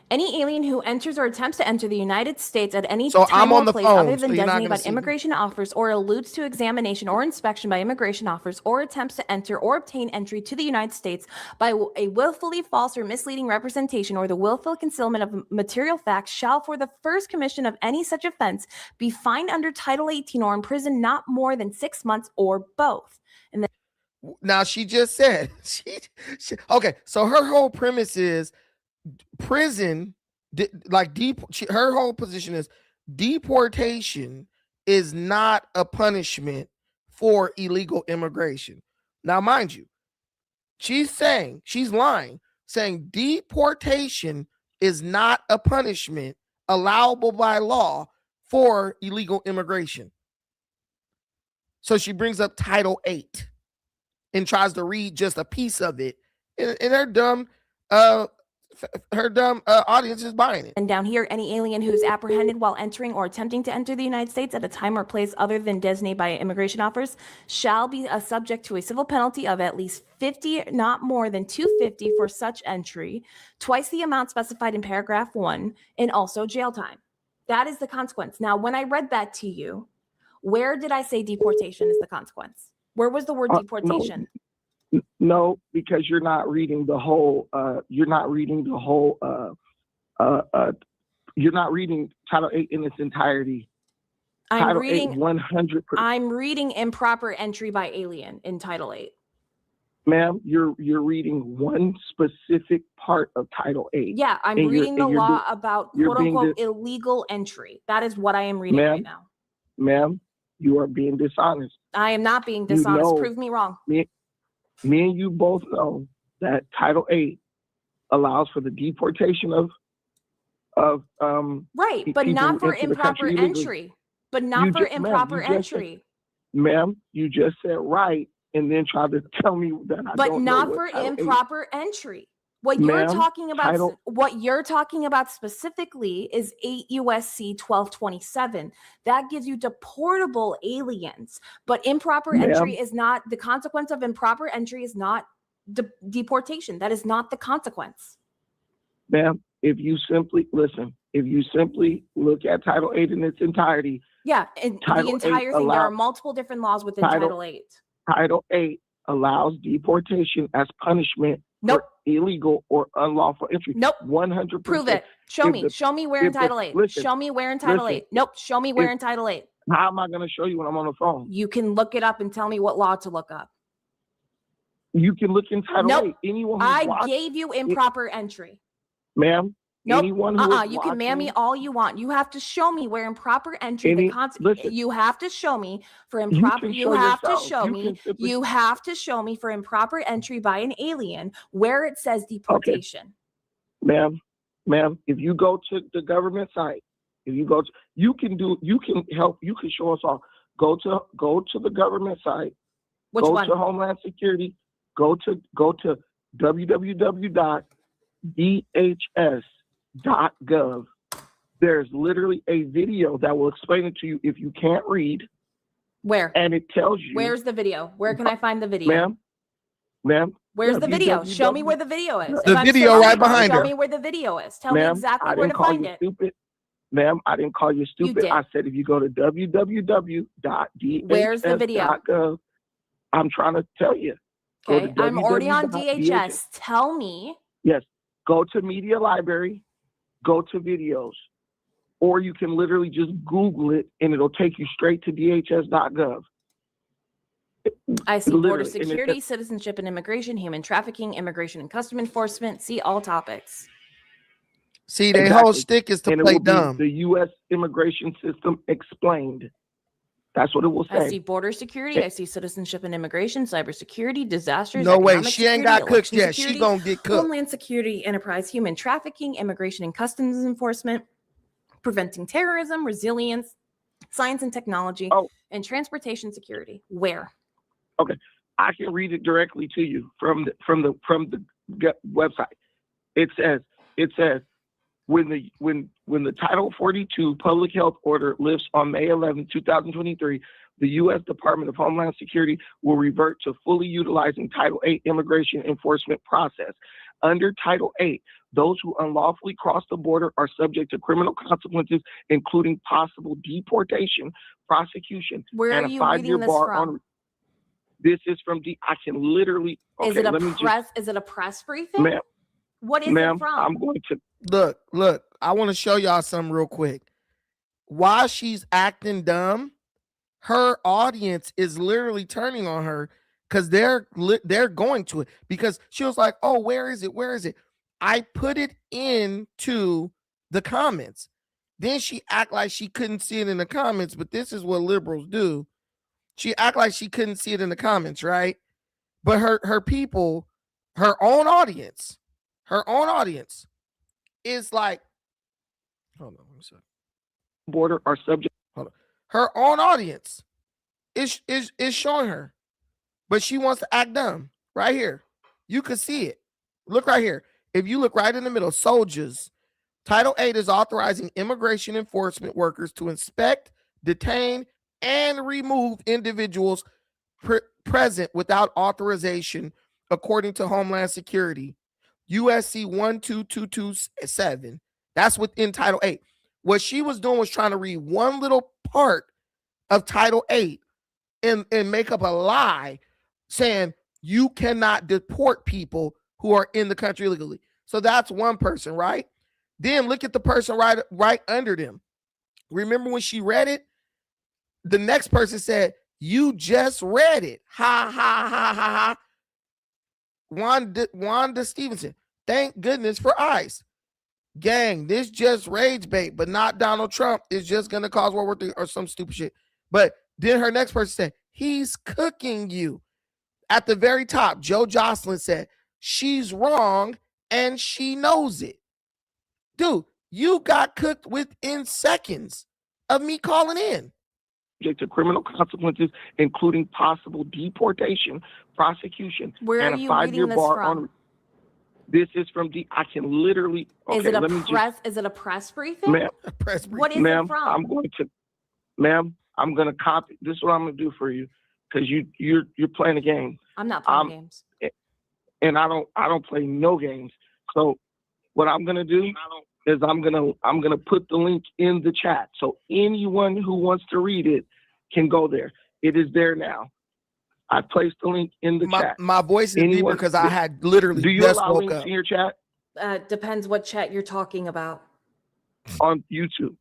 Any alien who enters or attempts to enter the United States at any So time I'm on or the place phone, other than so you're not designated gonna by see me. immigration officers or alludes to examination or inspection by immigration officers or attempts to enter or obtain entry to the United States by a willfully false or misleading representation or the willful concealment of material facts shall, for the first commission of any such offense, be fined under Title 18 or imprisoned not more than 6 months or both. And then Now she just said okay. So her whole premise is prison, her whole position is deportation is not a punishment for illegal immigration. Now, mind you, she's lying, saying deportation is not a punishment allowable by law for illegal immigration. So she brings up Title 8 and tries to read just a piece of it, and her dumb audience is buying it. And down here, any alien who is apprehended while entering or attempting to enter the United States at a time or place other than designated by immigration officers shall be subject to a civil penalty of at least 50, not more than 250 for such entry, twice the amount specified in paragraph 1, and also jail time. That is the consequence. Now, when I read that to you, where did I say deportation is the consequence? Where was the word deportation? No, because you're not reading the whole. You're not reading Title 8 in its entirety. I'm reading 100%. I'm reading improper entry by alien in Title 8. Ma'am, you're reading one specific part of Title 8. Yeah, I'm reading the law about quote unquote illegal entry. That is what I am reading right now. Ma'am, you are being dishonest. I am not being dishonest. Prove me wrong. Me and you both know that Title 8 allows for the deportation of right, but not for improper entry. But not for improper entry. Ma'am, you just said right and then tried to tell me that I but don't not know for what improper entry. What you're talking about, what you're talking about specifically is 8 USC 1227. That gives you deportable aliens, but improper entry is not the consequence of improper entry is not deportation. That is not the consequence. Ma'am, if you simply look at Title 8 in its entirety. Yeah, and the entire thing. There are multiple different laws within Title 8. Title 8 allows deportation as punishment. Nope. For illegal or unlawful entry. Nope. 100%. Prove it. Show me where in Title 8. Show me where in Title 8. Nope. Show me where in Title 8. How am I going to show you when I'm on the phone? You can look it up and tell me what law to look up. You can look in Title 8. Anyone I gave you improper entry. Ma'am. Nope. Anyone who You can man me all you want. You have to show me where improper entry. You have to show me for improper. You have to show me for improper entry by an alien where it says deportation. Okay. Ma'am. If you go to the government site, you can show us all. Go to the government site. Which one? Go to Homeland Security. Go to www.dhs.gov. There's literally a video that will explain it to you if you can't read. Where? And it tells you. Where's the video? Where can I find the video? Ma'am, Where's the video? Show me where the video is. The video right behind her. Show me where the video is. Tell me Ma'am, exactly I where didn't to call find you it. stupid. Ma'am, I didn't call you stupid. did. I said if you go to www.dhs.gov. Where's the video? I'm trying to tell you. Go Okay, to I'm already on www.dhs. DHS. Tell me. Yes. Go to Media Library, go to videos, or you can literally just Google it and it'll take you straight to dhs.gov. I see border Literally, and it security, says- citizenship and immigration, human trafficking, immigration and custom enforcement. See all topics. See, their Exactly. whole shtick is to And it play will be dumb. the U.S. immigration system explained. That's what it will say. I see border security. I see citizenship and immigration, cybersecurity, disasters. No way, economic she ain't security, got cooked election yet. She security, gonna get cooked. Homeland security, enterprise, human trafficking, immigration and customs enforcement, preventing terrorism, resilience, science and technology, and transportation security. Where? Okay, I can read it directly to you from the website. It says when the Title 42 public health order lifts on May 11, 2023, the U.S. Department of Homeland Security will revert to fully utilizing Title 8 immigration enforcement process. Under Title 8, those who unlawfully cross the border are subject to criminal consequences, including possible deportation, prosecution, Where and are a you 5-year reading this bar from? on. This is from I can literally. Okay, Is it a let me press? Is it a press briefing? Ma'am, What is ma'am, it from? I'm going to. Look, I want to show y'all something real quick. While she's acting dumb, her audience is literally turning on her because they're going to it because she was like, oh, where is it? Where is it? I put it into the comments. Then she act like she couldn't see it in the comments, but this is what liberals do. She act like she couldn't see it in the comments, right? But her people, her own audience is like, hold on one second. Border are subject. Hold on. Her own audience is showing her, but she wants to act dumb. Right here, you can see it. Look right here. If you look right in the middle, soldiers. Title 8 is authorizing immigration enforcement workers to inspect, detain, and remove individuals present without authorization, according to Homeland Security. USC 12227. That's within Title 8. What she was doing was trying to read one little part of Title 8 and make up a lie saying you cannot deport people who are in the country illegally. So that's one person, right? Then look at the person right under them. Remember when she read it? The next person said, you just read it. Ha, ha, ha, ha, ha. Wanda Stevenson, thank goodness for ICE. Gang, this just rage bait, but not Donald Trump. It's just going to cause World War III or some stupid shit. But then her next person said, he's cooking you. At the very top, Joe Jocelyn said, she's wrong and she knows it. Dude, you got cooked within seconds of me calling in. Subject to criminal consequences, including possible deportation, prosecution, Where and are a you 5-year reading this bar from? on. This is from I can literally. Okay, Is it a let me press? Is it a press briefing? Ma'am, press briefing. What is ma'am, it from? I'm going to copy. This is what I'm going to do for you because you're playing a game. I'm not playing games. And I don't play no games. So what I'm going to do is I'm going to put the link in the chat. So anyone who wants to read it can go there. It is there now. I placed the link in the chat. My voice is deeper because I had literally do you just allow woke links up. in your chat Depends what chat you're talking about. on YouTube?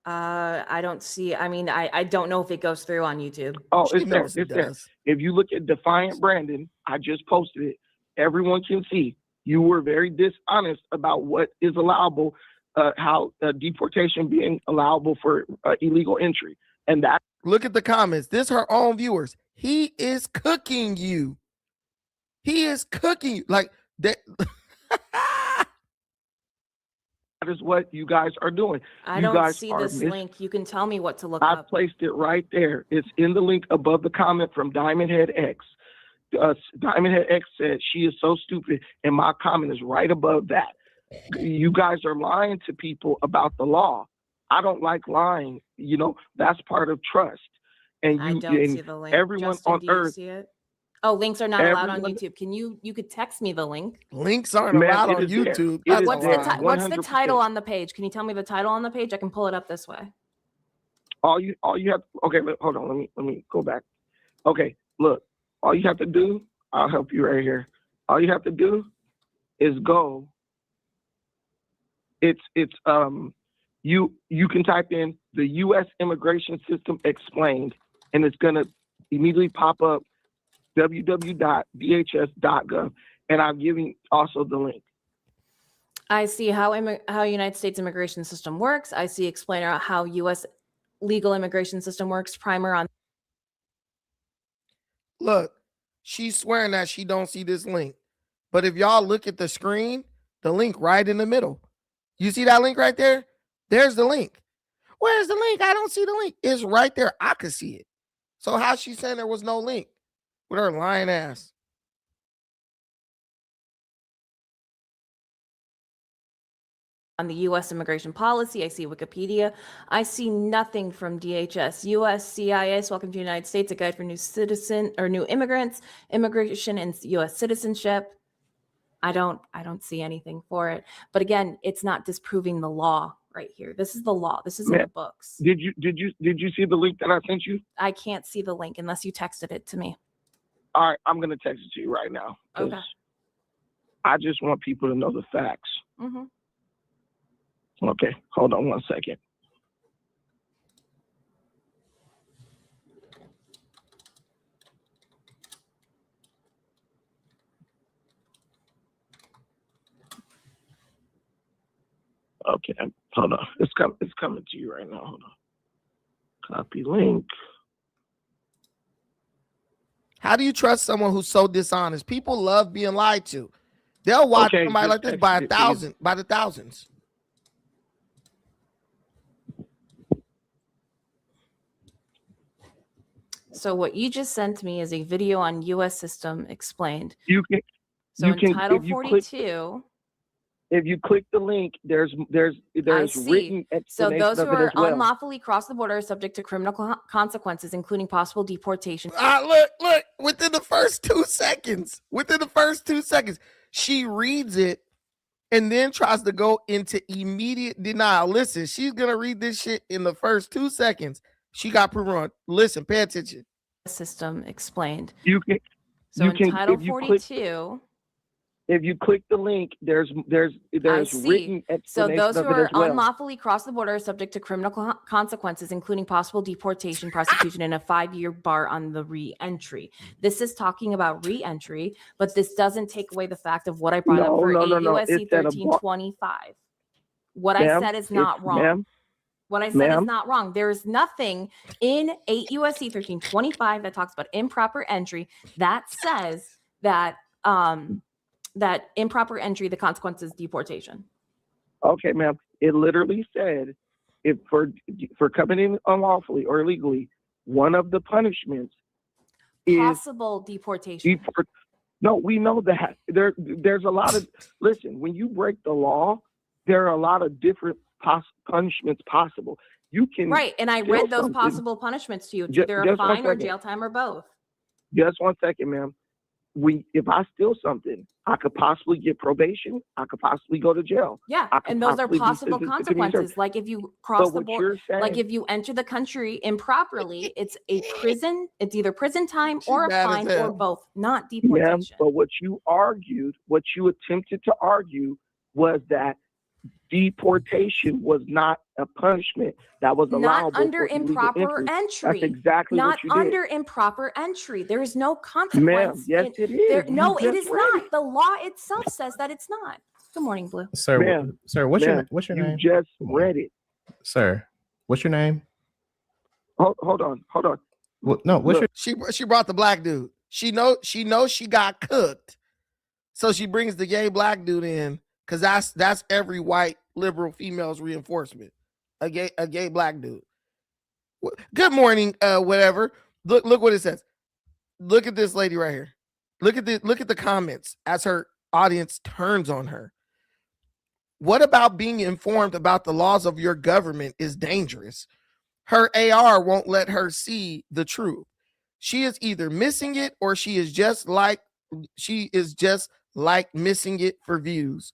I don't see. I mean, I don't know if it goes through on YouTube. Oh, She it's there. knows it It's there. does. If you look at Defiant Brandon, I just posted it. Everyone can see you were very dishonest about what is allowable, how deportation being allowable for illegal entry. And that. Look at the comments. This her own viewers. He is cooking you. He is cooking you. Like that. That is what you guys are doing. I You don't guys see are this link. You can tell me what to look I up. placed it right there. It's in the link above the comment from Diamond Head X. Diamond Head X said she is so stupid, and my comment is right above that. You guys are lying to people about the law. I don't like lying. You know, that's part of trust. And I you don't and see the link. everyone Justin, on do you earth. see it? Oh, links are not allowed on Everyone- YouTube. You could text me the link. Links aren't Ma'am, allowed it on is there. YouTube. It That's is a What's there, the lie. what's the 100%. title on the page? Can you tell me the title on the page? I can pull it up this way. All you have. Okay, hold on. Let me go back. Okay, look. All you have to do. I'll help you right here. All you have to do is go. You can type in the U.S. immigration system explained, and it's gonna immediately pop up www.dhs.gov, and I'm giving also the link. I see how United States immigration system works. I see explainer how U.S. legal immigration system works. Primer on. Look, she's swearing that she don't see this link. But if y'all look at the screen, the link right in the middle. You see that link right there? There's the link. Where's the link? I don't see the link. It's right there. I could see it. So how's she saying there was no link with her lying ass? On the U.S. immigration policy, I see Wikipedia. I see nothing from DHS. USCIS, welcome to the United States, a guide for new immigrants, immigration and U.S. citizenship. I don't see anything for it. But again, it's not disproving the law right here. This is the law. This is in the books. Did you see the link that I sent you? I can't see the link unless you texted it to me. All right, I'm gonna text it to you right now. Okay. I just want people to know the facts. Mm-hmm. Okay, hold on 1 second. Okay, hold on. It's coming to you right now. Hold on. Copy link. How do you trust someone who's so dishonest? People love being lied to. They'll watch somebody like this by the thousands. So what you just sent me is a video on U.S. system explained. You can. So you in can, Title if you 42. If you click the link, there's I see. written explanation So those who of it are as well. unlawfully cross the border are subject to criminal consequences, including possible deportation. Look, within the first 2 seconds, she reads it and then tries to go into immediate denial. Listen, she's going to read this shit in the first 2 seconds. She got proven wrong. Listen, pay attention. System explained. You can. So in Title 42. If you click the link, there's I see. written explanation So those who of it are as well. unlawfully cross the border are subject to criminal consequences, including possible deportation, prosecution, and a 5-year bar on the re-entry. This is talking about re-entry, but this doesn't take away the fact of what I brought up for USC 1325. What I said is not wrong. What I said is not wrong. There is nothing in 8 USC 1325 that talks about improper entry that says that that improper entry, the consequence is deportation. Okay, ma'am. It literally said, if for coming in unlawfully or illegally, one of the punishments is possible deportation. No, we know that. There's a lot of listen. When you break the law, there are a lot of different punishments possible. You can and I read those possible punishments to you. It's either a fine or jail time or both. Just 1 second, ma'am. If I steal something, I could possibly get probation. I could possibly go to jail. Yeah, and those are possible consequences. Like if you cross the border, like if you enter the country improperly, it's a prison. It's either prison time or a fine or both, not deportation. Yeah, but what you attempted to argue was that deportation was not a punishment that was allowable. Not under improper entry. That's exactly not what you did. under improper entry. There is no consequence. Ma'am, yes, it is. No, it is not. The law itself says that it's not. Good morning, Blue. Sir, what's your name? You just read it. Sir, what's your name? Hold on. She brought the black dude. She knows she got cooked. So she brings the gay black dude in because that's every white liberal female's reinforcement. A gay black dude. Good morning, whatever. Look what it says. Look at this lady right here. Look at the comments as her audience turns on her. What about being informed about the laws of your government is dangerous? Her AR won't let her see the truth. She is either missing it or she is just like missing it for views.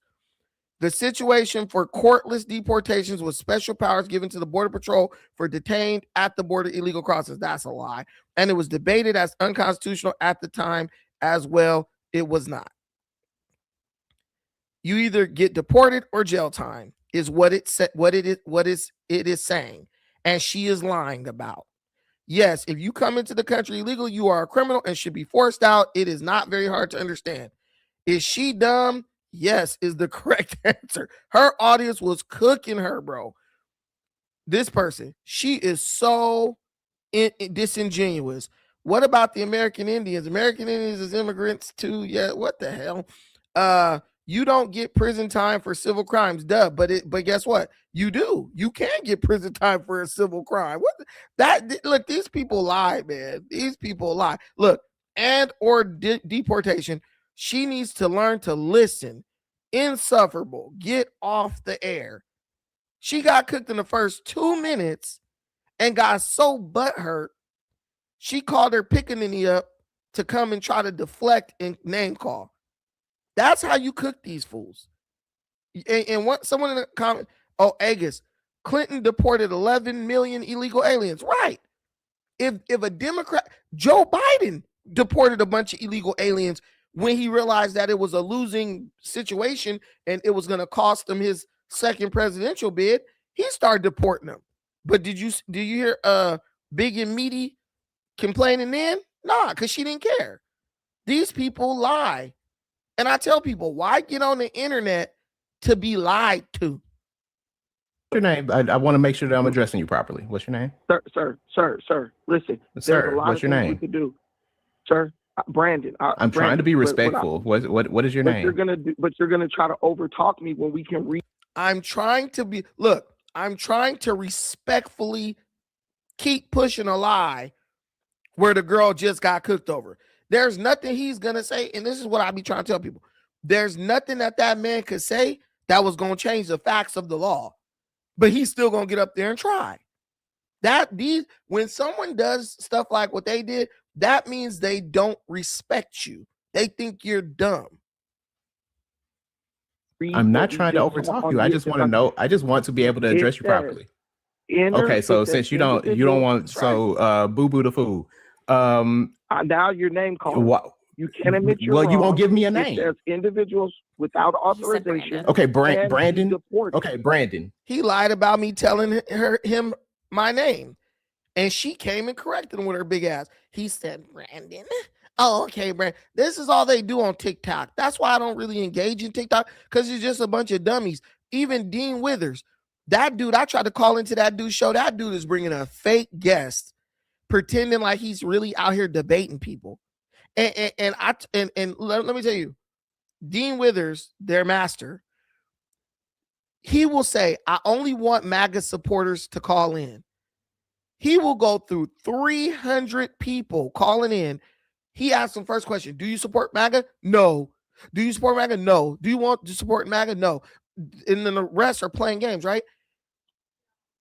The situation for courtless deportations with special powers given to the Border Patrol for detained at the border illegal crossings. That's a lie. And it was debated as unconstitutional at the time as well. It was not. You either get deported or jail time is what it is saying. And she is lying about. Yes, if you come into the country illegally, you are a criminal and should be forced out. It is not very hard to understand. Is she dumb? Yes, is the correct answer. Her audience was cooking her, bro. This person, she is so disingenuous. What about the American Indians? American Indians is immigrants too. Yeah, what the hell? You don't get prison time for civil crimes, duh. But guess what? You do. You can get prison time for a civil crime. Look, these people lie, man. These people lie. Look, or deportation. She needs to learn to listen. Insufferable. Get off the air. She got cooked in the first 2 minutes and got so butthurt, she called her pickaninny up to come and try to deflect and name call. That's how you cook these fools. And what someone in the comment, Agus, Clinton deported 11 million illegal aliens. Right. If a Democrat, Joe Biden deported a bunch of illegal aliens when he realized that it was a losing situation and it was going to cost him his second presidential bid, he started deporting them. But did you hear Big and Meaty complaining then? Nah, because she didn't care. These people lie. And I tell people, why get on the internet to be lied to? What's your name? I want to make sure that I'm addressing you properly. What's your name? Sir. Listen, sir, what's your name? We could do, sir. Brandon. I'm trying to be respectful. What is your name? You're gonna try to overtalk me when we can read. I'm trying to respectfully keep pushing a lie where the girl just got cooked over. There's nothing he's gonna say, and this is what I be trying to tell people. There's nothing that man could say that was gonna change the facts of the law, but he's still gonna get up there and try. When someone does stuff like what they did, that means they don't respect you. They think you're dumb. I'm not trying to overtalk you. I just want to know. I just want to be able to address you properly. Okay, so since you don't want, so boo boo the fool. Now your name called. You can't admit you're wrong. You won't give me a name. There's individuals without authorization. Okay, Brandon. Okay, Brandon. He lied about me telling him my name, and she came and corrected him with her big ass. He said, Brandon. Oh, okay, Brandon. This is all they do on TikTok. That's why I don't really engage in TikTok, because it's just a bunch of dummies. Even Dean Withers, that dude, I tried to call into that dude's show. That dude is bringing a fake guest, pretending like he's really out here debating people. And let me tell you, Dean Withers, their master, he will say, I only want MAGA supporters to call in. He will go through 300 people calling in. He asked them first question, do you support MAGA? No. Do you support MAGA? No. Do you want to support MAGA? No. And then the rest are playing games, right?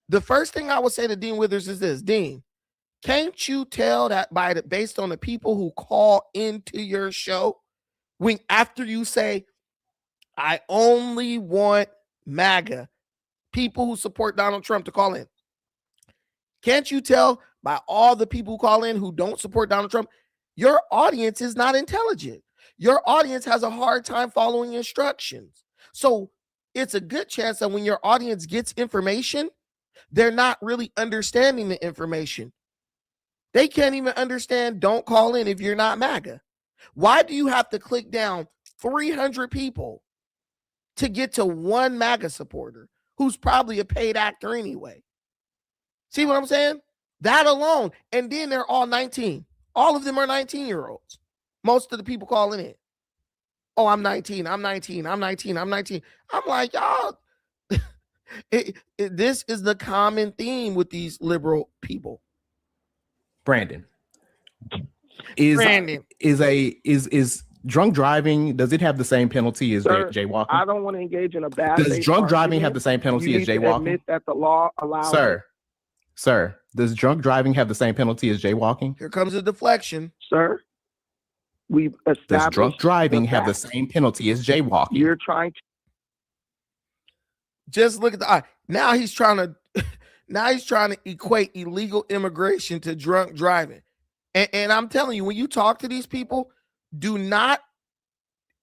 The first thing I would say to Dean Withers is this, Dean, can't you tell that based on the people who call into your show, when after you say, I only want MAGA, people who support Donald Trump to call in, can't you tell by all the people who call in who don't support Donald Trump, your audience is not intelligent. Your audience has a hard time following instructions. So it's a good chance that when your audience gets information, they're not really understanding the information. They can't even understand don't call in if you're not MAGA. Why do you have to click down 300 people to get to one MAGA supporter who's probably a paid actor anyway? See what I'm saying? That alone. And then they're all 19. All of them are 19-year-olds. Most of the people calling in. Oh, I'm 19. I'm 19. I'm 19. I'm 19. I'm like, y'all, this is the common theme with these liberal people. Brandon, is drunk driving, does it have the same penalty as jaywalking? I don't want to engage in a bad. Does drunk driving have the same penalty as jaywalking? Admit that the law allows. Sir, Does drunk driving have the same penalty as jaywalking? Here comes a deflection. Sir, we've established. Does drunk driving have the facts. same penalty as jaywalking? You're trying to. Just look at the eye. Now he's trying to equate illegal immigration to drunk driving. And I'm telling you, when you talk to these people, do not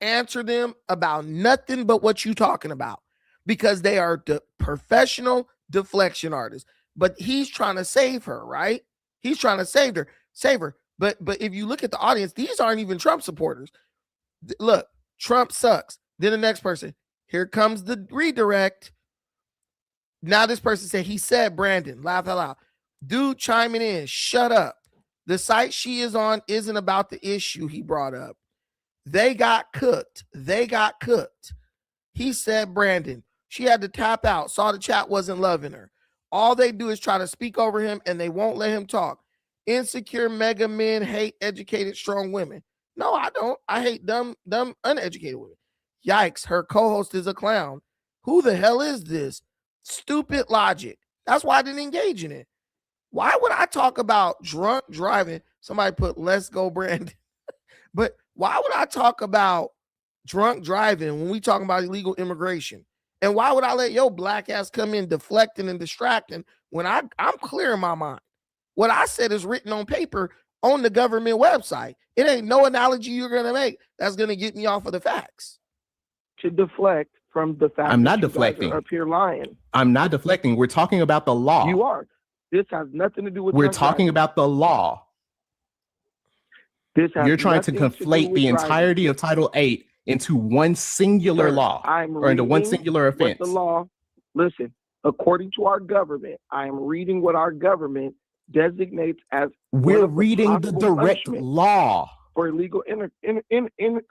answer them about nothing but what you're talking about, because they are professional deflection artists. But he's trying to save her, right? He's trying to save her. But if you look at the audience, these aren't even Trump supporters. Look, Trump sucks. Then the next person, here comes the redirect. Now this person said, he said, Brandon, laugh out loud. Dude chiming in, shut up. The site she is on isn't about the issue he brought up. They got cooked. He said, Brandon, she had to tap out, saw the chat wasn't loving her. All they do is try to speak over him and they won't let him talk. Insecure mega men hate educated, strong women. No, I don't. I hate dumb, uneducated women. Yikes, her co-host is a clown. Who the hell is this? Stupid logic. That's why I didn't engage in it. Why would I talk about drunk driving? Somebody put, let's go, Brandon. But why would I talk about drunk driving when we talking about illegal immigration? And why would I let your black ass come in deflecting and distracting when I'm clear in my mind? What I said is written on paper on the government website. It ain't no analogy you're going to make that's going to get me off of the facts. To deflect from the fact I'm not that you guys deflecting. are up here lying. I'm not deflecting. We're talking about the law. You are. This has nothing to do with We're drunk talking driving. about the law. This has You're trying to nothing conflate do the with entirety of Title VIII into one singular Sir, law I'm or into one reading singular what offense. the law, listen, according to our government, I am reading what our government designates as We're reading the direct law for illegal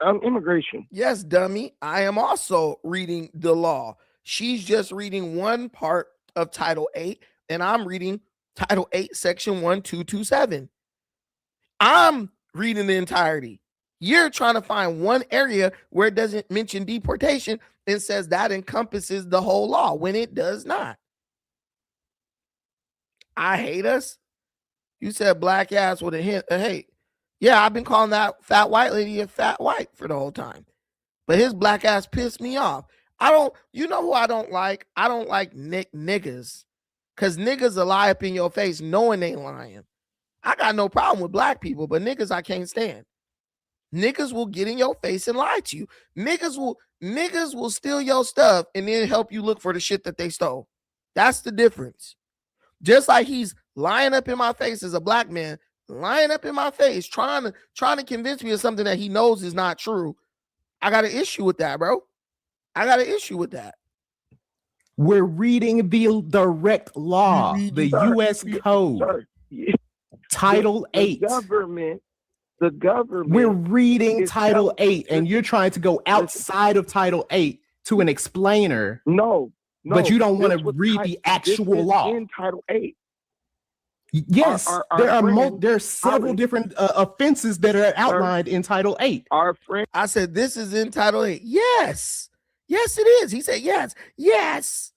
immigration. Yes, dummy. I am also reading the law. She's just reading one part of Title 8, and I'm reading Title 8, Section 1227. I'm reading the entirety. You're trying to find one area where it doesn't mention deportation and says that encompasses the whole law when it does not. I hate us. You said black ass with a hint of hate. Yeah, I've been calling that fat white lady a fat white for the whole time. But his black ass pissed me off. You know who I don't like? I don't like niggas. Because niggas will lie up in your face knowing they lying. I got no problem with black people, but niggas I can't stand. Niggas will get in your face and lie to you. Niggas will steal your stuff and then help you look for the shit that they stole. That's the difference. Just like he's lying up in my face as a black man, lying up in my face, trying to convince me of something that he knows is not true. I got an issue with that, bro. I got an issue with that. We're reading the direct law, the U.S. Code, Title 8. The government. We're reading Title 8, and you're trying to go outside of Title 8 to an explainer. No, but you don't want to read the actual law. In Title 8. Yes, there are several different offenses that are outlined in Title 8. Our friend, I said this is in Title 8. Yes, it is. He said yes.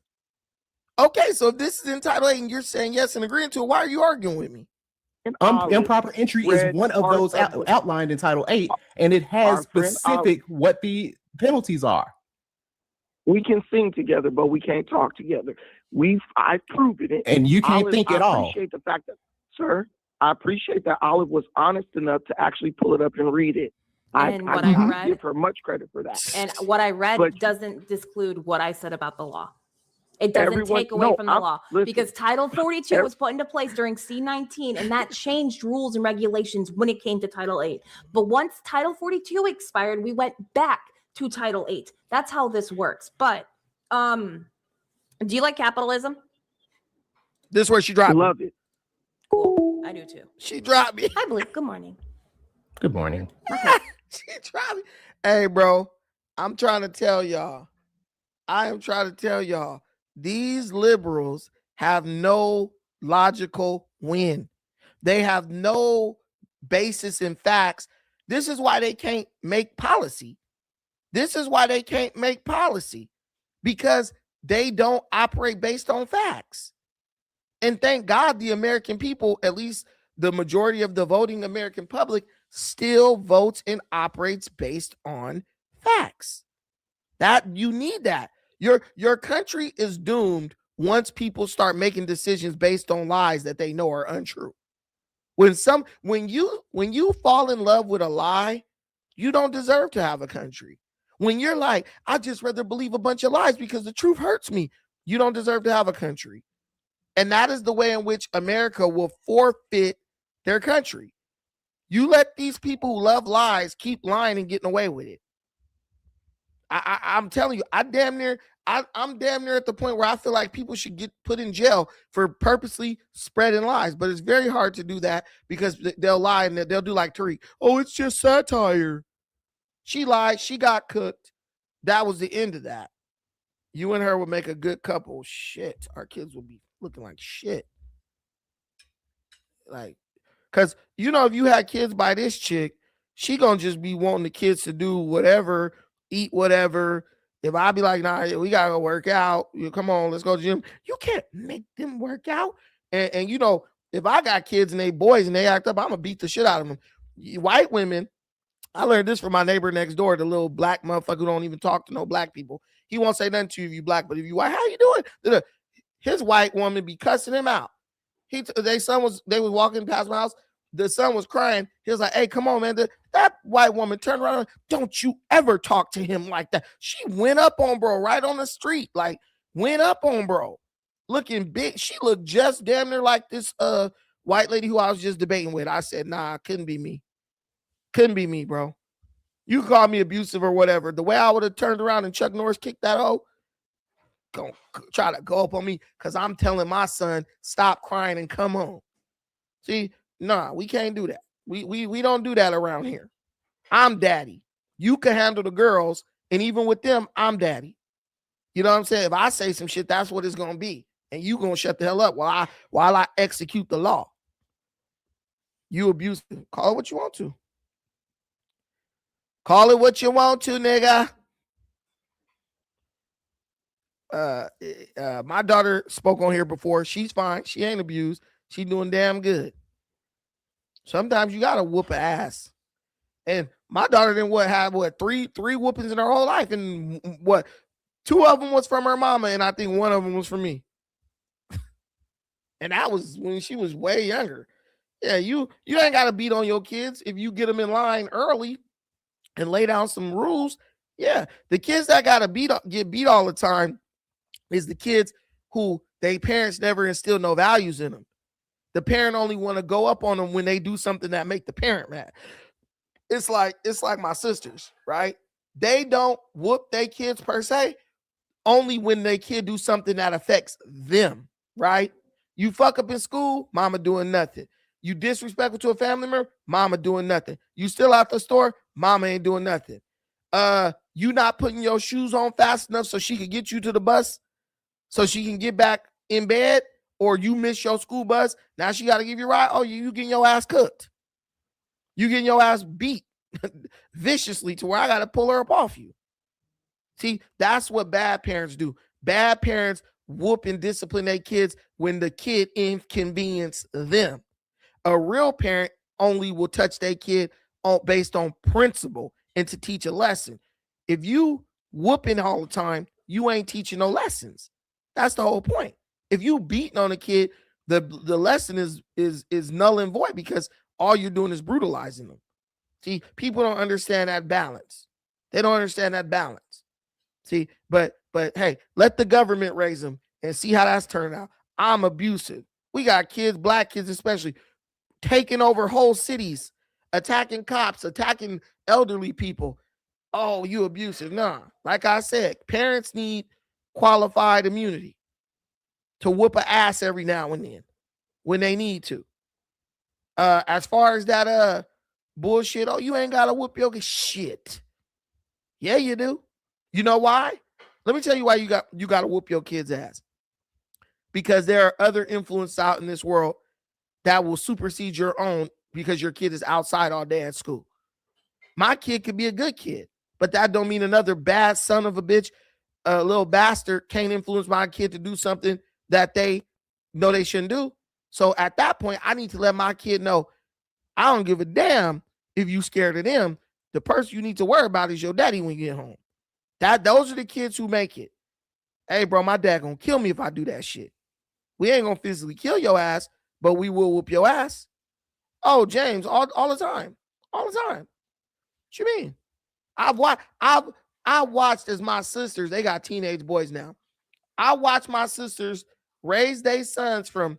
Okay, so if this is in Title 8 and you're saying yes and agreeing to it, why are you arguing with me? Improper entry is one of those outlined in Title 8, and it has specific what the penalties are. We can sing together, but we can't talk together. I've proven it. And you can't think at all. I appreciate the fact that, sir, I appreciate that Olive was honest enough to actually pull it up and read it. And I give her much credit for that. And what I read doesn't disclude what I said about the law. It doesn't take away from the law because Title 42 was put into place during C-19, and that changed rules and regulations when it came to Title 8. But once Title 42 expired, we went back to Title 8. That's how this works. But do you like capitalism? This is where she dropped me. Love it. Cool. I do too. She dropped me. Hi, Blue. Good morning. Good morning. She dropped me. Hey, bro, I'm trying to tell y'all. These liberals have no logical win. They have no basis in facts. This is why they can't make policy. Because they don't operate based on facts. And thank God the American people, at least the majority of the voting American public, still votes and operates based on facts. That you need that. Your country is doomed once people start making decisions based on lies that they know are untrue. When you fall in love with a lie, you don't deserve to have a country. When you're like, I just rather believe a bunch of lies because the truth hurts me, you don't deserve to have a country. And that is the way in which America will forfeit their country. You let these people who love lies keep lying and getting away with it. I'm telling you, I'm damn near at the point where I feel like people should get put in jail for purposely spreading lies. But it's very hard to do that because they'll lie and they'll do like Tariq. Oh, it's just satire. She lied. She got cooked. That was the end of that. You and her would make a good couple. Shit, our kids would be looking like shit. Like, because, if you had kids by this chick, she gonna just be wanting the kids to do whatever, eat whatever. If I be like, nah, we gotta go work out. Come on, let's go to the gym. You can't make them work out. And if I got kids and they boys and they act up, I'm gonna beat the shit out of them. White women, I learned this from my neighbor next door, the little black motherfucker who don't even talk to no black people. He won't say nothing to you if you black, but if you white, how you doing? His white woman be cussing him out. They was walking past my house. The son was crying. He was like, hey, come on, man. That white woman turned around. Don't you ever talk to him like that. She went up on bro right on the street. Like, went up on bro. Looking big. She looked just damn near like this white lady who I was just debating with. I said, nah, couldn't be me. Couldn't be me, bro. You call me abusive or whatever. The way I would have turned around and Chuck Norris kicked that hoe, gonna try to go up on me because I'm telling my son, stop crying and come home. See, nah, we can't do that. We don't do that around here. I'm daddy. You can handle the girls, and even with them, I'm daddy. You know what I'm saying? If I say some shit, that's what it's gonna be. And you gonna shut the hell up while I execute the law. You abusive. Call it what you want to. Call it what you want to, nigga. My daughter spoke on here before. She's fine. She ain't abused. She's doing damn good. Sometimes you gotta whoop an ass. And my daughter didn't have three whoopings in her whole life, and two of them was from her mama, and I think one of them was from me. And that was when she was way younger. Yeah, you ain't gotta beat on your kids if you get them in line early and lay down some rules. Yeah, the kids that gotta get beat all the time is the kids who their parents never instilled no values in them. The parent only want to go up on them when they do something that make the parent mad. It's like my sisters, right? They don't whoop their kids per se, only when their kid do something that affects them, right? You fuck up in school, mama doing nothing. You disrespectful to a family member, mama doing nothing. You still out the store, mama ain't doing nothing. You not putting your shoes on fast enough so she could get you to the bus, so she can get back in bed, or you miss your school bus. Now she got to give you a ride. Oh, you getting your ass cooked. You getting your ass beat viciously to where I got to pull her up off you. See, that's what bad parents do. Bad parents whoop and discipline their kids when the kid inconvenience them. A real parent only will touch their kid based on principle and to teach a lesson. If you whooping all the time, you ain't teaching no lessons. That's the whole point. If you beating on a kid, the lesson is null and void because all you're doing is brutalizing them. See, people don't understand that balance. They don't understand that balance. See, but hey, let the government raise them and see how that's turned out. I'm abusive. We got kids, black kids especially, taking over whole cities, attacking cops, attacking elderly people. Oh, you abusive. Nah, like I said, parents need qualified immunity to whoop an ass every now and then when they need to. As far as that bullshit, oh, you ain't gotta whoop your shit. Yeah, you do. You know why? Let me tell you why you gotta whoop your kid's ass. Because there are other influences out in this world that will supersede your own because your kid is outside all day at school. My kid could be a good kid, but that don't mean another bad son of a bitch, a little bastard, can't influence my kid to do something that they No, they shouldn't do. So at that point, I need to let my kid know, I don't give a damn if you scared of them. The person you need to worry about is your daddy when you get home. Those are the kids who make it. Hey, bro, my dad gonna kill me if I do that shit. We ain't gonna physically kill your ass, but we will whoop your ass. Oh, James, all the time. All the time. What you mean? I watched as my sisters, they got teenage boys now. I watched my sisters raise their sons from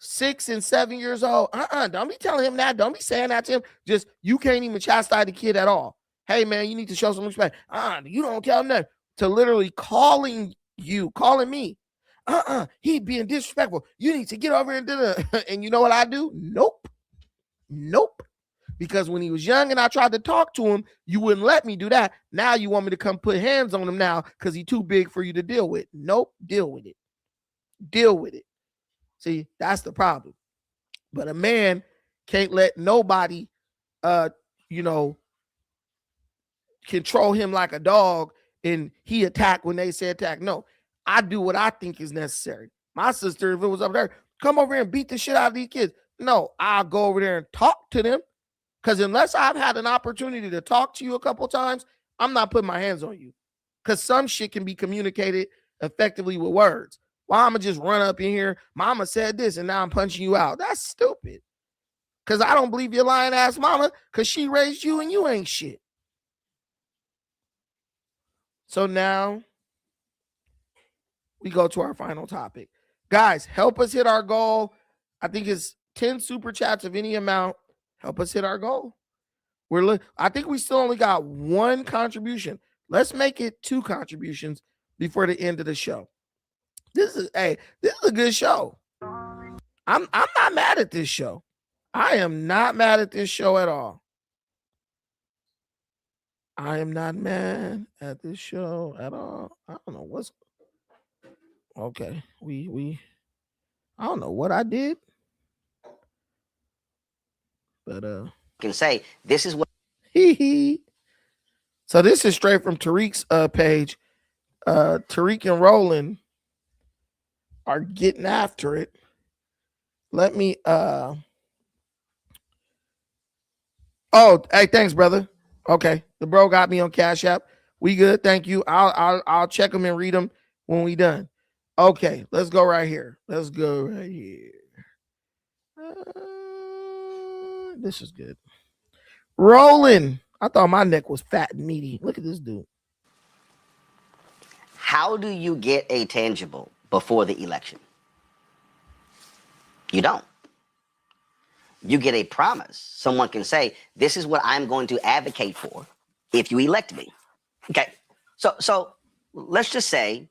6 and 7 years old. Don't be telling him that. Don't be saying that to him. Just, you can't even chastise the kid at all. Hey, man, you need to show some respect. You don't tell him that. To literally calling me. He being disrespectful. You need to get over and do it. And you know what I do? Nope. Because when he was young and I tried to talk to him, you wouldn't let me do that. Now you want me to come put hands on him now because he's too big for you to deal with. Nope. Deal with it. See, that's the problem. But a man can't let nobody, control him like a dog and he attack when they say attack. No, I do what I think is necessary. My sister, if it was up there, come over here and beat the shit out of these kids. No, I'll go over there and talk to them. Because unless I've had an opportunity to talk to you a couple times, I'm not putting my hands on you. Because some shit can be communicated effectively with words. Why I'ma just run up in here? Mama said this and now I'm punching you out. That's stupid. Because I don't believe your lying ass mama because she raised you and you ain't shit. So now we go to our final topic. Guys, help us hit our goal. I think it's 10 super chats of any amount. Help us hit our goal. I think we still only got one contribution. Let's make it 2 contributions before the end of the show. This is a good show. I'm not mad at this show. I am not mad at this show at all. I am not mad at this show at all. I don't know what's okay. I don't know what I did. But can say this is what so this is straight from Tariq's page. Tariq and Roland are getting after it. Let me oh, hey, thanks, brother. Okay, the bro got me on Cash App. We good, thank you. I'll check them and read them when we done. Okay, let's go right here. This is good. Roland, I thought my neck was fat and meaty. Look at this dude. How do you get a tangible before the election? You don't. You get a promise. Someone can say, this is what I'm going to advocate for if you elect me. Okay. So let's just say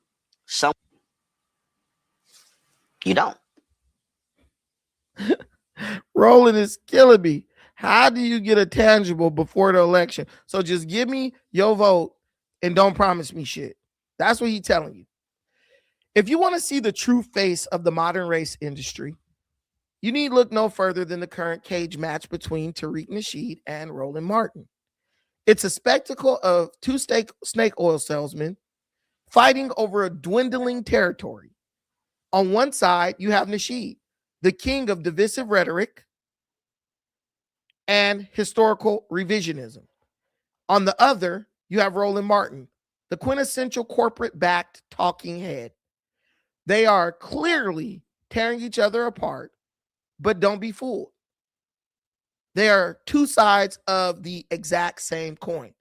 you don't. Roland is killing me. How do you get a tangible before the election? So just give me your vote and don't promise me shit. That's what he's telling you. If you want to see the true face of the modern race industry, you need look no further than the current cage match between Tariq Nasheed and Roland Martin. It's a spectacle of 2 snake oil salesmen fighting over a dwindling territory. On one side, you have Nasheed, the king of divisive rhetoric and historical revisionism. On the other, you have Roland Martin, the quintessential corporate-backed talking head. They are clearly tearing each other apart, but don't be fooled. They are 2 sides of the exact same coin.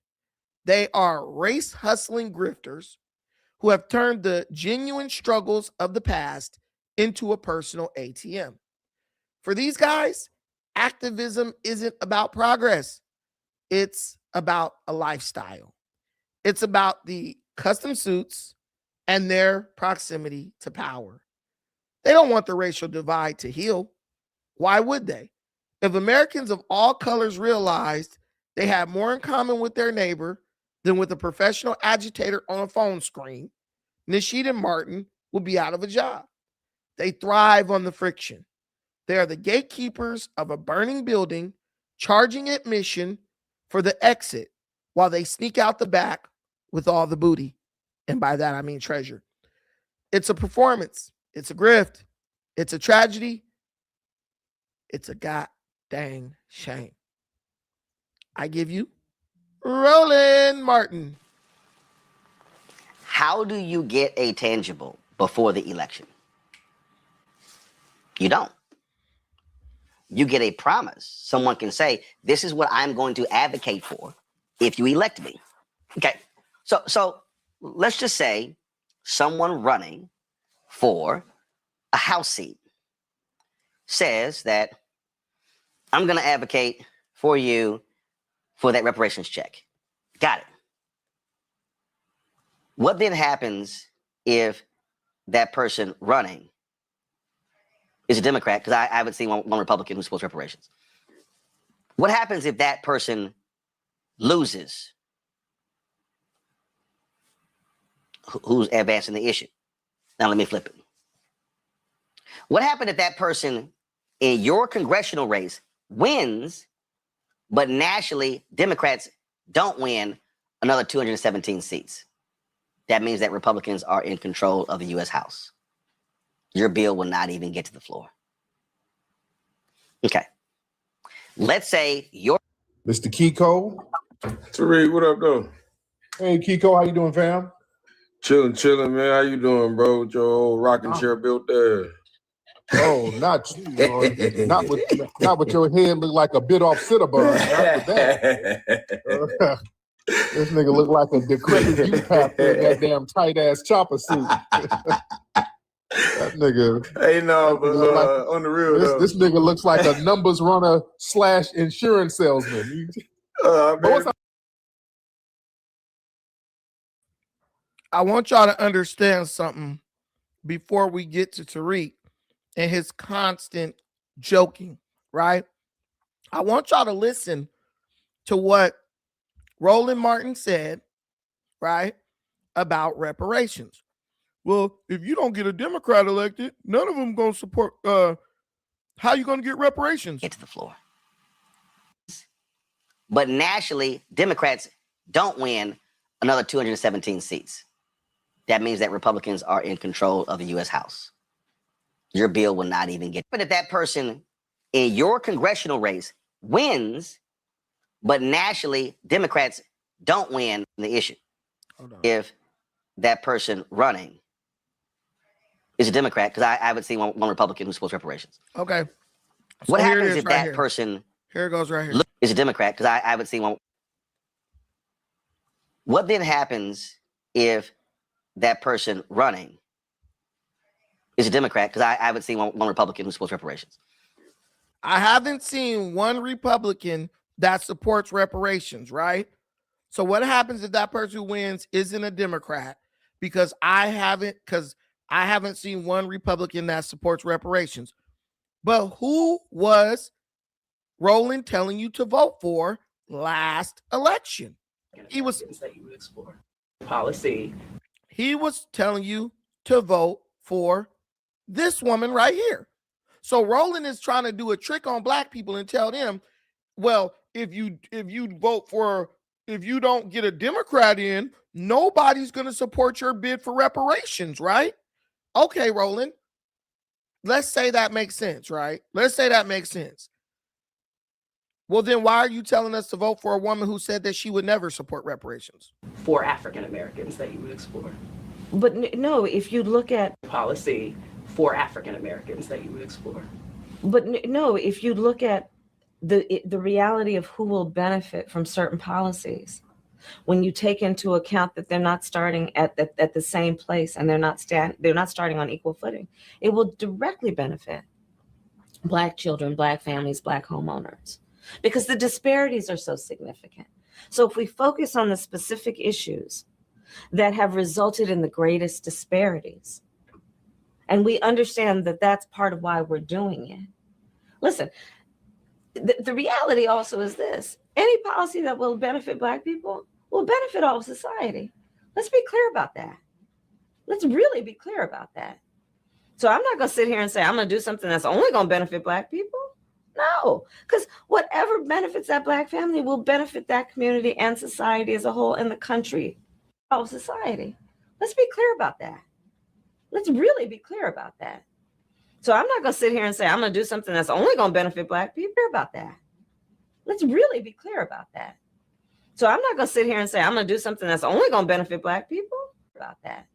They are race-hustling grifters who have turned the genuine struggles of the past into a personal ATM. For these guys, activism isn't about progress. It's about a lifestyle. It's about the custom suits and their proximity to power. They don't want the racial divide to heal. Why would they? If Americans of all colors realized they had more in common with their neighbor than with a professional agitator on a phone screen, Nasheed and Martin would be out of a job. They thrive on the friction. They are the gatekeepers of a burning building, charging admission for the exit while they sneak out the back with all the booty. And by that, I mean treasure. It's a performance. It's a grift. It's a tragedy. It's a god dang shame. I give you Roland Martin. How do you get a tangible before the election? You don't. You get a promise. Someone can say, this is what I'm going to advocate for if you elect me. Okay. So let's just say someone running for a House seat says that I'm going to advocate for you for that reparations check. Got it. What then happens if that person running is a Democrat? Because I haven't seen one Republican who supports reparations. What happens if that person loses? Who's advancing the issue? Now let me flip it. What happened if that person in your congressional race wins, but nationally Democrats don't win another 217 seats? That means that Republicans are in control of the U.S. House. Your bill will not even get to the floor. Okay. Let's say your Mr. Kiko. Tariq, what up, though? Hey, Kiko, how you doing, fam? Chilling, man. How you doing, bro? With your old rocking chair built there. Oh, not you, not with your head look like a bit off Cinnabon. Not with that. This nigga look like a decrepit youth pastor in that damn tight ass chopper suit. That nigga. Hey, no, but like, on the real, this nigga looks like a numbers runner / insurance salesman. I want y'all to understand something before we get to Tariq and his constant joking, right? I want y'all to listen to what Roland Martin said, right, about reparations. Well, if you don't get a Democrat elected, none of them going to support, how you going to get reparations? Get to the floor. But nationally, Democrats don't win another 217 seats. That means that Republicans are in control of the U.S. House. Your bill will not even get. But if that person in your congressional race wins, but nationally, Democrats don't win the issue. If that person running is a Democrat, because I haven't seen one Republican who supports reparations. Okay. What So here it happens is if right that here. person Here it goes right here. is a Democrat? Because I haven't seen one. What then happens if that person running is a Democrat? Because I haven't seen one Republican who supports reparations. I haven't seen one Republican that supports reparations, right? So what happens if that person who wins isn't a Democrat? Because I haven't seen one Republican that supports reparations. But who was Roland telling you to vote for last election? He was policy. He was telling you to vote for this woman right here. So Roland is trying to do a trick on black people and tell them, well, if you don't get a Democrat in, nobody's going to support your bid for reparations, right? Okay, Roland. Let's say that makes sense, right? Let's say that makes sense. Well, then why are you telling us to vote for a woman who said that she would never support reparations? For African Americans that you would explore. But no, if you look at policy for African Americans that you would explore. But no, if you look at the reality of who will benefit from certain policies, when you take into account that they're not starting at the same place and they're not starting on equal footing, it will directly benefit Black children, Black families, Black homeowners, because the disparities are so significant. So if we focus on the specific issues that have resulted in the greatest disparities, and we understand that that's part of why we're doing it. Listen, the reality also is this: any policy that will benefit Black people will benefit all of society. Let's be clear about that. Let's really be clear about that. So I'm not going to sit here and say I'm going to do something that's only going to benefit Black people. No, because whatever benefits that Black family will benefit that community and society as a whole, and the country, all of society. Let's be clear about that. Let's really be clear about that. So I'm not going to sit here and say I'm going to do something that's only going to benefit Black people. About that. Let's really be clear about that. So I'm not going to sit here and say I'm going to do something that's only going to benefit Black people. About that.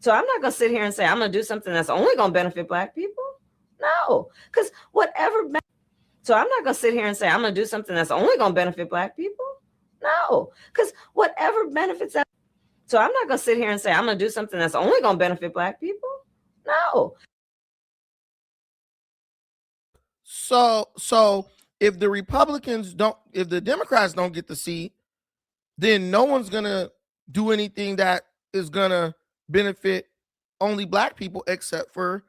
So I'm not going to sit here and say I'm going to do something that's only going to benefit Black people. No, because whatever. So I'm not going to sit here and say I'm going to do something that's only going to benefit Black people. No, because whatever benefits that. So I'm not going to sit here and say I'm going to do something that's only going to benefit Black people. No. So if the Republicans don't, if the Democrats don't get the seat, then no one's gonna do anything that is gonna benefit only Black people, except for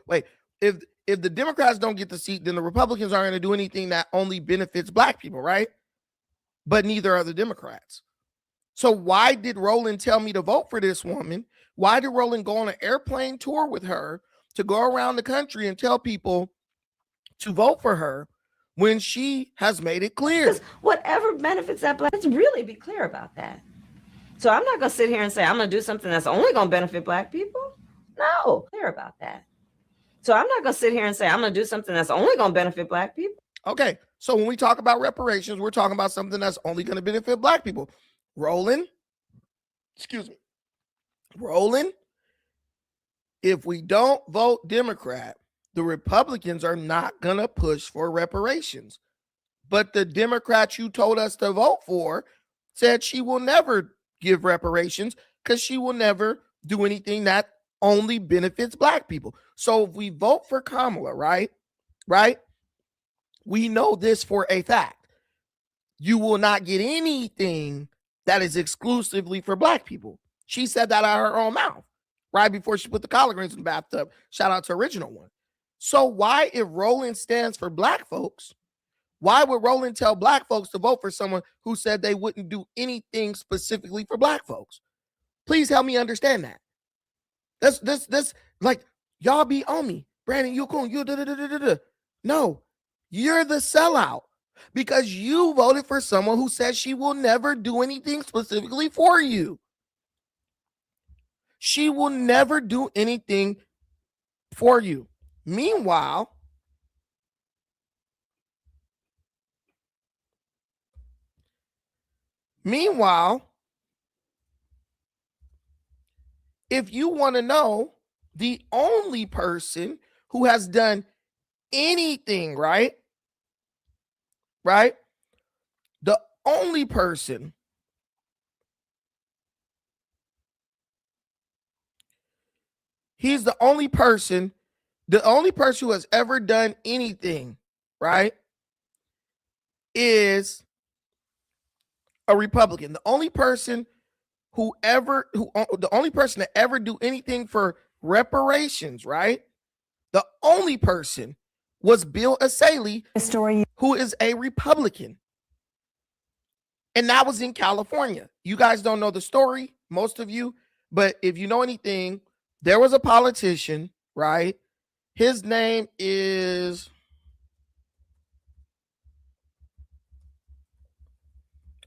wait. If the Democrats don't get the seat, then the Republicans aren't gonna do anything that only benefits Black people, right? But neither are the Democrats. So why did Roland tell me to vote for this woman? Why did Roland go on an airplane tour with her to go around the country and tell people to vote for her when she has made it clear? Whatever benefits that Black, let's really be clear about that. So I'm not going to sit here and say I'm going to do something that's only going to benefit Black people. No, clear about that. So I'm not going to sit here and say I'm going to do something that's only going to benefit Black people. Okay, so when we talk about reparations, we're talking about something that's only going to benefit Black people. Roland, if we don't vote Democrat, the Republicans are not going to push for reparations. But the Democrat you told us to vote for said she will never give reparations because she will never do anything that only benefits Black people. So if we vote for Kamala, right? We know this for a fact. You will not get anything that is exclusively for Black people. She said that out of her own mouth right before she put the collard greens in the bathtub. Shout out to Original One. So why, if Roland stands for Black folks, why would Roland tell Black folks to vote for someone who said they wouldn't do anything specifically for Black folks? Please help me understand that. This like, y'all be on me. Brandon, you cool. No, you're the sellout because you voted for someone who says she will never do anything specifically for you. She will never do anything for you. Meanwhile, if you want to know, the only person who has done anything, right? The only person he's the only person who has ever done anything, right, is a Republican. The only person to ever do anything for reparations, right? The only person was Bill Asalee, who is a Republican. And that was in California. You guys don't know the story, most of you, but if you know anything, there was a politician, right? His name is,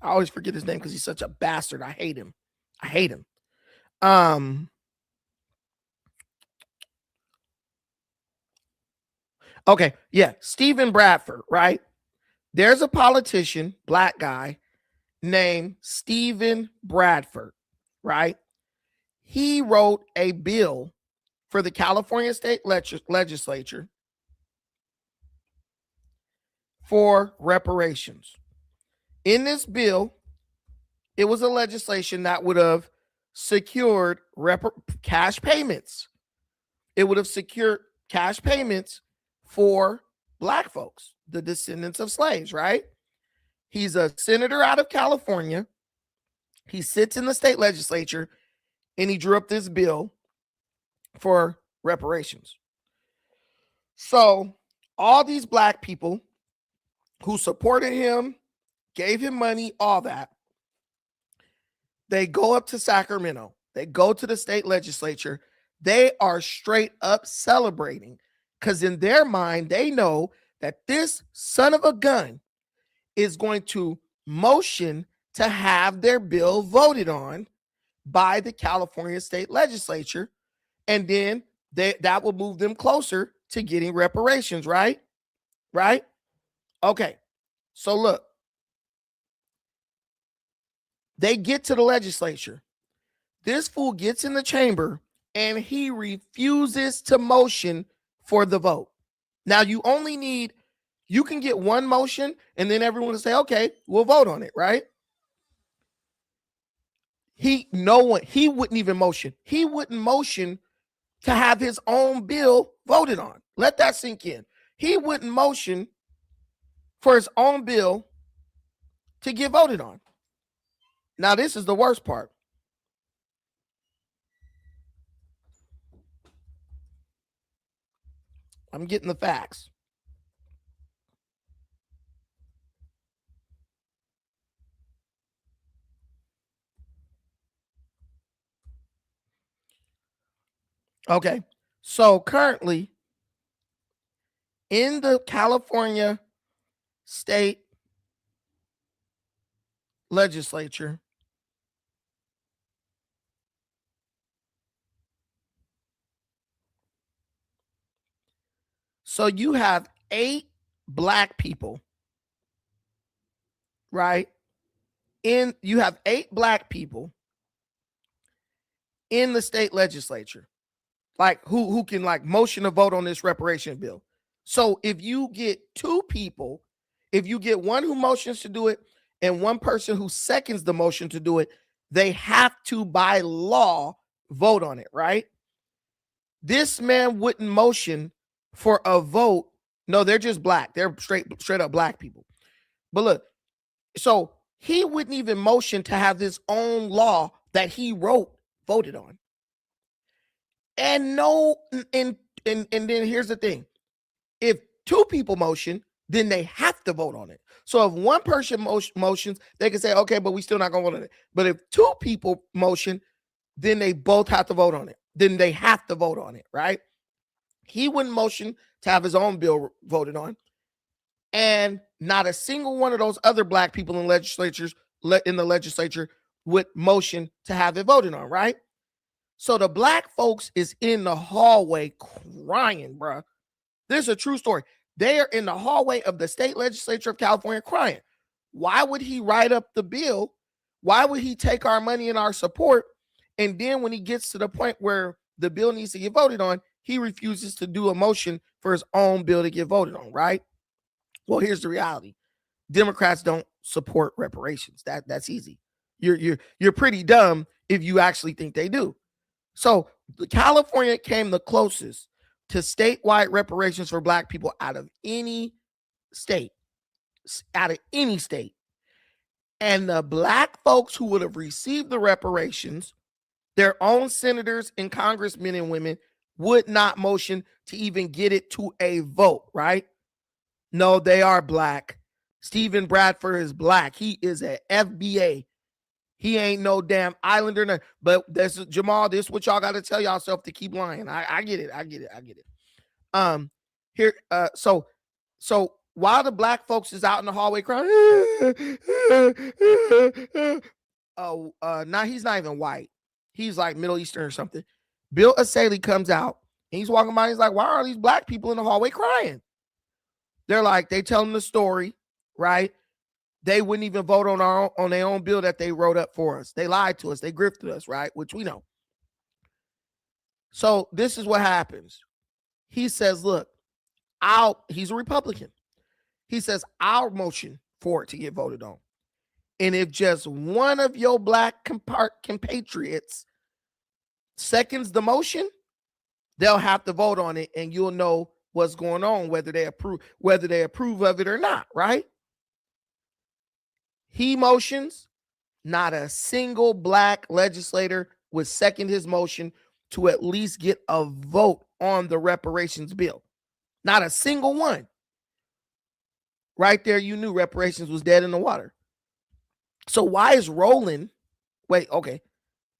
I always forget his name because he's such a bastard. I hate him. Okay, yeah, Stephen Bradford, right? There's a politician, Black guy, named Stephen Bradford, right? He wrote a bill for the California State Legislature for reparations. In this bill, it was a legislation that would have secured cash payments. It would have secured cash payments for Black folks, the descendants of slaves, right? He's a senator out of California. He sits in the state legislature, and he drew up this bill for reparations. So all these Black people who supported him, gave him money, all that, they go up to Sacramento. They go to the state legislature. They are straight up celebrating because in their mind, they know that this son of a gun is going to motion to have their bill voted on by the California state legislature. And then that will move them closer to getting reparations, right? Right? Okay. So look, they get to the legislature. This fool gets in the chamber and he refuses to motion for the vote. Now you can get one motion and then everyone will say, okay, we'll vote on it, right? He wouldn't even motion. He wouldn't motion to have his own bill voted on. Let that sink in. He wouldn't motion for his own bill to get voted on. Now, this is the worst part. I'm getting the facts. Okay, so currently in the California state legislature, so you have 8 black people, right? You have 8 black people in the state legislature, like who can like motion to vote on this reparation bill. So if you get 2 people, if you get one who motions to do it and one person who seconds the motion to do it, they have to by law vote on it, right? This man wouldn't motion for a vote. No, they're just black. They're straight up black people. But look, so he wouldn't even motion to have his own law that he wrote voted on. And then here's the thing. If 2 people motion, then they have to vote on it. So if one person motions, they can say, okay, but we still not gonna vote on it. But if 2 people motion, then they both have to vote on it. Then they have to vote on it, right? He wouldn't motion to have his own bill voted on. And not a single one of those other black people in the legislature would motion to have it voted on, right? So the black folks is in the hallway crying, bro. This is a true story. They are in the hallway of the state legislature of California crying. Why would he write up the bill? Why would he take our money and our support? And then when he gets to the point where the bill needs to get voted on, he refuses to do a motion for his own bill to get voted on, right? Well, here's the reality. Democrats don't support reparations. That's easy. You're pretty dumb if you actually think they do. So California came the closest to statewide reparations for black people out of any state. And the black folks who would have received the reparations, their own senators and congressmen and women, would not motion to even get it to a vote, right? No, they are black. Stephen Bradford is black. He is an FBA. He ain't no damn Islander. But this is Jamal. This is what y'all got to tell yourself to keep lying. I get it. So while the black folks is out in the hallway crying, now he's not even white. He's like Middle Eastern or something. Bill Asaley comes out and he's walking by. He's like, why are these black people in the hallway crying? They're like, they tell him the story, right? They wouldn't even vote on their own bill that they wrote up for us. They lied to us. They grifted us, right? Which we know. So this is what happens. He says, look, he's a Republican. He says, I'll motion for it to get voted on. And if just one of your black compatriots seconds the motion, they'll have to vote on it and you'll know what's going on, whether they approve of it or not, right? He motions, not a single black legislator would second his motion to at least get a vote on the reparations bill. Not a single one. Right there, you knew reparations was dead in the water. So why is Roland? Wait, okay.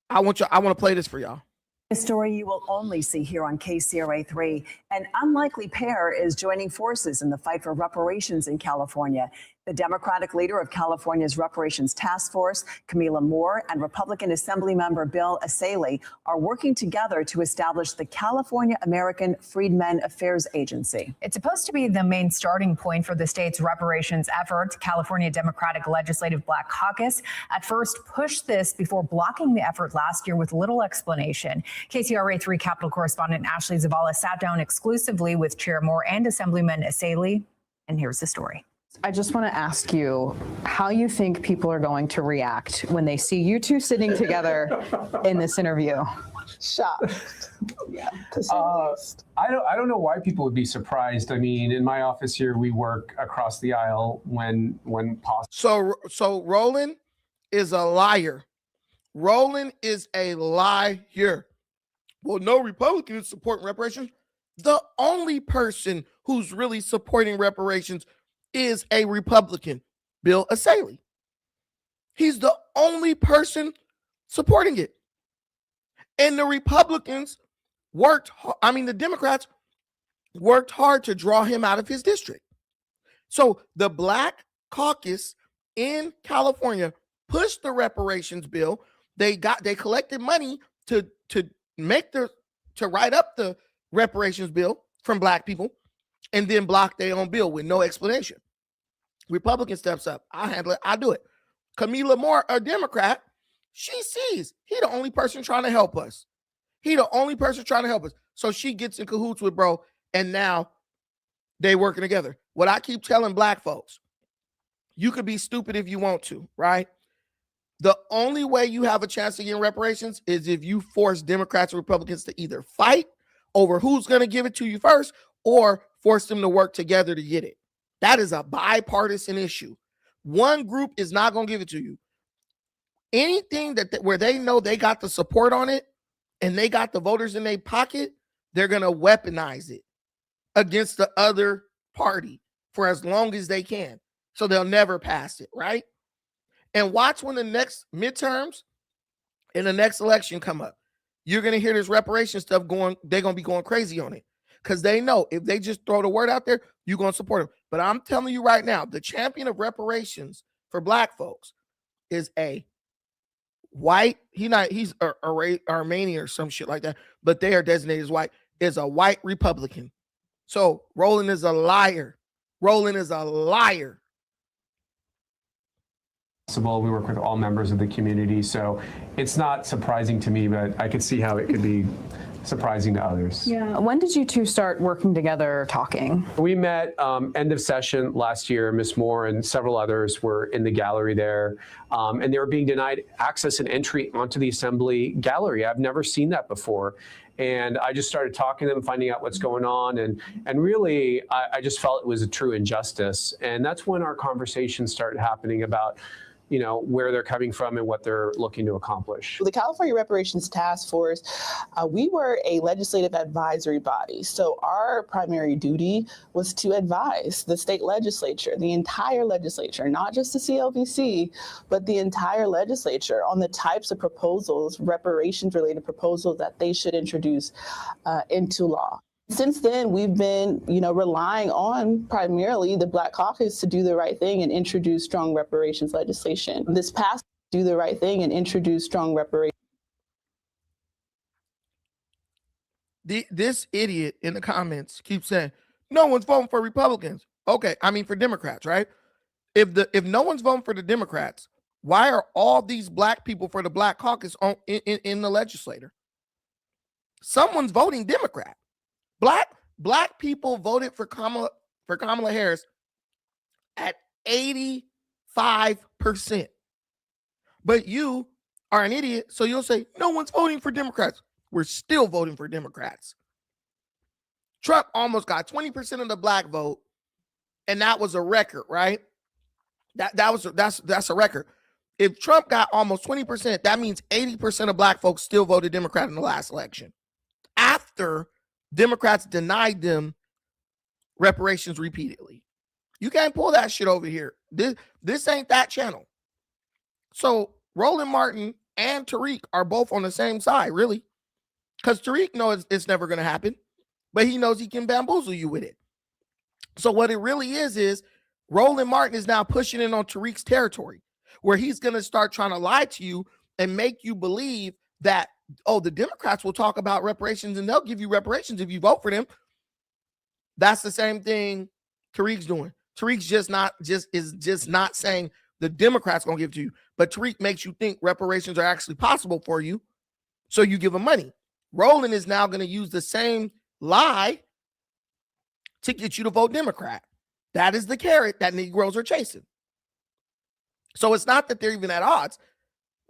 I want to play this for y'all. A story you will only see here on KCRA3. An unlikely pair is joining forces in the fight for reparations in California. The Democratic leader of California's Reparations Task Force, Camila Moore, and Republican Assemblymember Bill Asalee are working together to establish the California American Freedmen Affairs Agency. It's supposed to be the main starting point for the state's reparations effort. California Democratic Legislative Black Caucus at first pushed this before blocking the effort last year with little explanation. KCRA 3 Capitol correspondent Ashley Zavala sat down exclusively with Chair Moore and Assemblyman Asalee, and here's the story. I just want to ask you how you think people are going to react when they see you two sitting together in this interview. Shocked. Yeah. I don't know why people would be surprised. I mean, in my office here, we work across the aisle when possible. So Roland is a liar. Roland is a liar. Well, no Republican is supporting reparations. The only person who's really supporting reparations is a Republican, Bill Asalee. He's the only person supporting it. And the Republicans the Democrats worked hard to draw him out of his district. So the Black Caucus in California pushed the reparations bill. They collected money to write up the reparations bill from Black people and then blocked their own bill with no explanation. Republican steps up. I handle it. I do it. Camila Moore, a Democrat, she sees he the only person trying to help us. So she gets in cahoots with bro, and now they working together. What I keep telling Black folks, you could be stupid if you want to, right? The only way you have a chance to get reparations is if you force Democrats and Republicans to either fight over who's going to give it to you first or force them to work together to get it. That is a bipartisan issue. One group is not going to give it to you. Anything where they know they got the support on it and they got the voters in their pocket, they're going to weaponize it against the other party for as long as they can. So they'll never pass it, right? And watch when the next midterms and the next election come up. You're going to hear this reparation stuff going. They're going to be going crazy on it because they know if they just throw the word out there, you're going to support them. But I'm telling you right now, the champion of reparations for Black folks is a white. He's Armenian or some shit like that, but they are designated as white. Is a white Republican. So Roland is a liar. We work with all members of the community, so it's not surprising to me, but I could see how it could be surprising to others. Yeah. When did you two start working together, talking? We met end of session last year. Ms. Moore and several others were in the gallery there, and they were being denied access and entry onto the Assembly gallery. I've never seen that before. And I just started talking to them, finding out what's going on. And really, I just felt it was a true injustice. And that's when our conversations started happening about, where they're coming from and what they're looking to accomplish. The California Reparations Task Force, we were a legislative advisory body. So our primary duty was to advise the state legislature, the entire legislature, not just the CLVC, but the entire legislature on the types of proposals, reparations-related proposals that they should introduce into law. Since then, we've been, relying on primarily the Black Caucus to do the right thing and introduce strong reparations legislation. This past, do the right thing and introduce strong reparations. This idiot in the comments keeps saying, no one's voting for Republicans. Okay, for Democrats, right? If no one's voting for the Democrats, why are all these Black people for the Black Caucus in the legislature? Someone's voting Democrat. Black people voted for Kamala Harris at 85%. But you are an idiot, so you'll say, no one's voting for Democrats. We're still voting for Democrats. Trump almost got 20% of the Black vote, and that was a record, right? That's a record. If Trump got almost 20%, that means 80% of Black folks still voted Democrat in the last election. After Democrats denied them reparations repeatedly. You can't pull that shit over here. This ain't that channel. So Roland Martin and Tariq are both on the same side, really. Because Tariq knows it's never going to happen, but he knows he can bamboozle you with it. So what it really is Roland Martin is now pushing in on Tariq's territory, where he's going to start trying to lie to you and make you believe that, oh, the Democrats will talk about reparations and they'll give you reparations if you vote for them. That's the same thing Tariq's doing. Tariq's just not saying the Democrats gonna give it to you, but Tariq makes you think reparations are actually possible for you, so you give him money. Roland is now going to use the same lie to get you to vote Democrat. That is the carrot that Negroes are chasing. So it's not that they're even at odds.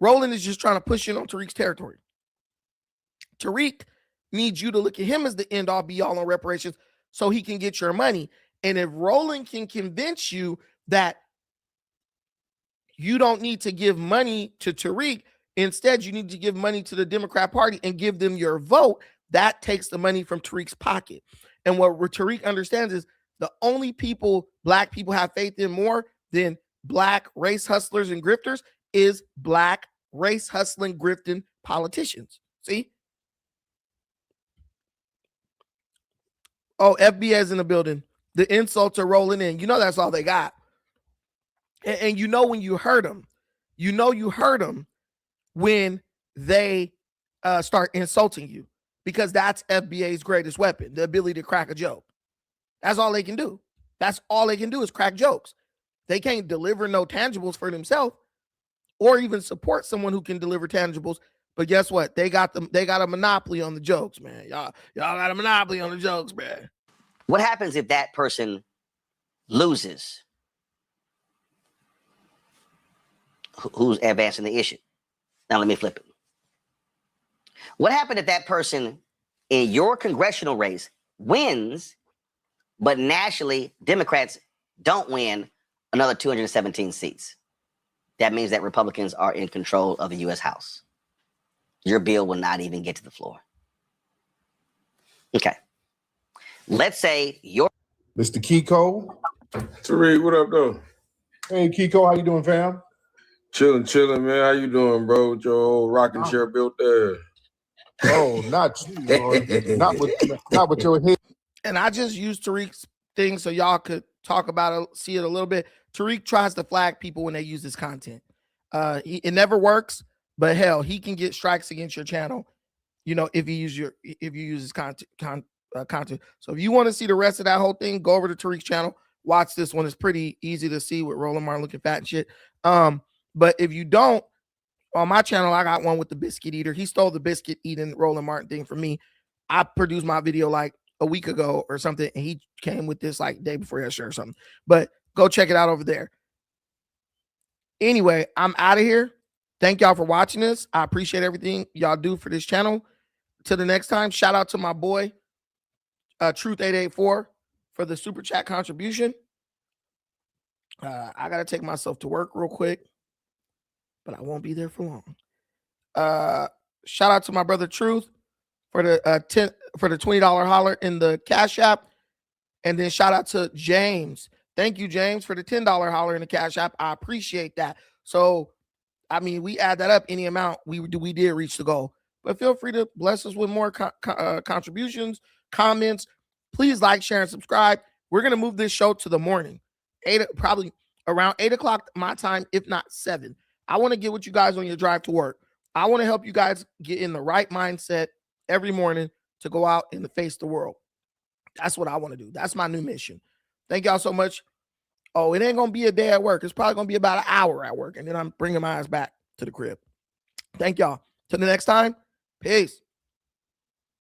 Roland is just trying to push in on Tariq's territory. Tariq needs you to look at him as the end all be all on reparations so he can get your money. And if Roland can convince you that you don't need to give money to Tariq, instead you need to give money to the Democrat Party and give them your vote, that takes the money from Tariq's pocket. And what Tariq understands is the only people black people have faith in more than black race hustlers and grifters is black race hustling, grifting politicians. See? Oh, FBI's in the building. The insults are rolling in. You know that's all they got. And you know when you hurt them. You know you hurt them when they start insulting you, because that's FBA's greatest weapon, the ability to crack a joke. That's all they can do. That's all they can do is crack jokes. They can't deliver no tangibles for themselves or even support someone who can deliver tangibles. But guess what? They got a monopoly on the jokes, man. Y'all got a monopoly on the jokes, man. What happens if that person loses? Who's advancing the issue? Now let me flip it. What happened if that person in your congressional race wins, but nationally Democrats don't win another 217 seats? That means that Republicans are in control of the U.S. House. Your bill will not even get to the floor. Okay. Let's say your Mr. Kiko. Tariq, what up, though? Hey, Kiko, how you doing, fam? Chilling, man. How you doing, bro? With your old rocking chair built there. Oh, not you, not with your head. And I just used Tariq's thing so y'all could talk about it, see it a little bit. Tariq tries to flag people when they use this content. It never works, but hell, he can get strikes against your channel, you know, if you use his content. So if you want to see the rest of that whole thing, go over to Tariq's channel. Watch this one. It's pretty easy to see with Roland Martin looking fat and shit. But if you don't, on my channel, I got one with the biscuit eater. He stole the biscuit eating Roland Martin thing from me. I produced my video like a week ago or something, and he came with this like day before yesterday or something. But go check it out over there. Anyway, I'm out of here. Thank y'all for watching this. I appreciate everything y'all do for this channel. Till the next time, shout out to my boy, Truth884 for the super chat contribution. I got to take myself to work real quick, but I won't be there for long. Shout out to my brother Truth for the $20 holler in the Cash App. And then shout out to James. Thank you, James, for the $10 holler in the Cash App. I appreciate that. So, I mean, we add that up any amount, we did reach the goal. But feel free to bless us with more contributions, comments. Please like, share, and subscribe. We're going to move this show to the morning, probably around 8 o'clock my time, if not 7. I want to get with you guys on your drive to work. I want to help you guys get in the right mindset every morning to go out and to face the world. That's what I want to do. That's my new mission. Thank y'all so much. Oh, it ain't going to be a day at work. It's probably going to be about an hour at work, and then I'm bringing my ass back to the crib. Thank y'all. Till the next time, peace.